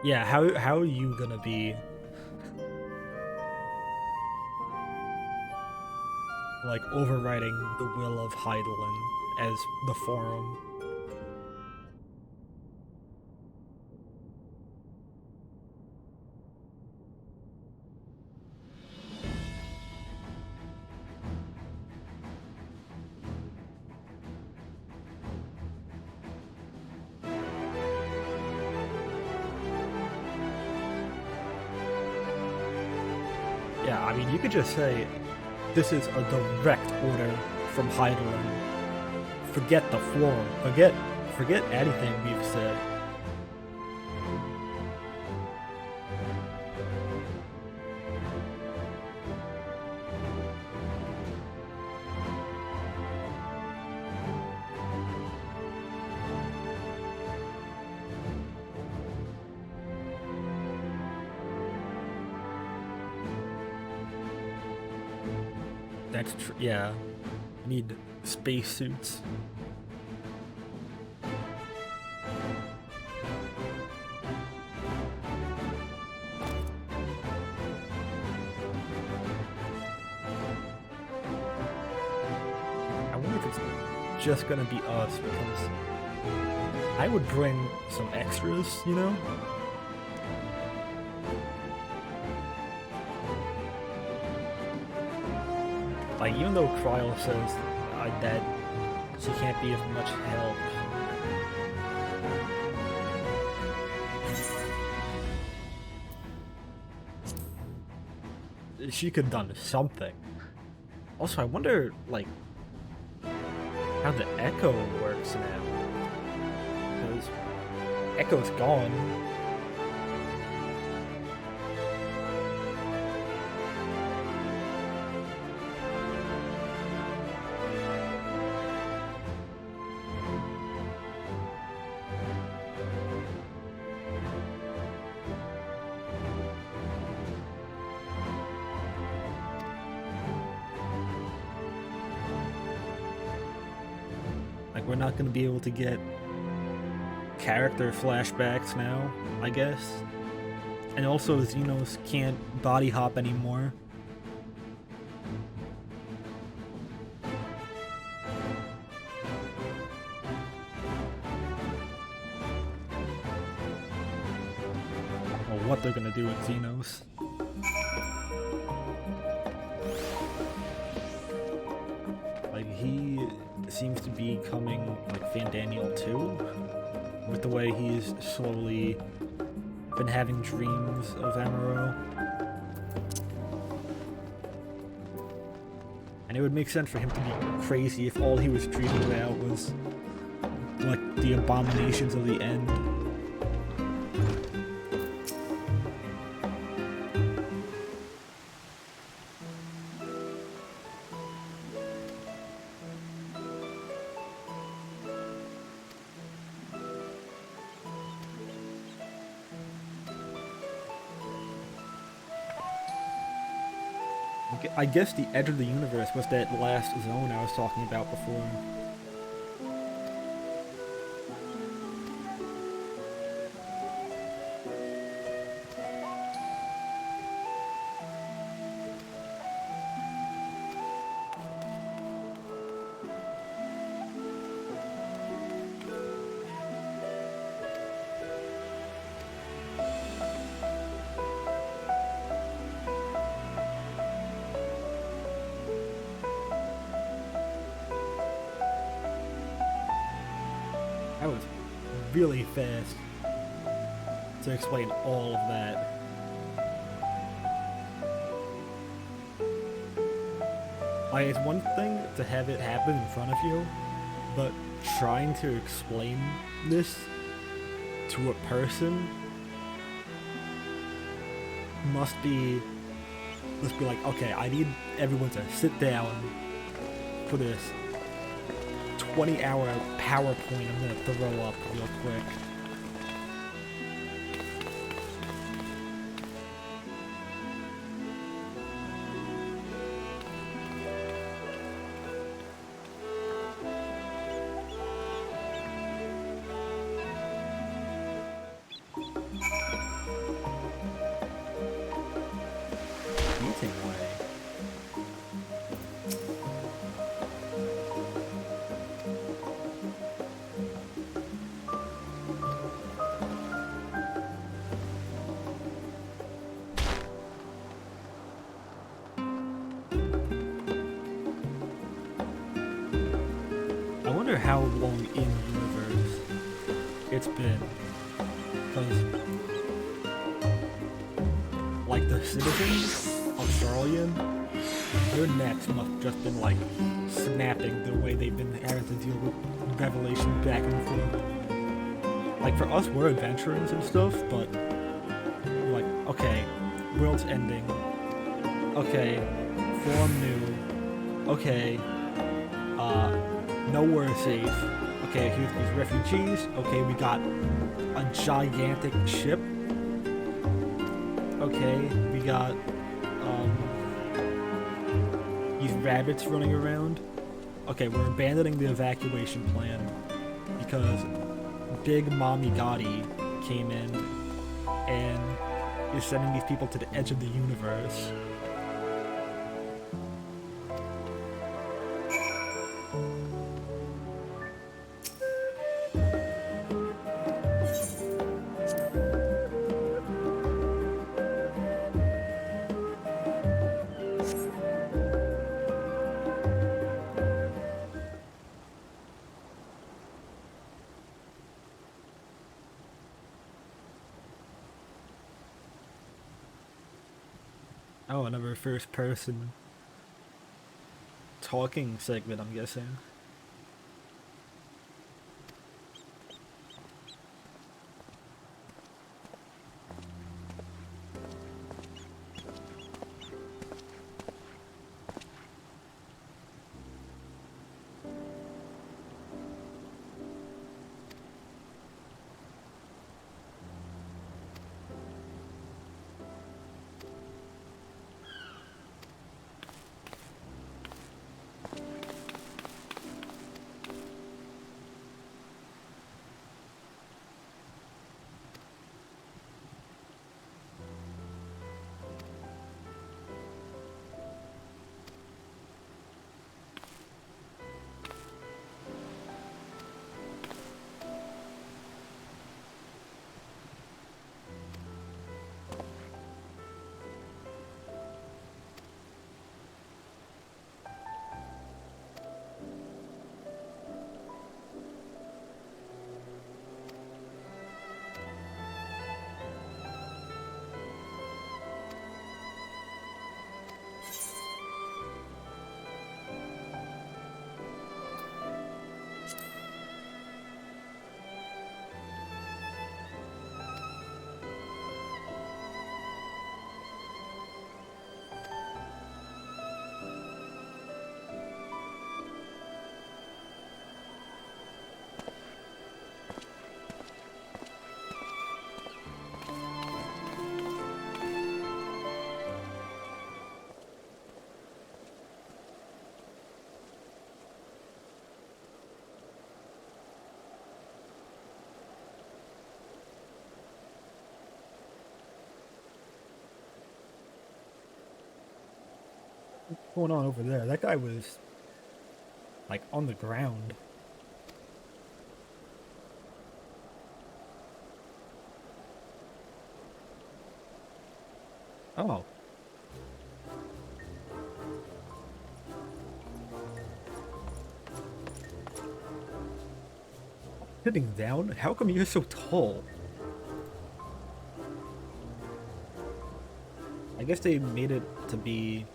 Speaker 1: Yeah, how are you gonna be like overriding the will of Hydaelyn as the Forum? Yeah, I mean, you could just say, this is a direct order from Heidelin. Forget the floor. Forget anything we've said. That's true. Yeah, need spacesuits. I wonder if it's just gonna be us, because I would bring some extras, you know? Like, even though Cryo says that she can't be of much help, she could have done something. Also, I wonder, like, how the Echo works now. Because Echo's gone. We're not going to be able to get character flashbacks now, I guess. And also, Xenos can't body hop anymore. Or what they're going to do with Xenos. Like, he seems to be coming like Fandaniel too, with the way he's slowly been having dreams of Amaro. And it would make sense for him to be crazy if all he was dreaming about was like the abominations of the end. I guess the edge of the universe was that last zone I was talking about before. That was really fast to explain all of that. Like, it's one thing to have it happen in front of you, but trying to explain this to a person must be like, okay, I need everyone to sit down for this 20-hour PowerPoint I'm gonna throw up real quick. Meeting way. I wonder how long in universe it's been, because like the citizens Australian, their necks must have just been like snapping the way they've been having to deal with Revelation back and forth. Like for us, we're adventurers and stuff, but we're like, okay, world's ending. Okay, form new. Okay, nowhere safe. Okay, here's these refugees. Okay, we got a gigantic ship. Okay, we got these rabbits running around. Okay, we're abandoning the evacuation plan because Big Mommy Gotti came in and is sending these people to the edge of the universe. Oh, another first person talking segment, I'm guessing. What's going on over there? That guy was like on the ground. Oh. Sitting down? How come you're so tall? I guess they made it to be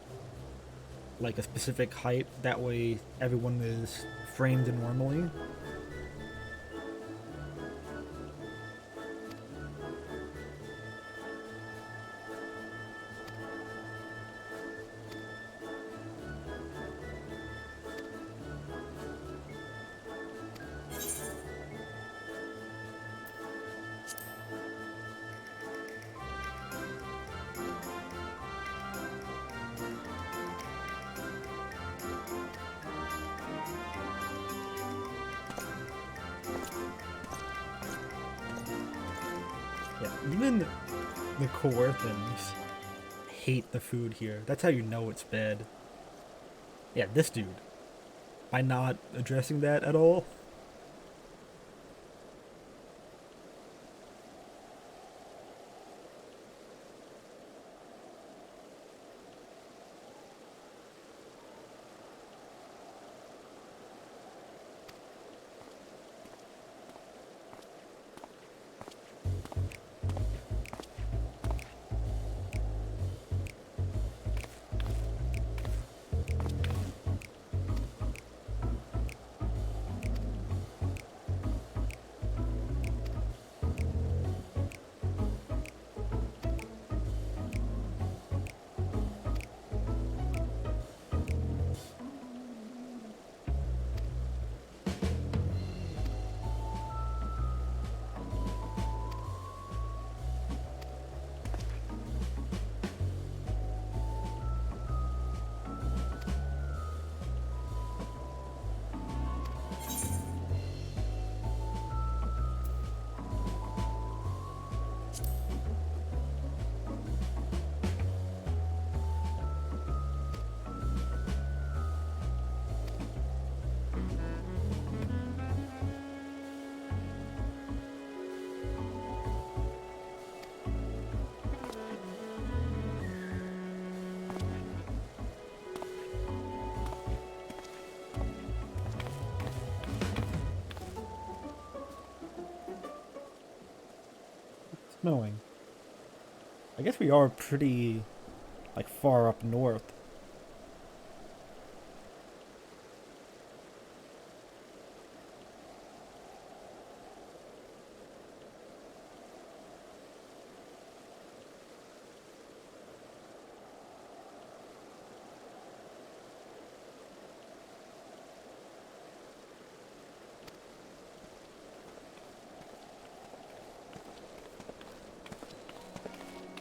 Speaker 1: like a specific height, that way everyone is framed normally. Even the Coerthans hate the food here. That's how you know it's bad. Yeah, this dude. By not addressing that at all. knowing. I guess we are pretty, like, far up north.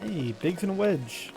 Speaker 1: Hey, Biggs and Wedge.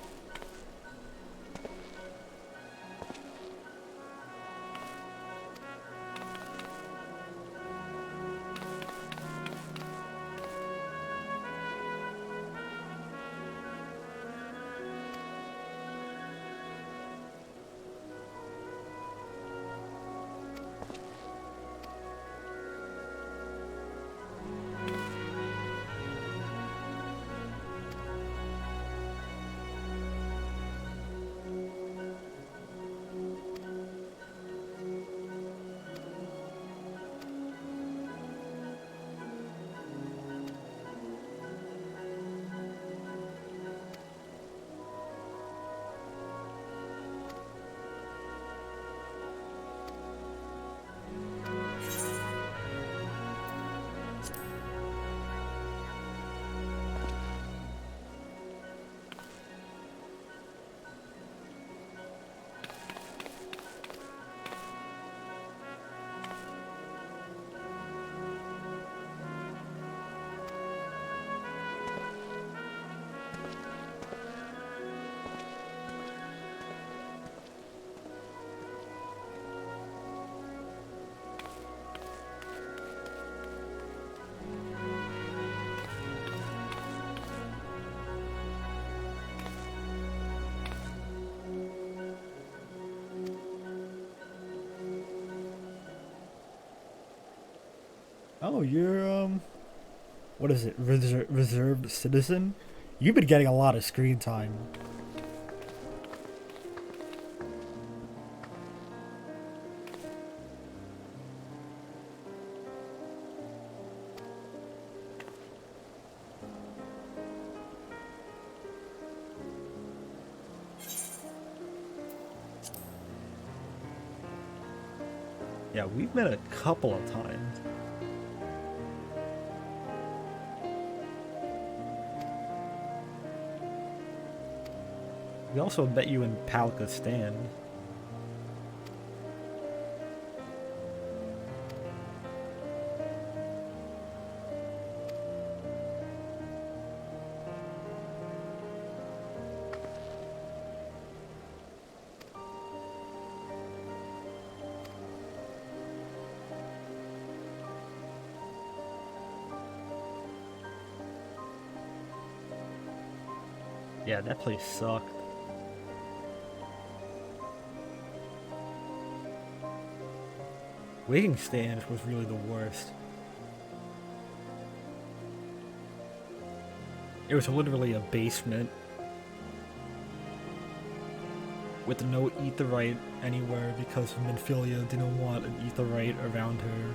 Speaker 1: Oh, you're, what is it? Reserved citizen? You've been getting a lot of screen time. Yeah, we've met a couple of times. We also met you in Palkistan. Yeah, that place sucked. Waiting stands was really the worst. It was literally a basement with no aetheryte anywhere because Minfilia didn't want an aetheryte around her.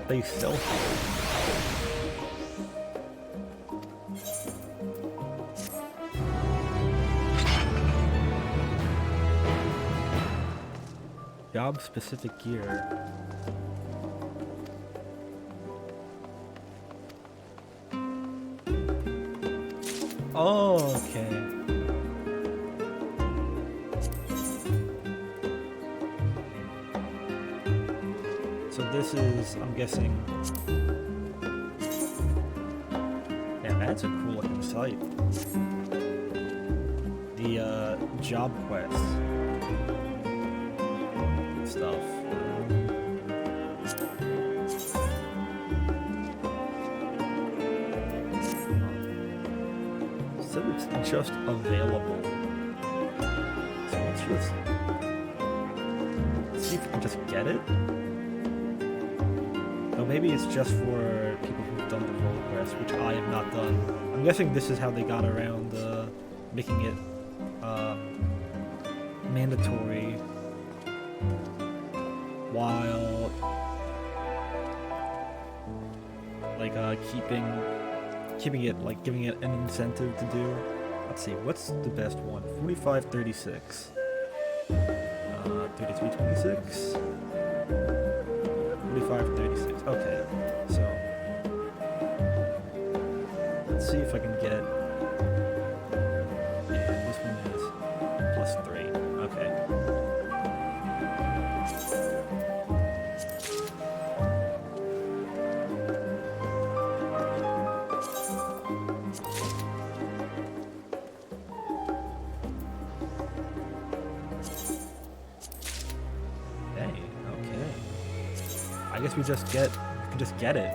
Speaker 1: They still job specific gear. Oh, okay. So this is, I'm guessing. Yeah, that's a cool looking site. The job quests stuff. just available. So let's see if we can just get it. Or maybe it's just for people who've done the role quest, which I have not done. I'm guessing this is how they got around making it mandatory while like keeping it, like giving it an incentive to do. Let's see, what's the best one? 45-36. 33-26. 45-36. Okay, so let's see if I can get. Yeah, this one is +3. Okay. I guess we can just get it.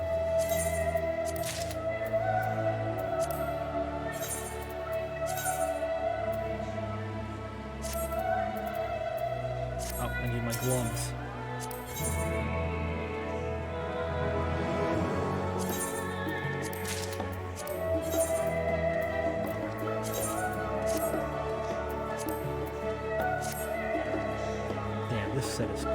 Speaker 1: Oh, I need my gloves. Damn, this set is cool.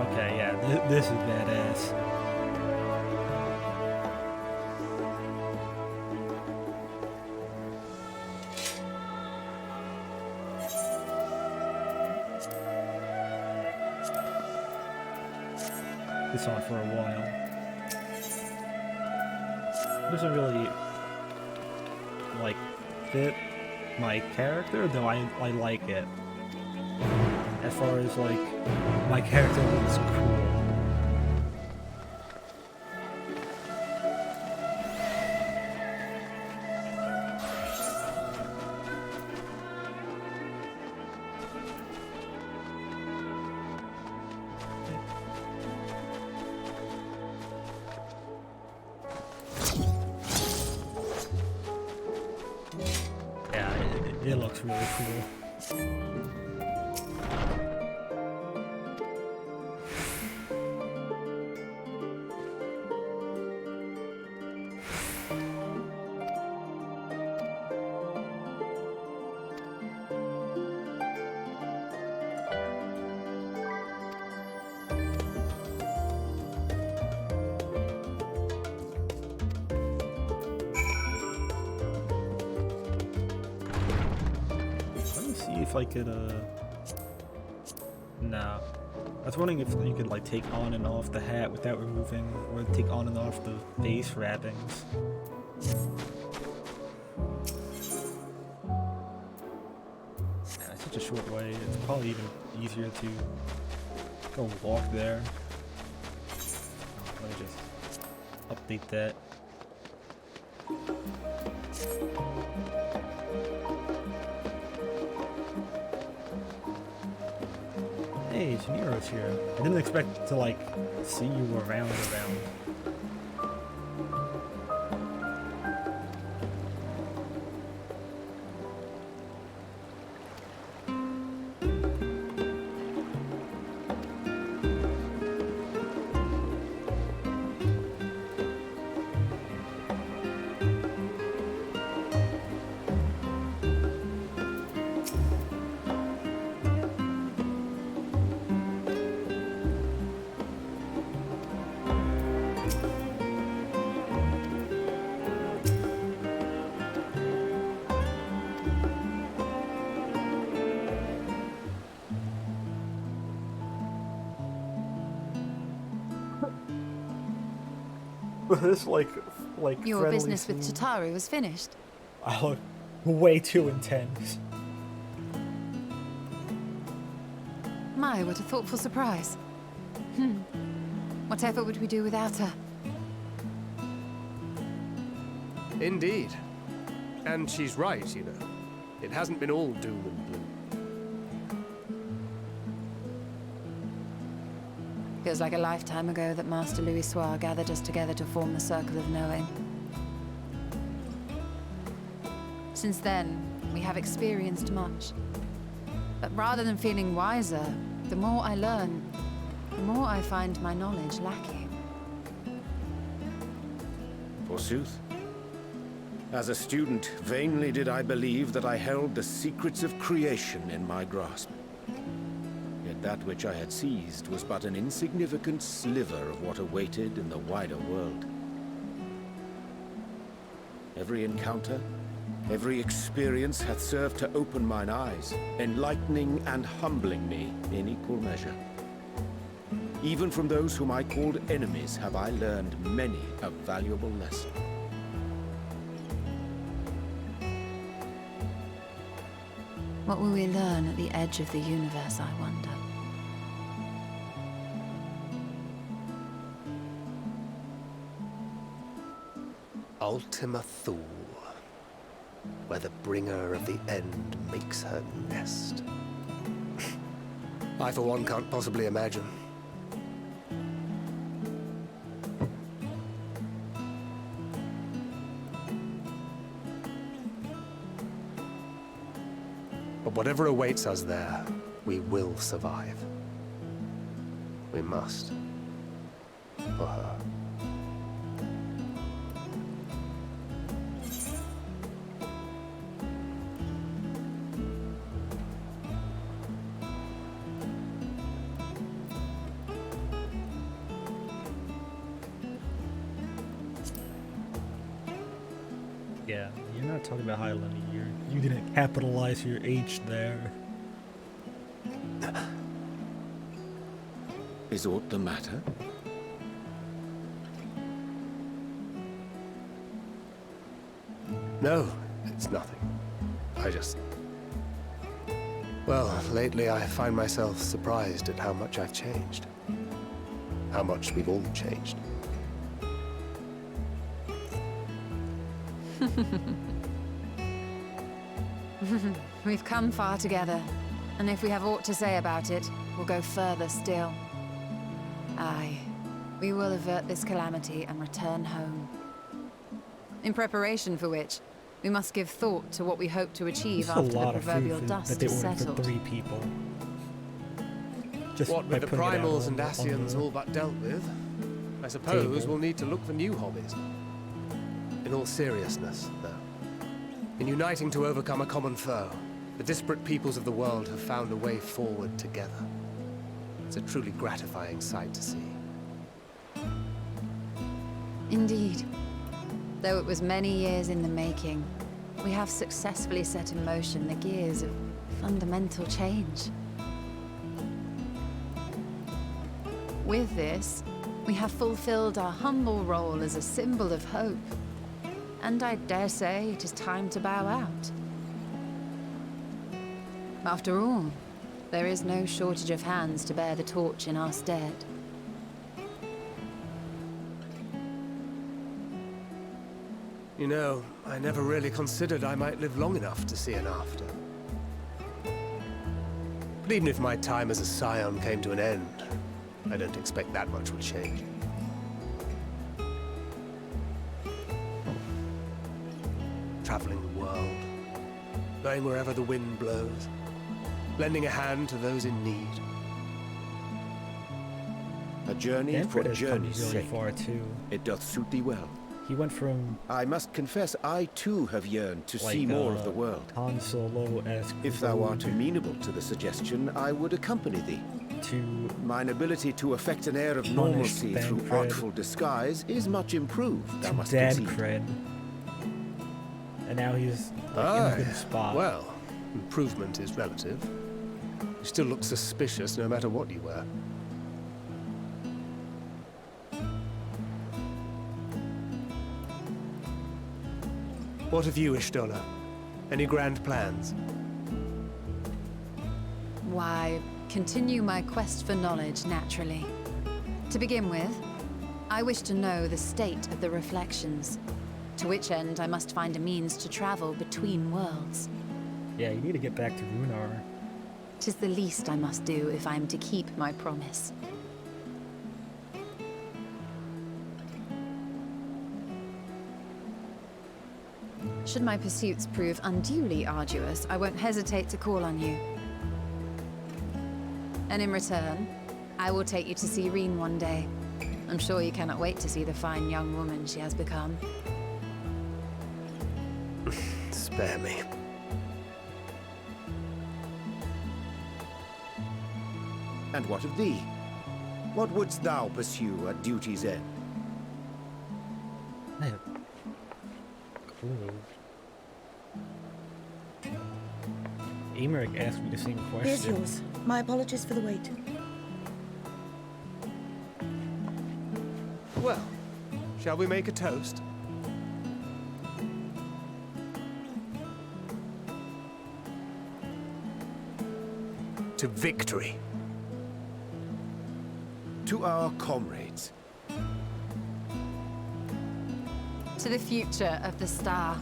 Speaker 1: Okay, yeah, this is badass. This on for a while. Doesn't really like fit my character, though I like it. As far as like my character looks cool. Yeah, it looks really cool. If I could, no. I was wondering if you could, like, take on and off the hat without removing, or take on and off the face wrappings. Yeah, it's such a short way. It's probably even easier to go walk there. Let me just update that. Hey, Shiniro's here. I didn't expect to, like, see you around. This like
Speaker 2: your business with Chitauri was finished.
Speaker 1: Oh, way too intense.
Speaker 2: My, what a thoughtful surprise. Whatever would we do without her?
Speaker 11: Indeed. And she's right, you know. It hasn't been all doom and gloom.
Speaker 2: Feels like a lifetime ago that Master Louis Soir gathered us together to form the Circle of Knowing. Since then, we have experienced much. But rather than feeling wiser, the more I learn, the more I find my knowledge lacking.
Speaker 19: Forsooth. As a student, vainly did I believe that I held the secrets of creation in my grasp. Yet that which I had seized was but an insignificant sliver of what awaited in the wider world. Every encounter, every experience hath served to open mine eyes, enlightening and humbling me in equal measure. Even from those whom I called enemies have I learned many a valuable lesson.
Speaker 2: What will we learn at the edge of the universe, I wonder?
Speaker 20: Ultima Thule, where the bringer of the end makes her nest. I, for one, can't possibly imagine. But whatever awaits us there, we will survive. We must. For her.
Speaker 1: Yeah, you're not talking about Highlander. You didn't capitalize your H there.
Speaker 19: Is aught the matter?
Speaker 20: No, it's nothing. I just... Well, lately I find myself surprised at how much I've changed. How much we've all changed.
Speaker 2: We've come far together, and if we have aught to say about it, we'll go further still. Aye, we will avert this calamity and return home. In preparation for which, we must give thought to what we hope to achieve after the proverbial dust is settled.
Speaker 1: For 3 people. Just
Speaker 20: what with the primals and Ascians all but dealt with, I suppose we'll need to look for new hobbies. In all seriousness, though, in uniting to overcome a common foe, the disparate peoples of the world have found a way forward together. It's a truly gratifying sight to see.
Speaker 2: Indeed. Though it was many years in the making, we have successfully set in motion the gears of fundamental change. With this, we have fulfilled our humble role as a symbol of hope. And I dare say it is time to bow out. After all, there is no shortage of hands to bear the torch in our stead.
Speaker 20: You know, I never really considered I might live long enough to see an after. But even if my time as a scion came to an end, I don't expect that much will change. Traveling the world, going wherever the wind blows, lending a hand to those in need.
Speaker 19: A journey for journey's sake.
Speaker 1: Far too.
Speaker 19: It doth suit thee well.
Speaker 1: He went from...
Speaker 19: I must confess, I too have yearned to see more of the world.
Speaker 1: Han Solo-esque.
Speaker 19: If thou art amenable to the suggestion, I would accompany thee. Mine ability to affect an air of normalcy through artful disguise is much improved, thou must concede.
Speaker 1: Cred. And now he's like, in a good spot.
Speaker 20: Well, improvement is relative. You still look suspicious no matter what you wear. What of you, Ishtola? Any grand plans?
Speaker 2: Why, continue my quest for knowledge, naturally. To begin with, I wish to know the state of the reflections. To which end, I must find a means to travel between worlds.
Speaker 1: Yeah, you need to get back to Runar.
Speaker 2: 'Tis the least I must do if I am to keep my promise. Should my pursuits prove unduly arduous, I won't hesitate to call on you. And in return, I will take you to see Reen one day. I'm sure you cannot wait to see the fine young woman she has become.
Speaker 18: Spare me.
Speaker 19: And what of thee? What wouldst thou pursue at duty's end?
Speaker 1: Cool. Emerick asked me the same question.
Speaker 5: Here's yours. My apologies for the wait.
Speaker 20: Well, shall we make a toast? To victory.
Speaker 19: To our comrades.
Speaker 2: To the future of the star.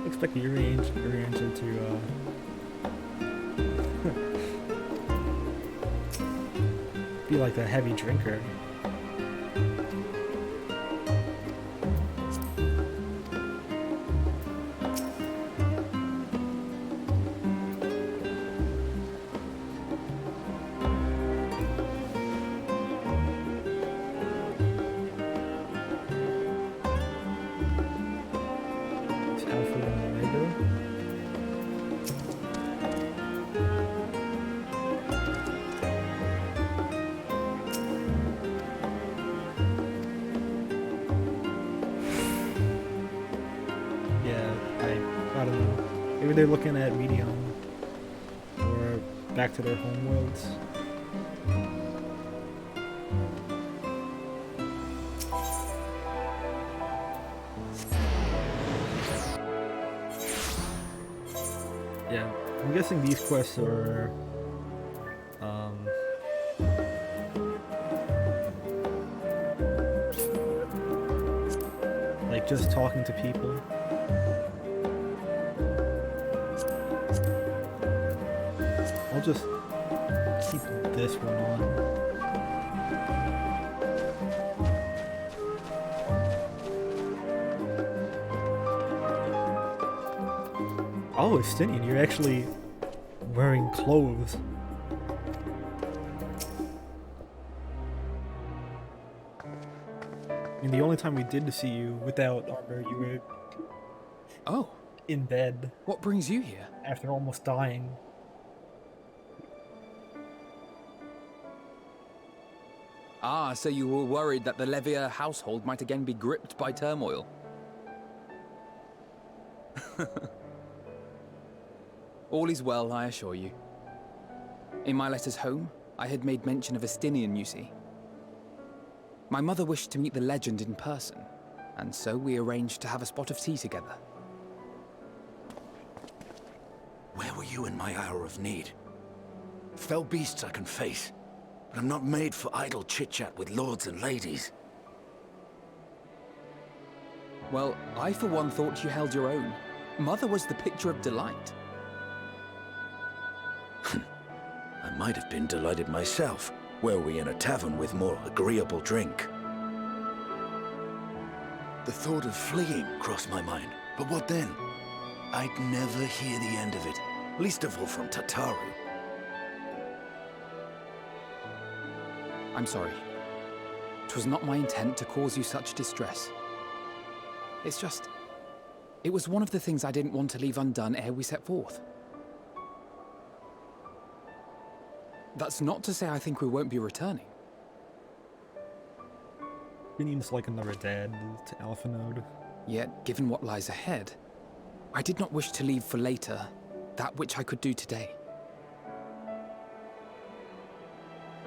Speaker 1: Expect your answer to be like a heavy drinker. I don't know. Maybe they're looking at Medium or back to their homeworlds. Yeah, I'm guessing these quests are like just talking to people. I'll just keep this one on. Oh, Estinian, you're actually wearing clothes. I mean, the only time we did see you without armor, you were in bed.
Speaker 9: What brings you here?
Speaker 1: After almost dying.
Speaker 9: Ah, so you were worried that the Levier household might again be gripped by turmoil. All is well, I assure you. In my letters home, I had made mention of Estinian, you see. My mother wished to meet the legend in person, and so we arranged to have a spot of tea together.
Speaker 16: Where were you in my hour of need? Fell beasts I can face, but I'm not made for idle chit-chat with lords and ladies.
Speaker 9: Well, I for one thought you held your own. Mother was the picture of delight.
Speaker 16: I might have been delighted myself, were we in a tavern with more agreeable drink. The thought of fleeing crossed my mind, but what then? I'd never hear the end of it, least of all from Tataru.
Speaker 9: I'm sorry. 'Twas not my intent to cause you such distress. It's just... it was one of the things I didn't want to leave undone ere we set forth. That's not to say I think we won't be returning.
Speaker 1: Seems like another dad to Alphanode.
Speaker 9: Yet, given what lies ahead, I did not wish to leave for later that which I could do today.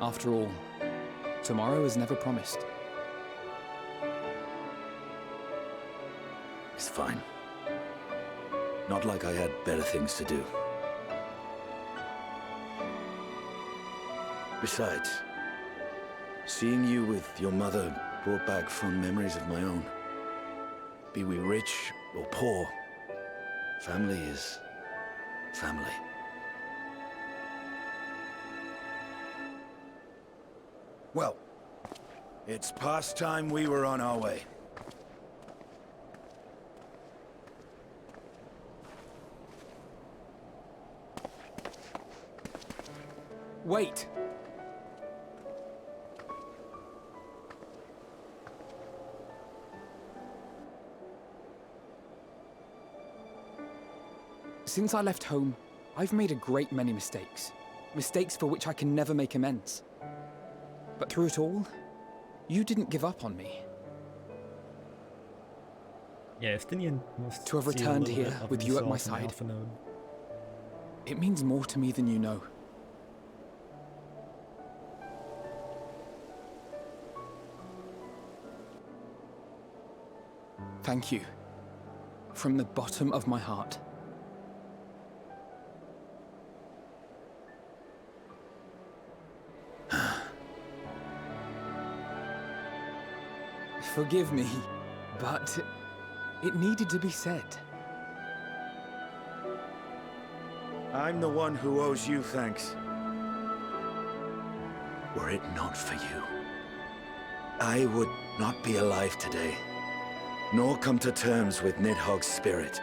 Speaker 9: After all, tomorrow is never promised.
Speaker 16: It's fine. Not like I had better things to do. Besides, seeing you with your mother brought back fond memories of my own. Be we rich or poor, family is family. Well, it's past time we were on our way.
Speaker 9: Wait! Since I left home, I've made a great many mistakes. Mistakes for which I can never make amends. But through it all, you didn't give up on me.
Speaker 1: Yeah, Estinian must
Speaker 9: to have returned here with you at my side. It means more to me than you know. Thank you. From the bottom of my heart. Forgive me, but it needed to be said.
Speaker 16: I'm the one who owes you thanks. Were it not for you, I would not be alive today, nor come to terms with Nidhogg's spirit.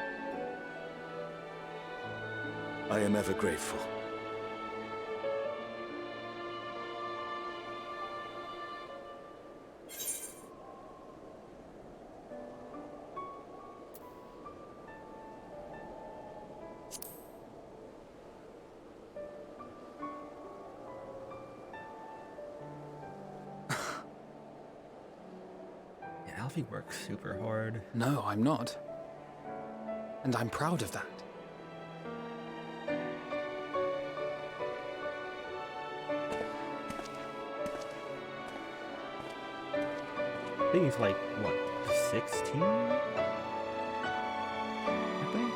Speaker 16: I am ever grateful.
Speaker 1: Alfie works super hard.
Speaker 9: No, I'm not. And I'm proud of that.
Speaker 1: I think he's like, what, 16? I think?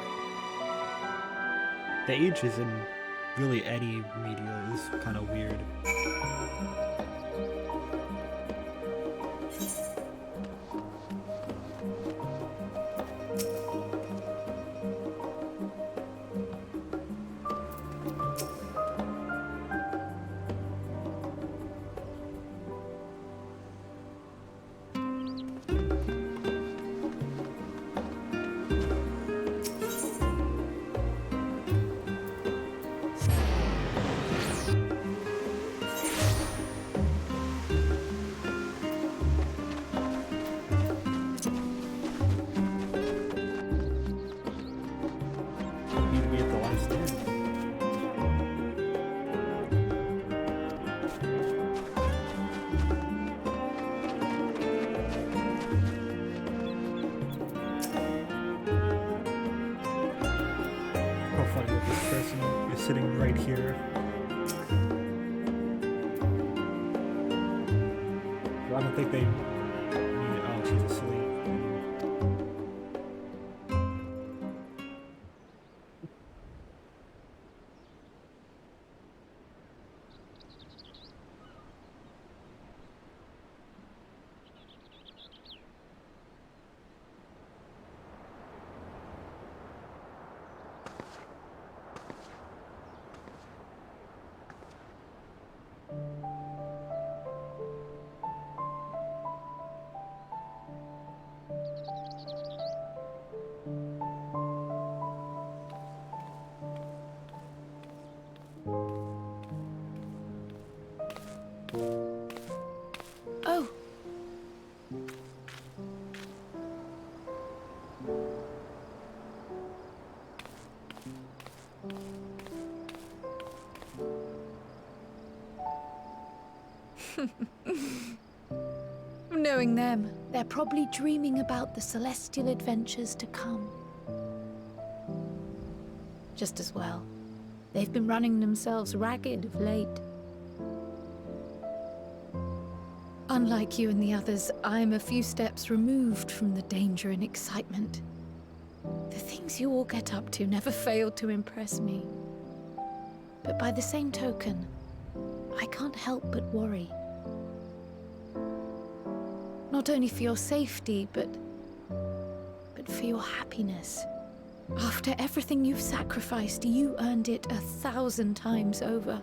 Speaker 1: The ages in really any media is kind of weird. Sitting right here. I don't think they need it. Oh, she's asleep.
Speaker 4: Knowing them, they're probably dreaming about the celestial adventures to come. Just as well. They've been running themselves ragged of late. Unlike you and the others, I'm a few steps removed from the danger and excitement. The things you all get up to never fail to impress me. But by the same token, I can't help but worry. Not only for your safety, but for your happiness. After everything you've sacrificed, you earned it 1,000 times over.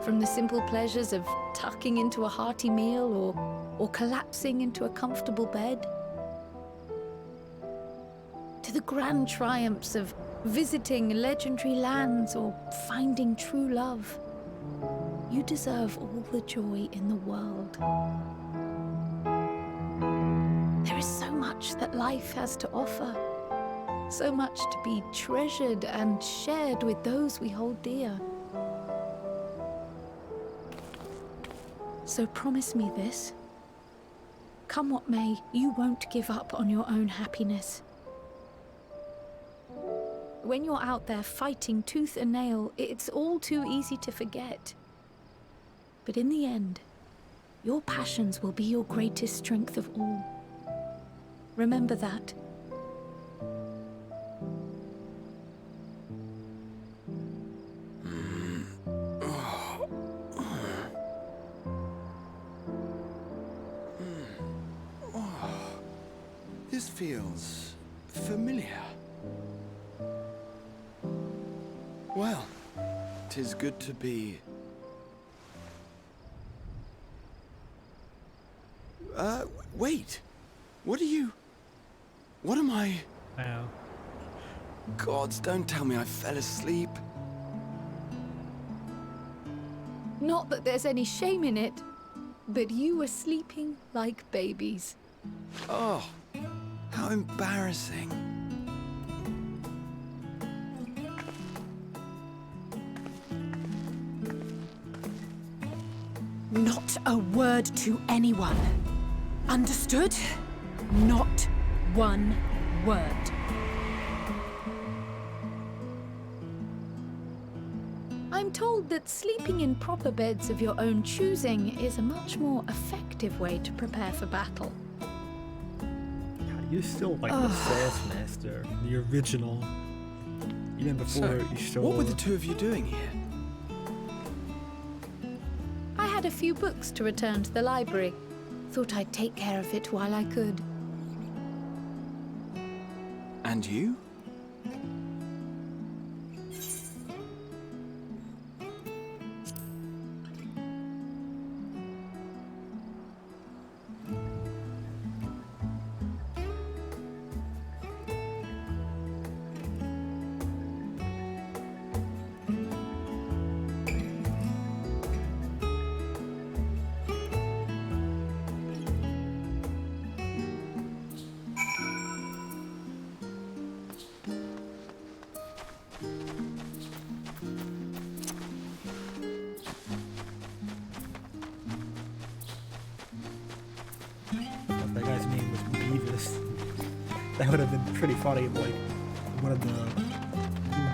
Speaker 4: From the simple pleasures of tucking into a hearty meal or collapsing into a comfortable bed, to the grand triumphs of visiting legendary lands or finding true love, you deserve all the joy in the world. There is so much that life has to offer, so much to be treasured and shared with those we hold dear. So promise me this. Come what may, you won't give up on your own happiness. When you're out there fighting tooth and nail, it's all too easy to forget. But in the end, your passions will be your greatest strength of all. Remember that.
Speaker 16: This feels familiar. Well, 'tis good to be... wait. What am I...
Speaker 1: Wow.
Speaker 16: Gods, don't tell me I fell asleep.
Speaker 4: Not that there's any shame in it, but you were sleeping like babies.
Speaker 16: Oh, how embarrassing.
Speaker 4: Not a word to anyone. Understood? Not one word. I'm told that sleeping in proper beds of your own choosing is a much more effective way to prepare for battle.
Speaker 1: You're still like the Sass Master, the original. Even before you stole.
Speaker 16: What were the two of you doing here?
Speaker 4: I had a few books to return to the library. Thought I'd take care of it while I could.
Speaker 16: And you?
Speaker 1: That guy's name was Beavis. That would have been pretty funny if, like, one of the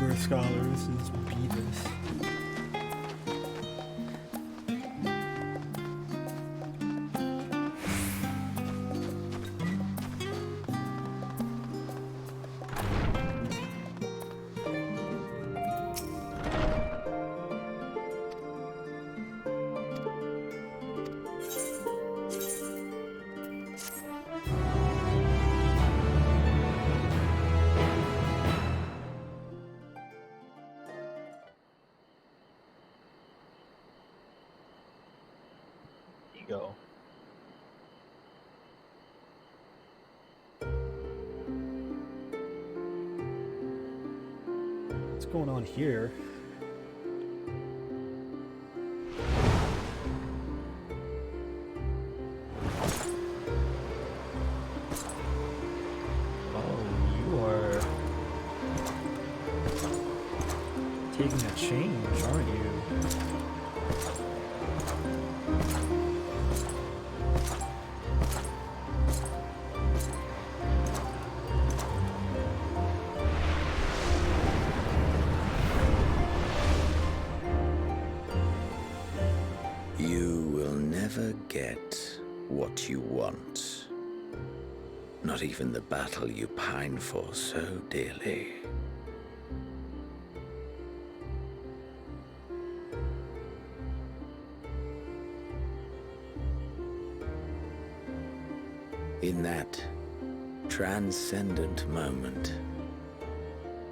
Speaker 1: Uber scholars is Beavis. Go. What's going on here? Oh, you are taking a change, aren't you?
Speaker 16: You will never get what you want. Not even the battle you pine for so dearly. In that transcendent moment,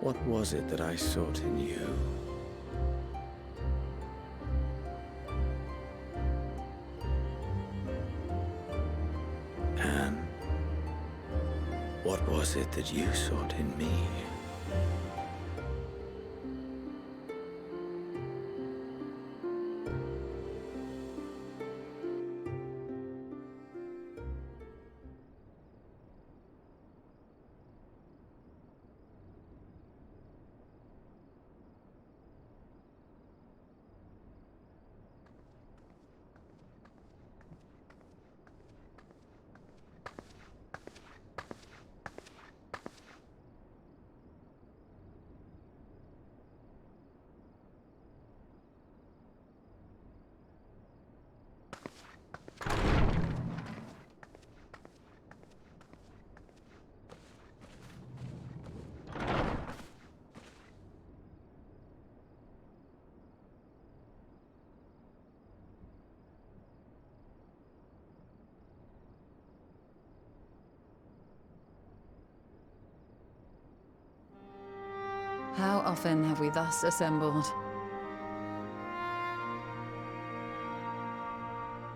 Speaker 16: what was it that I sought in you? And what was it that you sought in me?
Speaker 2: How often have we thus assembled?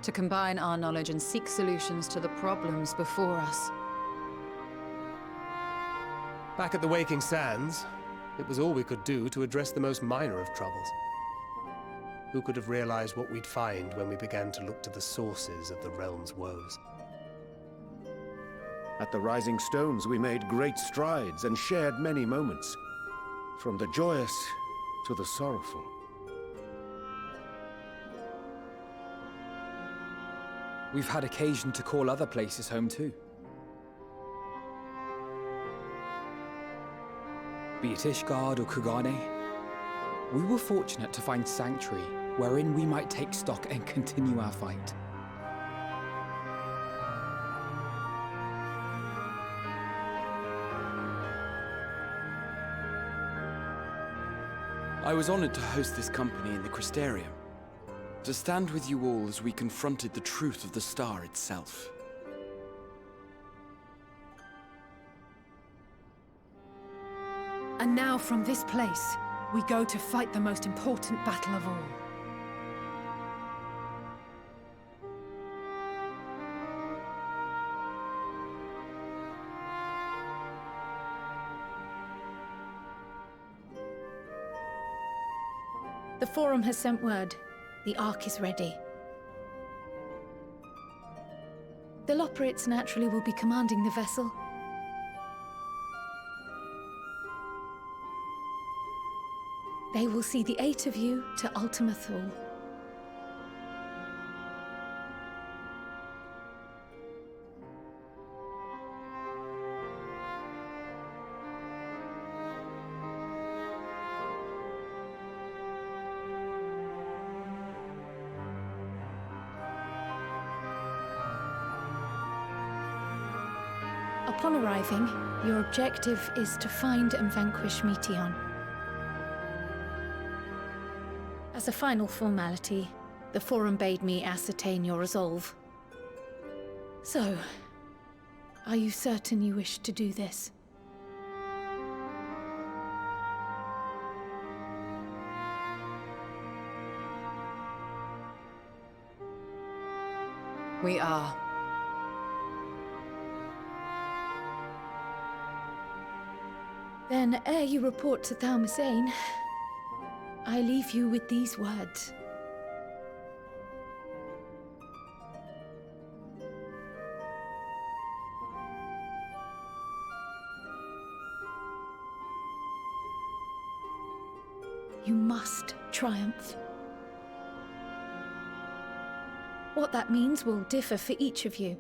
Speaker 2: To combine our knowledge and seek solutions to the problems before us.
Speaker 20: Back at the Waking Sands, it was all we could do to address the most minor of troubles. Who could have realized what we'd find when we began to look to the sources of the realm's woes?
Speaker 19: At the Rising Stones, we made great strides and shared many moments. From the joyous to the sorrowful.
Speaker 9: We've had occasion to call other places home too. Be it Ishgard or Kugane, we were fortunate to find sanctuary wherein we might take stock and continue our fight.
Speaker 7: I was honored to host this company in the Crystarium, to stand with you all as we confronted the truth of the star itself.
Speaker 4: And now from this place, we go to fight the most important battle of all. The Forum has sent word. The Ark is ready. The Loporrits naturally will be commanding the vessel. They will see the 8 of you to Ultima Thule. Upon arriving, your objective is to find and vanquish Meteon. As a final formality, the Forum bade me ascertain your resolve. So, are you certain you wish to do this?
Speaker 2: We are.
Speaker 4: Then, ere you report to Thalmasane, I leave you with these words. You must triumph. What that means will differ for each of you.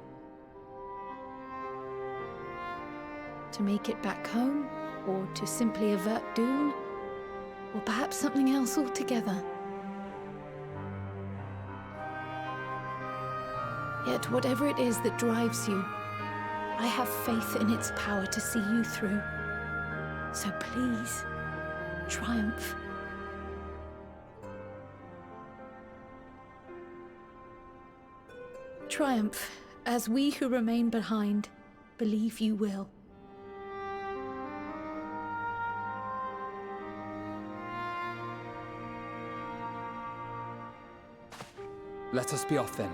Speaker 4: To make it back home, or to simply avert doom, or perhaps something else altogether. Yet whatever it is that drives you, I have faith in its power to see you through. So please, triumph. Triumph, as we who remain behind believe you will.
Speaker 9: Let us be off then.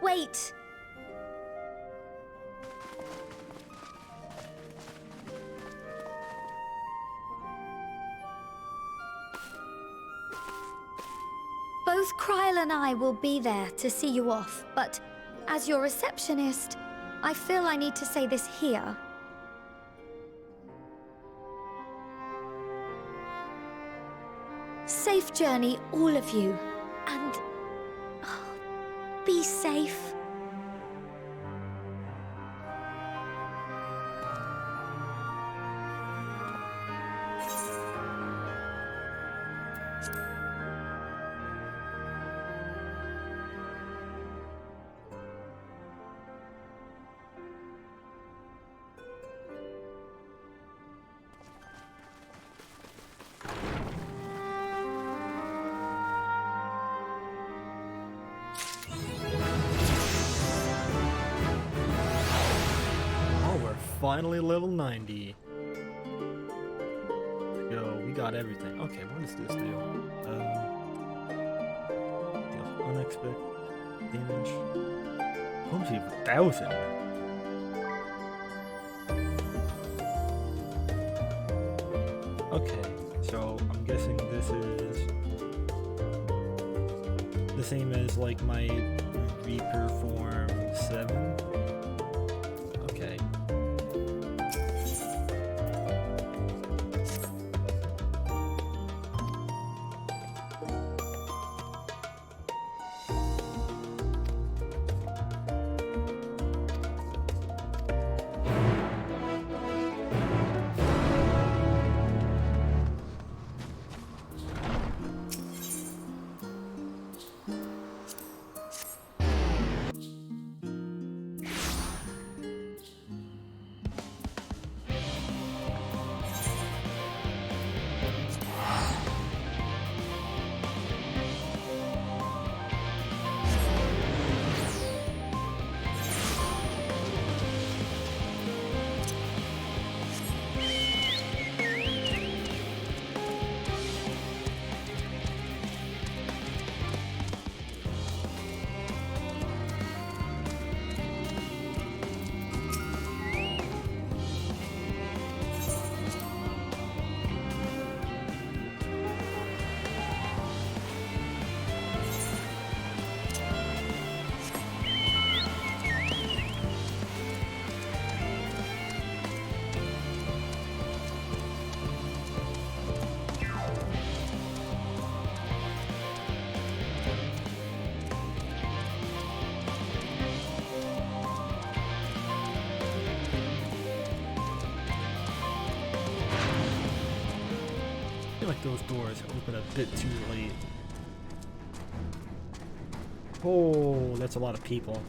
Speaker 8: Wait! Both Kryl and I will be there to see you off, but as your receptionist, I feel I need to say this here. Safe journey, all of you, and be safe.
Speaker 1: Finally level 90. Yo, we got everything. Okay, what is this deal? Deal unexpected damage. 1,000. Okay, so I'm guessing this is the same as like my Reaper form 7. Okay. Like those doors open a bit too late. Oh, that's a lot of people.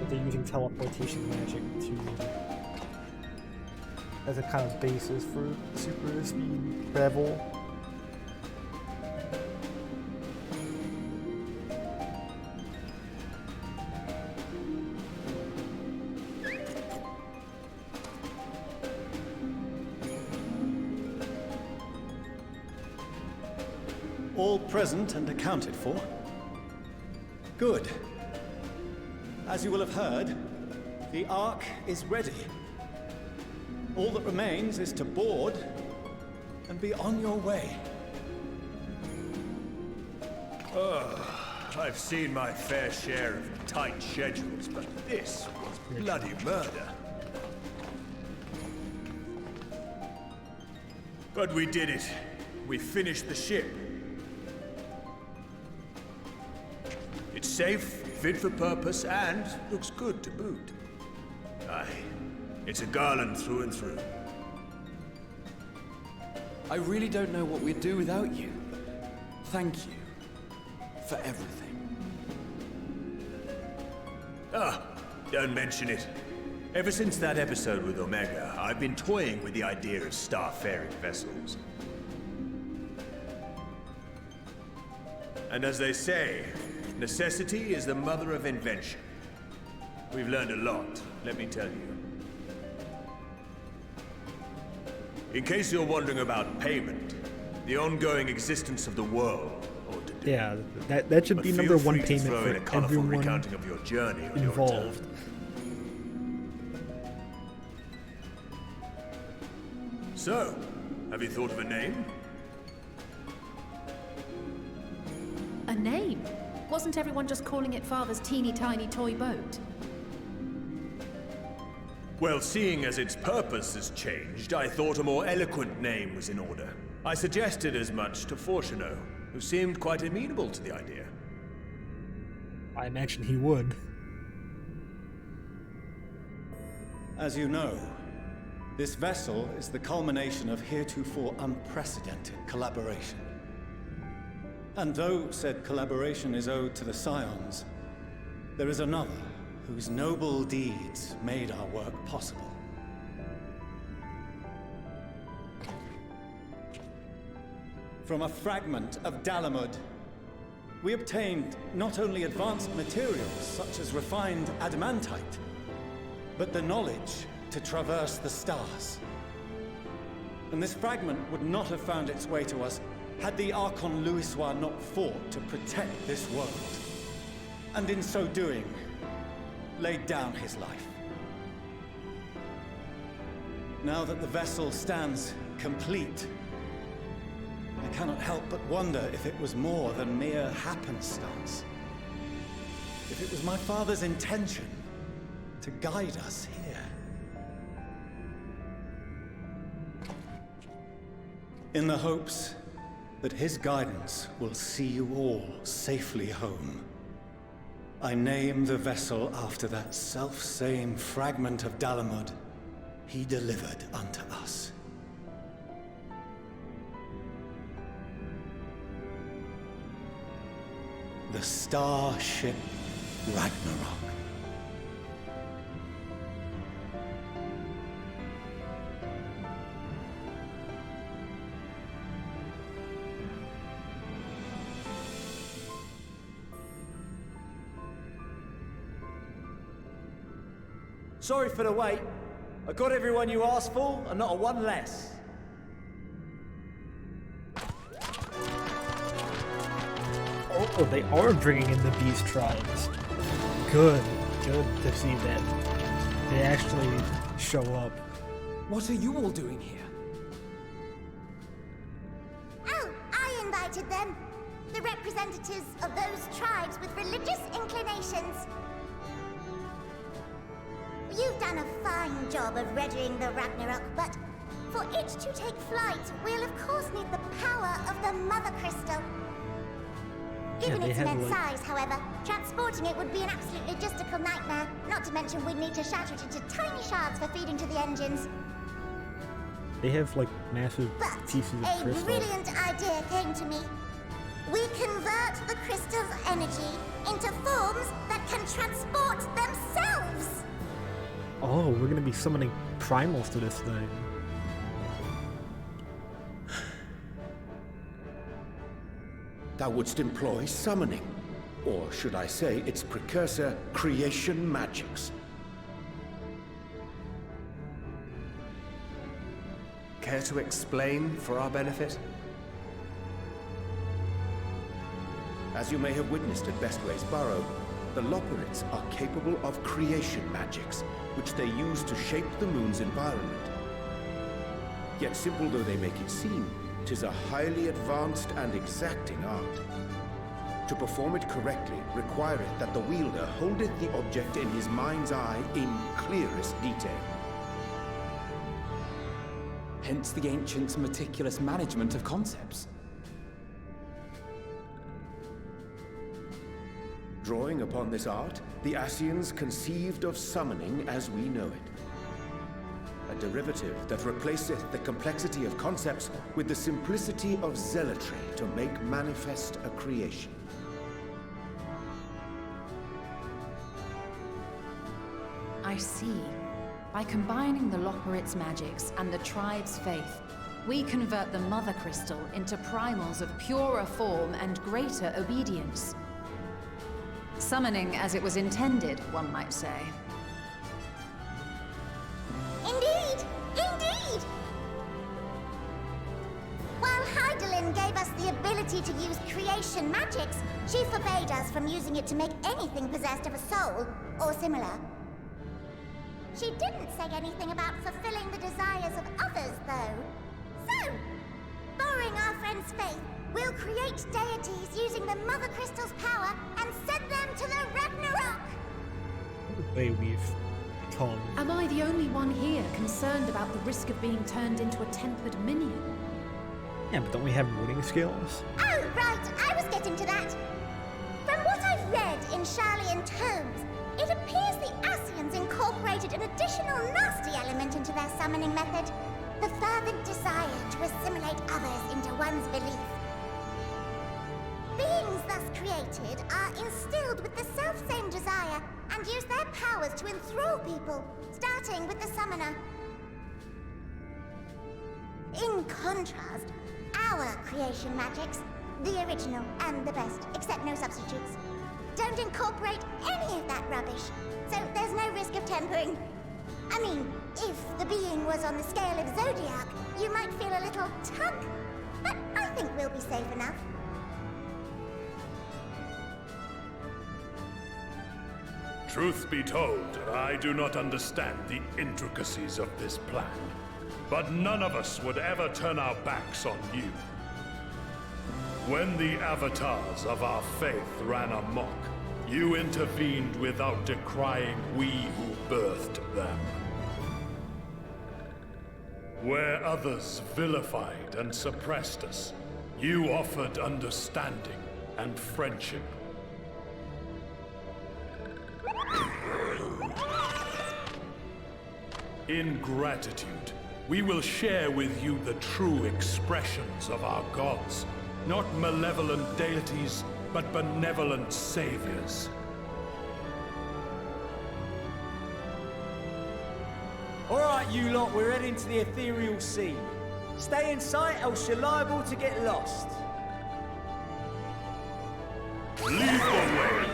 Speaker 1: they're using teleportation magic as a kind of basis for super speed travel.
Speaker 15: All present and accounted for? Good. As you will have heard, the Ark is ready. All that remains is to board and be on your way.
Speaker 22: I've seen my fair share of tight schedules, but this was bloody murder. But we did it. We finished the ship. It's safe, fit for purpose, and looks good to boot. Aye, it's a Garland through and through.
Speaker 7: I really don't know what we'd do without you. Thank you for everything.
Speaker 22: Don't mention it. Ever since that episode with Omega, I've been toying with the idea of starfaring vessels. And as they say, necessity is the mother of invention. We've learned a lot, let me tell you. In case you're wondering about payment, the ongoing existence of the world ought to do.
Speaker 1: Yeah, that should be number one payment for everyone
Speaker 22: recounting of your journey on
Speaker 1: involved.
Speaker 22: So, have you thought of a name?
Speaker 23: A name? Wasn't everyone just calling it Father's teeny tiny toy boat?
Speaker 22: Well, seeing as its purpose has changed, I thought a more eloquent name was in order. I suggested as much to Fortuno, who seemed quite amenable to the idea.
Speaker 1: I imagine he would.
Speaker 15: As you know, this vessel is the culmination of heretofore unprecedented collaboration. And though said collaboration is owed to the Scions, there is another whose noble deeds made our work possible. From a fragment of Dalamud, we obtained not only advanced materials such as refined adamantite, but the knowledge to traverse the stars. And this fragment would not have found its way to us had the Archon Louisoix not fought to protect this world, and in so doing, laid down his life. Now that the vessel stands complete, I cannot help but wonder if it was more than mere happenstance. If it was my father's intention to guide us here. In the hopes that his guidance will see you all safely home, I name the vessel after that self-same fragment of Dalamud he delivered unto us. The Starship Ragnarok.
Speaker 24: Sorry for the wait. I got everyone you asked for, and not a one less.
Speaker 1: Oh, they are bringing in the Beast Tribes. Good to see that they actually show up.
Speaker 9: What are you all doing here?
Speaker 25: Oh, I invited them. The representatives of those tribes with religious inclinations. You've done a fine job of readying the Ragnarok, but for it to take flight, we'll of course need the power of the Mother Crystal. Given its immense size, however, transporting it would be an absolute logistical nightmare. Not to mention we'd need to shatter it into tiny shards for feeding to the engines.
Speaker 1: They have like massive pieces of
Speaker 25: A
Speaker 1: crystal.
Speaker 25: brilliant idea came to me. We convert the crystal's energy into forms that can transport themselves.
Speaker 1: Oh, we're gonna be summoning primals to this thing.
Speaker 19: Thou wouldst employ summoning, or should I say its precursor, creation magics.
Speaker 20: Care to explain for our benefit?
Speaker 19: As you may have witnessed at Bestway's Burrow, the Loporrits are capable of creation magics, which they use to shape the moon's environment. Yet simple though they make it seem, 'tis a highly advanced and exacting art. To perform it correctly requireth that the wielder holdeth the object in his mind's eye in clearest detail.
Speaker 9: Hence the ancients' meticulous management of concepts.
Speaker 19: Drawing upon this art, the Ascians conceived of summoning as we know it. A derivative that replaceth the complexity of concepts with the simplicity of zealotry to make manifest a creation.
Speaker 2: I see. By combining the Loporrit's magics and the tribe's faith, we convert the Mother Crystal into primals of purer form and greater obedience. Summoning as it was intended, one might say.
Speaker 25: Indeed! Indeed! While Heidelin gave us the ability to use creation magics, she forbade us from using it to make anything possessed of a soul, or similar. She didn't say anything about fulfilling the desires of others, though. So, borrowing our friend's faith, we'll create deities using the Mother Crystal's power and send them to the Ragnarok!
Speaker 1: The way we've become.
Speaker 23: Am I the only one here concerned about the risk of being turned into a tempered minion?
Speaker 1: Yeah, but don't we have ruling skills?
Speaker 25: Oh, right, I was getting to that. From what I've read in Sharlayan tomes, it appears the Ascians incorporated an additional nasty element into their summoning method. The fervent desire to assimilate others into one's belief. Beings thus created are instilled with the self-same desire and use their powers to enthrall people, starting with the summoner. In contrast, our creation magics, the original and the best, except no substitutes, don't incorporate any of that rubbish, so there's no risk of tempering. I mean, if the being was on the scale of Zodiac, you might feel a little tug, but I think we'll be safe enough.
Speaker 22: Truth be told, I do not understand the intricacies of this plan. But none of us would ever turn our backs on you. When the avatars of our faith ran amok, you intervened without decrying we who birthed them. Where others vilified and suppressed us, you offered understanding and friendship. In gratitude, we will share with you the true expressions of our gods. Not malevolent deities, but benevolent saviors.
Speaker 24: Alright, you lot, we're heading to the ethereal sea. Stay in sight, else you're liable to get lost.
Speaker 22: Lead the way!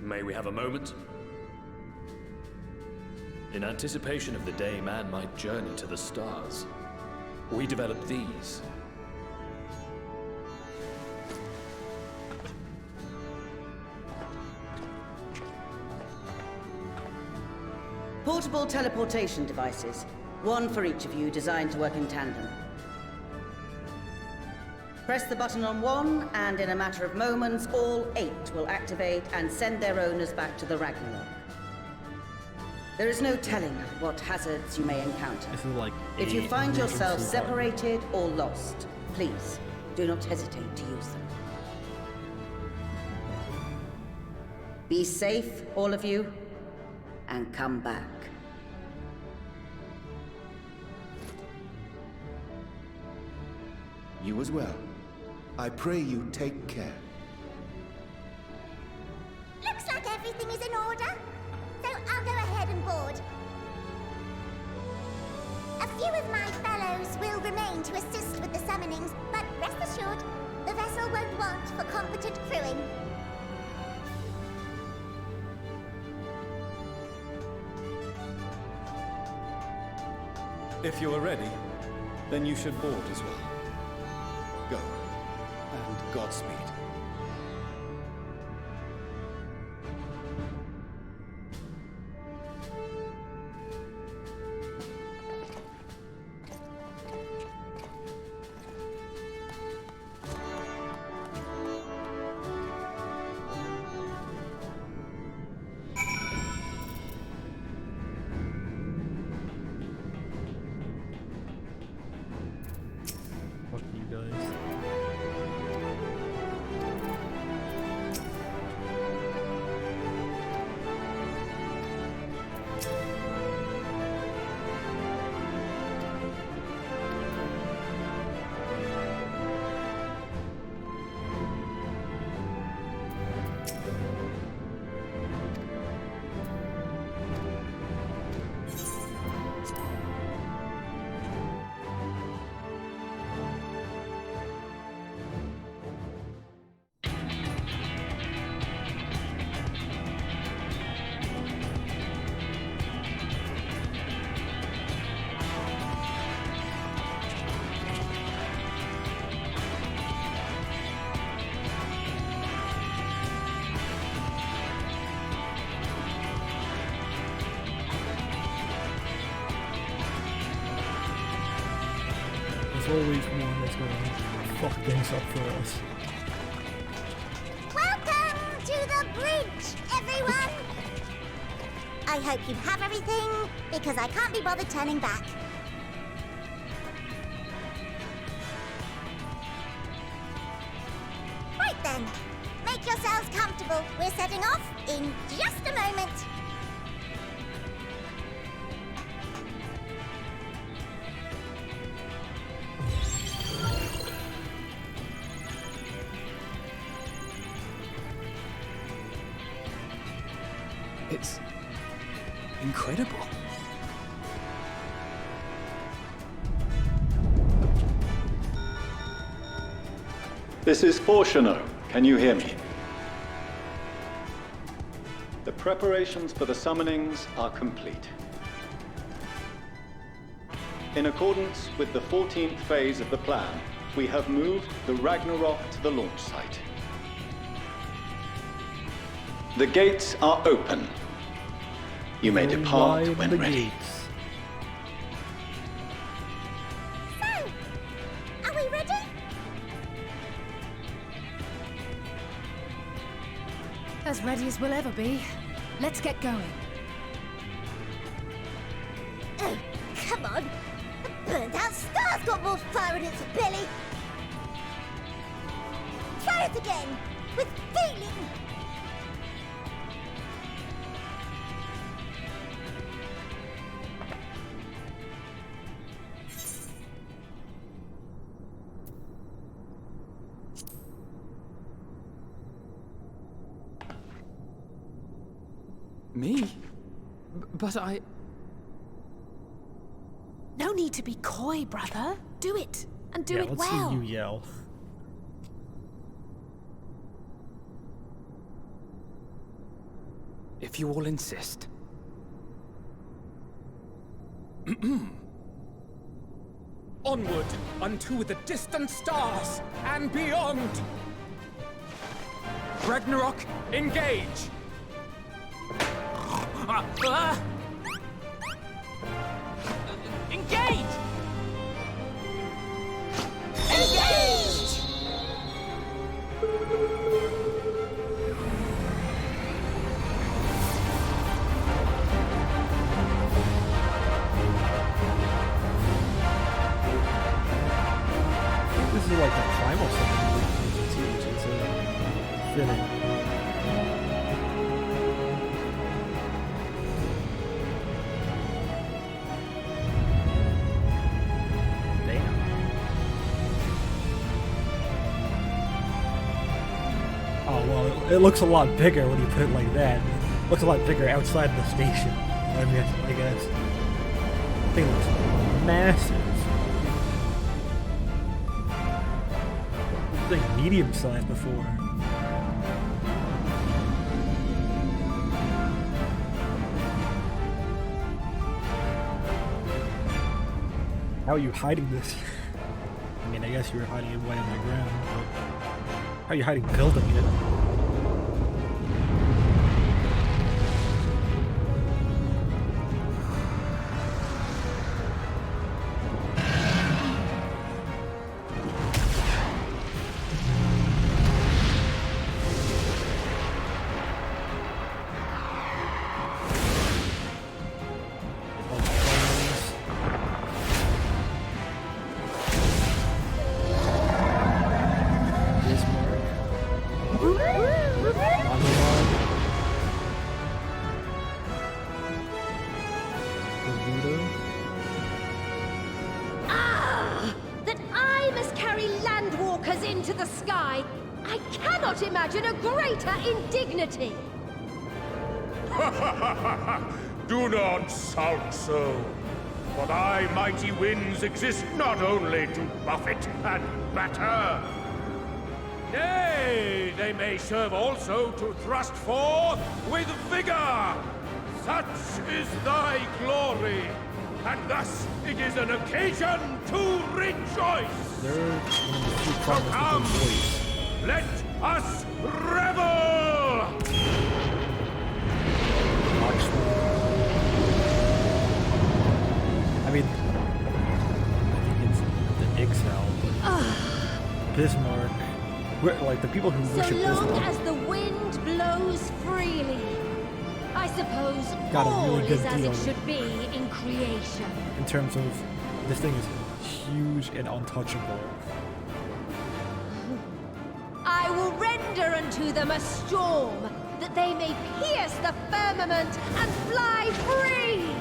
Speaker 10: May we have a moment? In anticipation of the day man might journey to the stars, we developed these.
Speaker 12: Portable teleportation devices. One for each of you, designed to work in tandem. Press the button on one, and in a matter of moments, all 8 will activate and send their owners back to the Ragnarok. There is no telling what hazards you may encounter.
Speaker 1: This is like
Speaker 12: if you find yourself separated or lost, please do not hesitate to use them. Be safe, all of you, and come back.
Speaker 19: You as well. I pray you take care.
Speaker 25: Looks like everything is in order, so I'll go ahead and board. A few of my fellows will remain to assist with the summonings, but rest assured, the vessel won't want for competent crewing.
Speaker 15: If you are ready, then you should board as well. Go, and Godspeed.
Speaker 1: Fuck you guys. There's always one that's gonna fuck things up for us.
Speaker 25: Welcome to the bridge, everyone! I hope you have everything, because I can't be bothered turning back. Right then, make yourselves comfortable. We're setting off in just a moment.
Speaker 9: It's incredible.
Speaker 15: This is Fortuno. Can you hear me? The preparations for the summonings are complete. In accordance with the 14th phase of the plan, we have moved the Ragnarok to the launch site. The gates are open. You may depart when ready.
Speaker 25: So, are we ready?
Speaker 23: As ready as we'll ever be. Let's get going.
Speaker 25: Oh, come on. The burnt-out star's got more fire in its belly. Try it again, with feeling.
Speaker 9: Me? But I...
Speaker 23: No need to be coy, brother. Do it, and do it well.
Speaker 1: Let's see you yell.
Speaker 9: If you all insist. Onward unto the distant stars and beyond! Ragnarok, engage!
Speaker 23: Engage!
Speaker 25: Engage!
Speaker 1: This is like a primal summon, which is fitting. it looks a lot bigger when you put it like that. It looks a lot bigger outside the station. I guess. I think it looks massive. It's like medium-sized before. How are you hiding this? I mean, I guess you were hiding it way on the ground, but how are you hiding building it?
Speaker 6: That I must carry landwalkers into the sky! I cannot imagine a greater indignity!
Speaker 22: Do not sulk so. For thy mighty winds exist not only to buffet and batter. Nay, they may serve also to thrust forth with vigor. Such is thy glory, and thus it is an occasion to rejoice. So come, let us revel!
Speaker 1: I mean, I think it's the Exile, but Bismarck. Like the people who worship
Speaker 6: So long
Speaker 1: Bismarck
Speaker 6: as the wind blows freely, I suppose
Speaker 1: got a
Speaker 6: all
Speaker 1: really good
Speaker 6: is as
Speaker 1: deal
Speaker 6: it should be in creation.
Speaker 1: in terms of this thing is huge and untouchable.
Speaker 6: I will render unto them a storm, that they may pierce the firmament and fly free!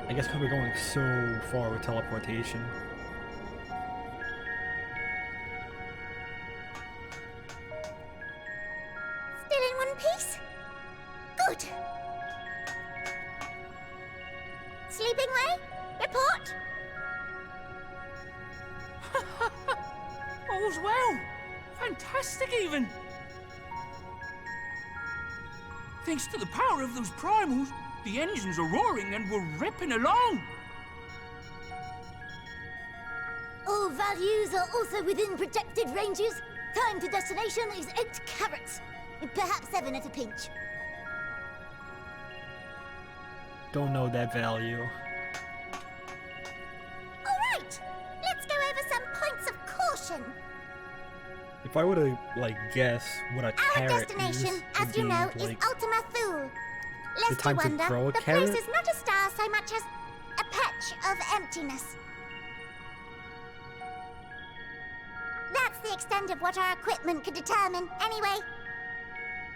Speaker 1: I guess because we're going so far with teleportation.
Speaker 25: Still in one piece? Good. Sleeping way? Report?
Speaker 18: All's well. Fantastic, even. Thanks to the power of those primals, the engines are roaring and we're ripping along.
Speaker 25: All values are also within projected ranges. Time to destination is 8 carats. Perhaps 7 at a pinch.
Speaker 1: Don't know that value.
Speaker 25: Alright! Let's go over some points of caution.
Speaker 1: If I were to, like, guess what a
Speaker 25: Our
Speaker 1: carrot
Speaker 25: destination,
Speaker 1: is,
Speaker 25: as you know,
Speaker 1: like,
Speaker 25: is Ultima Thule.
Speaker 1: the
Speaker 25: Lest you
Speaker 1: time to
Speaker 25: wonder,
Speaker 1: throw a
Speaker 25: the
Speaker 1: carrot?
Speaker 25: place is not a star so much as a patch of emptiness. That's the extent of what our equipment could determine, anyway.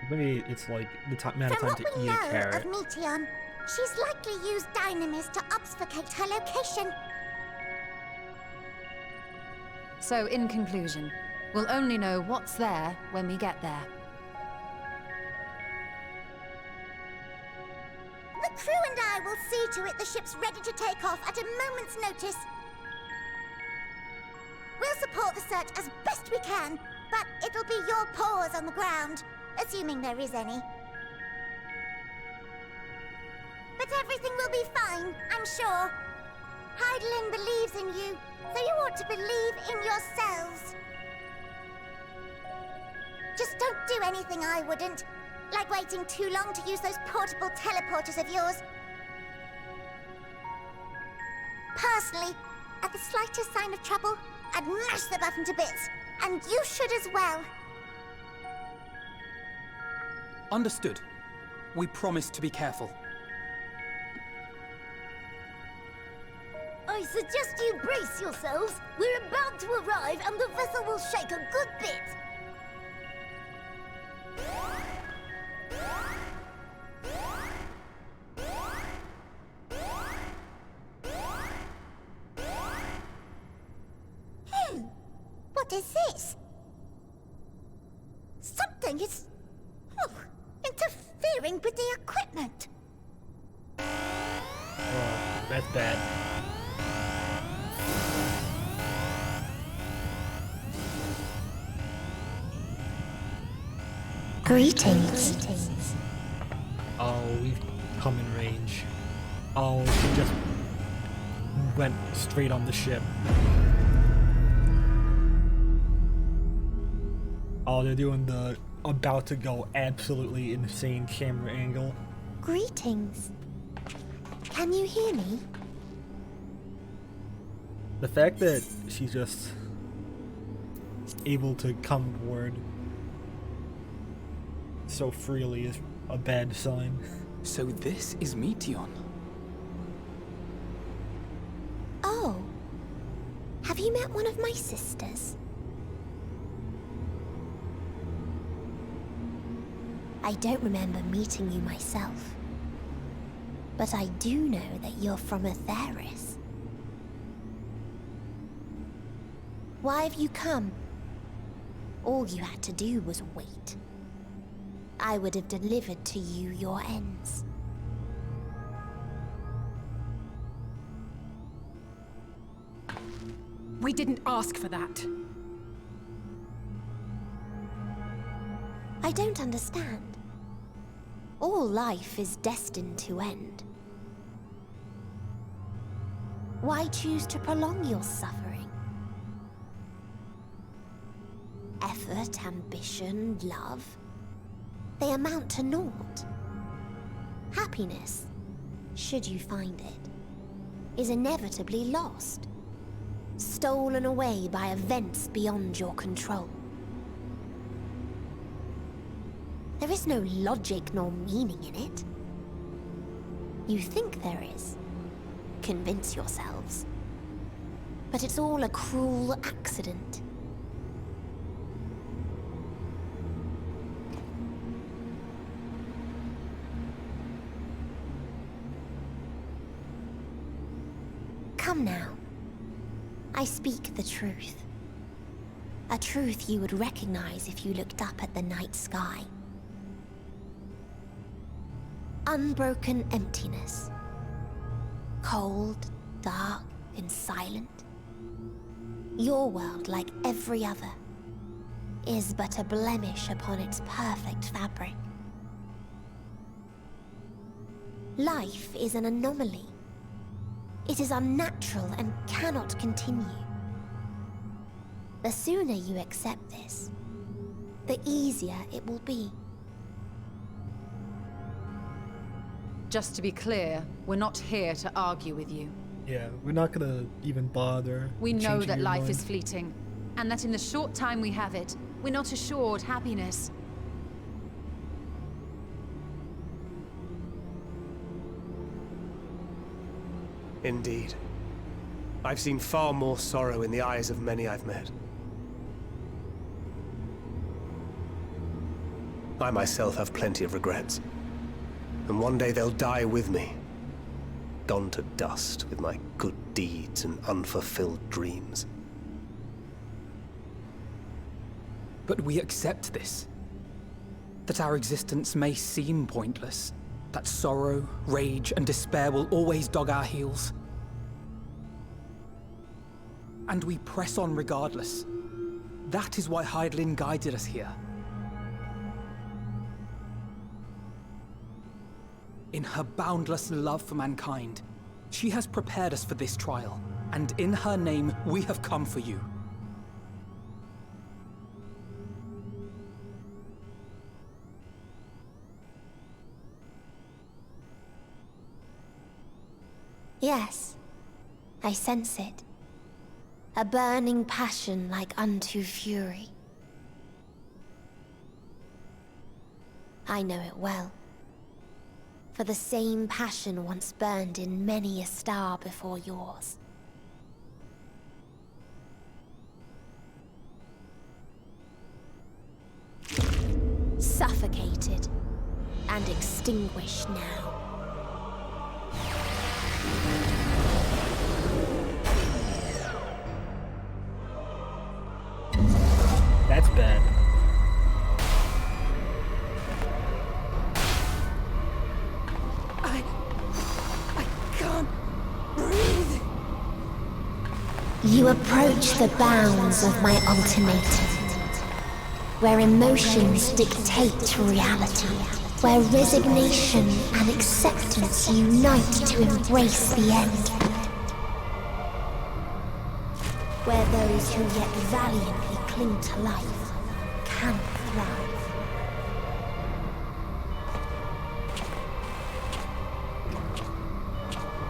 Speaker 1: Maybe it's like the amount of
Speaker 25: From
Speaker 1: time
Speaker 25: what
Speaker 1: to
Speaker 25: we
Speaker 1: eat
Speaker 25: know
Speaker 1: a carrot.
Speaker 25: of Meteon, she's likely used dynamis to obfuscate her location.
Speaker 2: So, in conclusion, we'll only know what's there when we get there.
Speaker 25: The crew and I will see to it the ship's ready to take off at a moment's notice. We'll support the search as best we can, but it'll be your paws on the ground, assuming there is any. But everything will be fine, I'm sure. Hydaelyn believes in you, so you ought to believe in yourselves. Just don't do anything I wouldn't, like waiting too long to use those portable teleporters of yours. Personally, at the slightest sign of trouble, I'd mash the button to bits, and you should as well.
Speaker 9: Understood. We promise to be careful.
Speaker 25: I suggest you brace yourselves. We're about to arrive, and the vessel will shake a good bit. What is this? Something is interfering with the equipment.
Speaker 1: Oh, that's bad.
Speaker 25: Greetings.
Speaker 1: Oh, we've come in range. Oh, she just went straight on the ship. Oh, they're doing the about to go absolutely insane camera angle.
Speaker 25: Greetings. Can you hear me?
Speaker 1: The fact that she's just able to come aboard so freely is a bad sign.
Speaker 9: So this is Meteion.
Speaker 25: Oh. Have you met one of my sisters? I don't remember meeting you myself. But I do know that you're from Atheris. Why have you come? All you had to do was wait. I would have delivered to you your ends.
Speaker 23: We didn't ask for that.
Speaker 25: I don't understand. All life is destined to end. Why choose to prolong your suffering? Effort, ambition, love, they amount to naught. Happiness, should you find it, is inevitably lost, stolen away by events beyond your control. There is no logic nor meaning in it. You think there is. Convince yourselves. But it's all a cruel accident. Come now. I speak the truth. A truth you would recognize if you looked up at the night sky. Unbroken emptiness. Cold, dark, and silent. Your world, like every other, is but a blemish upon its perfect fabric. Life is an anomaly. It is unnatural and cannot continue. The sooner you accept this, the easier it will be.
Speaker 2: Just to be clear, we're not here to argue with you.
Speaker 1: Yeah, we're not gonna even bother.
Speaker 2: We know
Speaker 1: changing
Speaker 2: that
Speaker 1: your
Speaker 2: life
Speaker 1: mind.
Speaker 2: is fleeting, and that in the short time we have it, we're not assured happiness.
Speaker 20: Indeed. I've seen far more sorrow in the eyes of many I've met. I myself have plenty of regrets. And one day they'll die with me. Gone to dust with my good deeds and unfulfilled dreams.
Speaker 9: But we accept this. That our existence may seem pointless. That sorrow, rage, and despair will always dog our heels. and we press on regardless. That is why Hydaelyn guided us here. In her boundless love for mankind, she has prepared us for this trial, and in her name, we have come for you.
Speaker 25: Yes, I sense it. A burning passion like unto fury. I know it well. For the same passion once burned in many a star before yours. Suffocated and extinguished now.
Speaker 1: That's bad.
Speaker 25: I can't breathe. You approach the bounds of my ultimatum, where emotions dictate reality, where resignation and acceptance unite to embrace the end, where those who yet valiantly cling to life can thrive.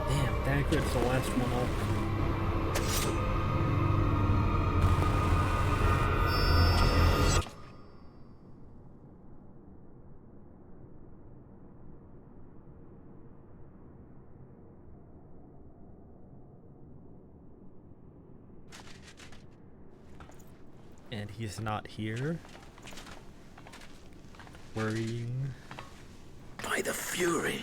Speaker 1: Damn, Thancred's the last one up. And he's not here. Worrying.
Speaker 16: By the Fury.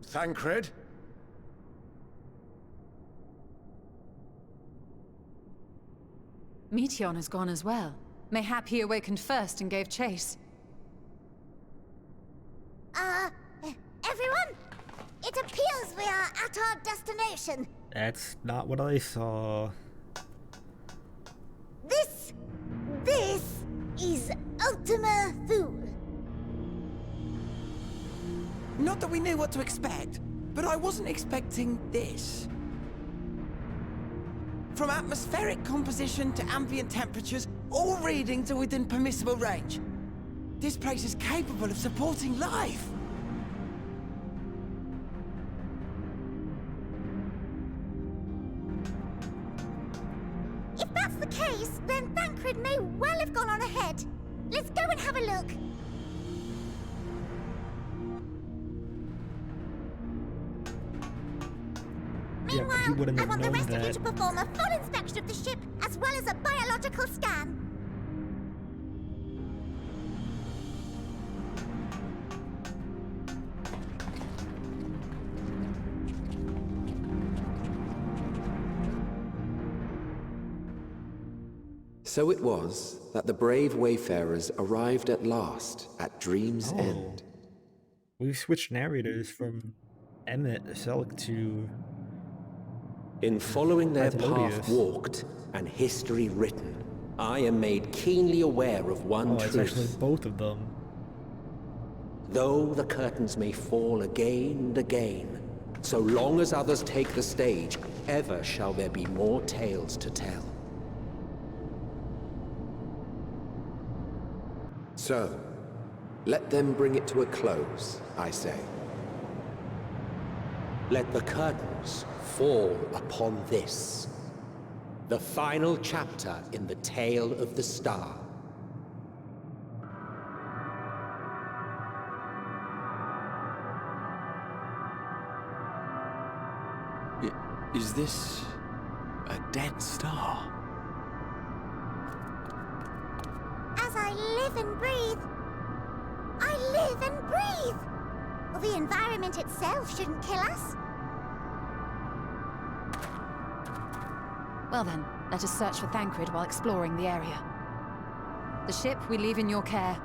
Speaker 19: Thancred?
Speaker 2: Meteion has gone as well. Mayhap he awakened first and gave chase.
Speaker 25: Everyone? It appears we are at our destination.
Speaker 1: That's not what I saw.
Speaker 25: This is Ultima Thule.
Speaker 9: Not that we knew what to expect, but I wasn't expecting this. From atmospheric composition to ambient temperatures, all readings are within permissible range. This place is capable of supporting life.
Speaker 25: If that's the case, then Thancred may well have gone on ahead. Let's go and have a look. Meanwhile, I want the rest of you to perform a full inspection of the ship, as well as a biological scan.
Speaker 3: So it was that the brave wayfarers arrived at last at Dream's End.
Speaker 1: We've switched narrators from Emmett Selleck to...
Speaker 3: In following their
Speaker 1: Melodious.
Speaker 3: path walked and history written, I am made keenly aware of one
Speaker 1: it's
Speaker 3: truth.
Speaker 1: actually both of them.
Speaker 3: Though the curtains may fall again and again, so long as others take the stage, ever shall there be more tales to tell. So, let them bring it to a close, I say. Let the curtains fall upon this, the final chapter in the tale of the star.
Speaker 7: Is this a dead star?
Speaker 25: As I live and breathe, I live and breathe. Well, the environment itself shouldn't kill us.
Speaker 2: Well then, let us search for Thancred while exploring the area. The ship we leave in your care.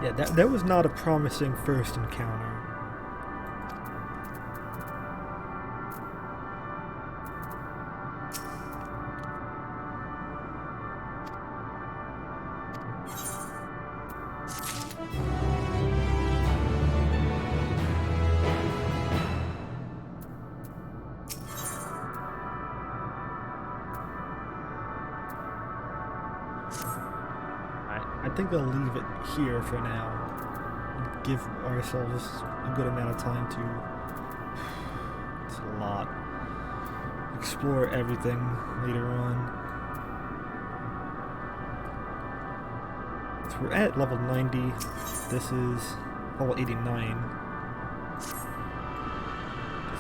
Speaker 1: Yeah, that was not a promising first encounter. I think I'll leave it here for now. Give ourselves a good amount of time to... It's a lot. Explore everything later on. So we're at level 90. This is level 89.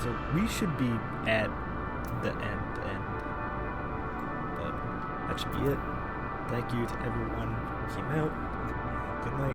Speaker 1: So we should be at the end. But that should be it. Thank you to everyone who came out. Good night.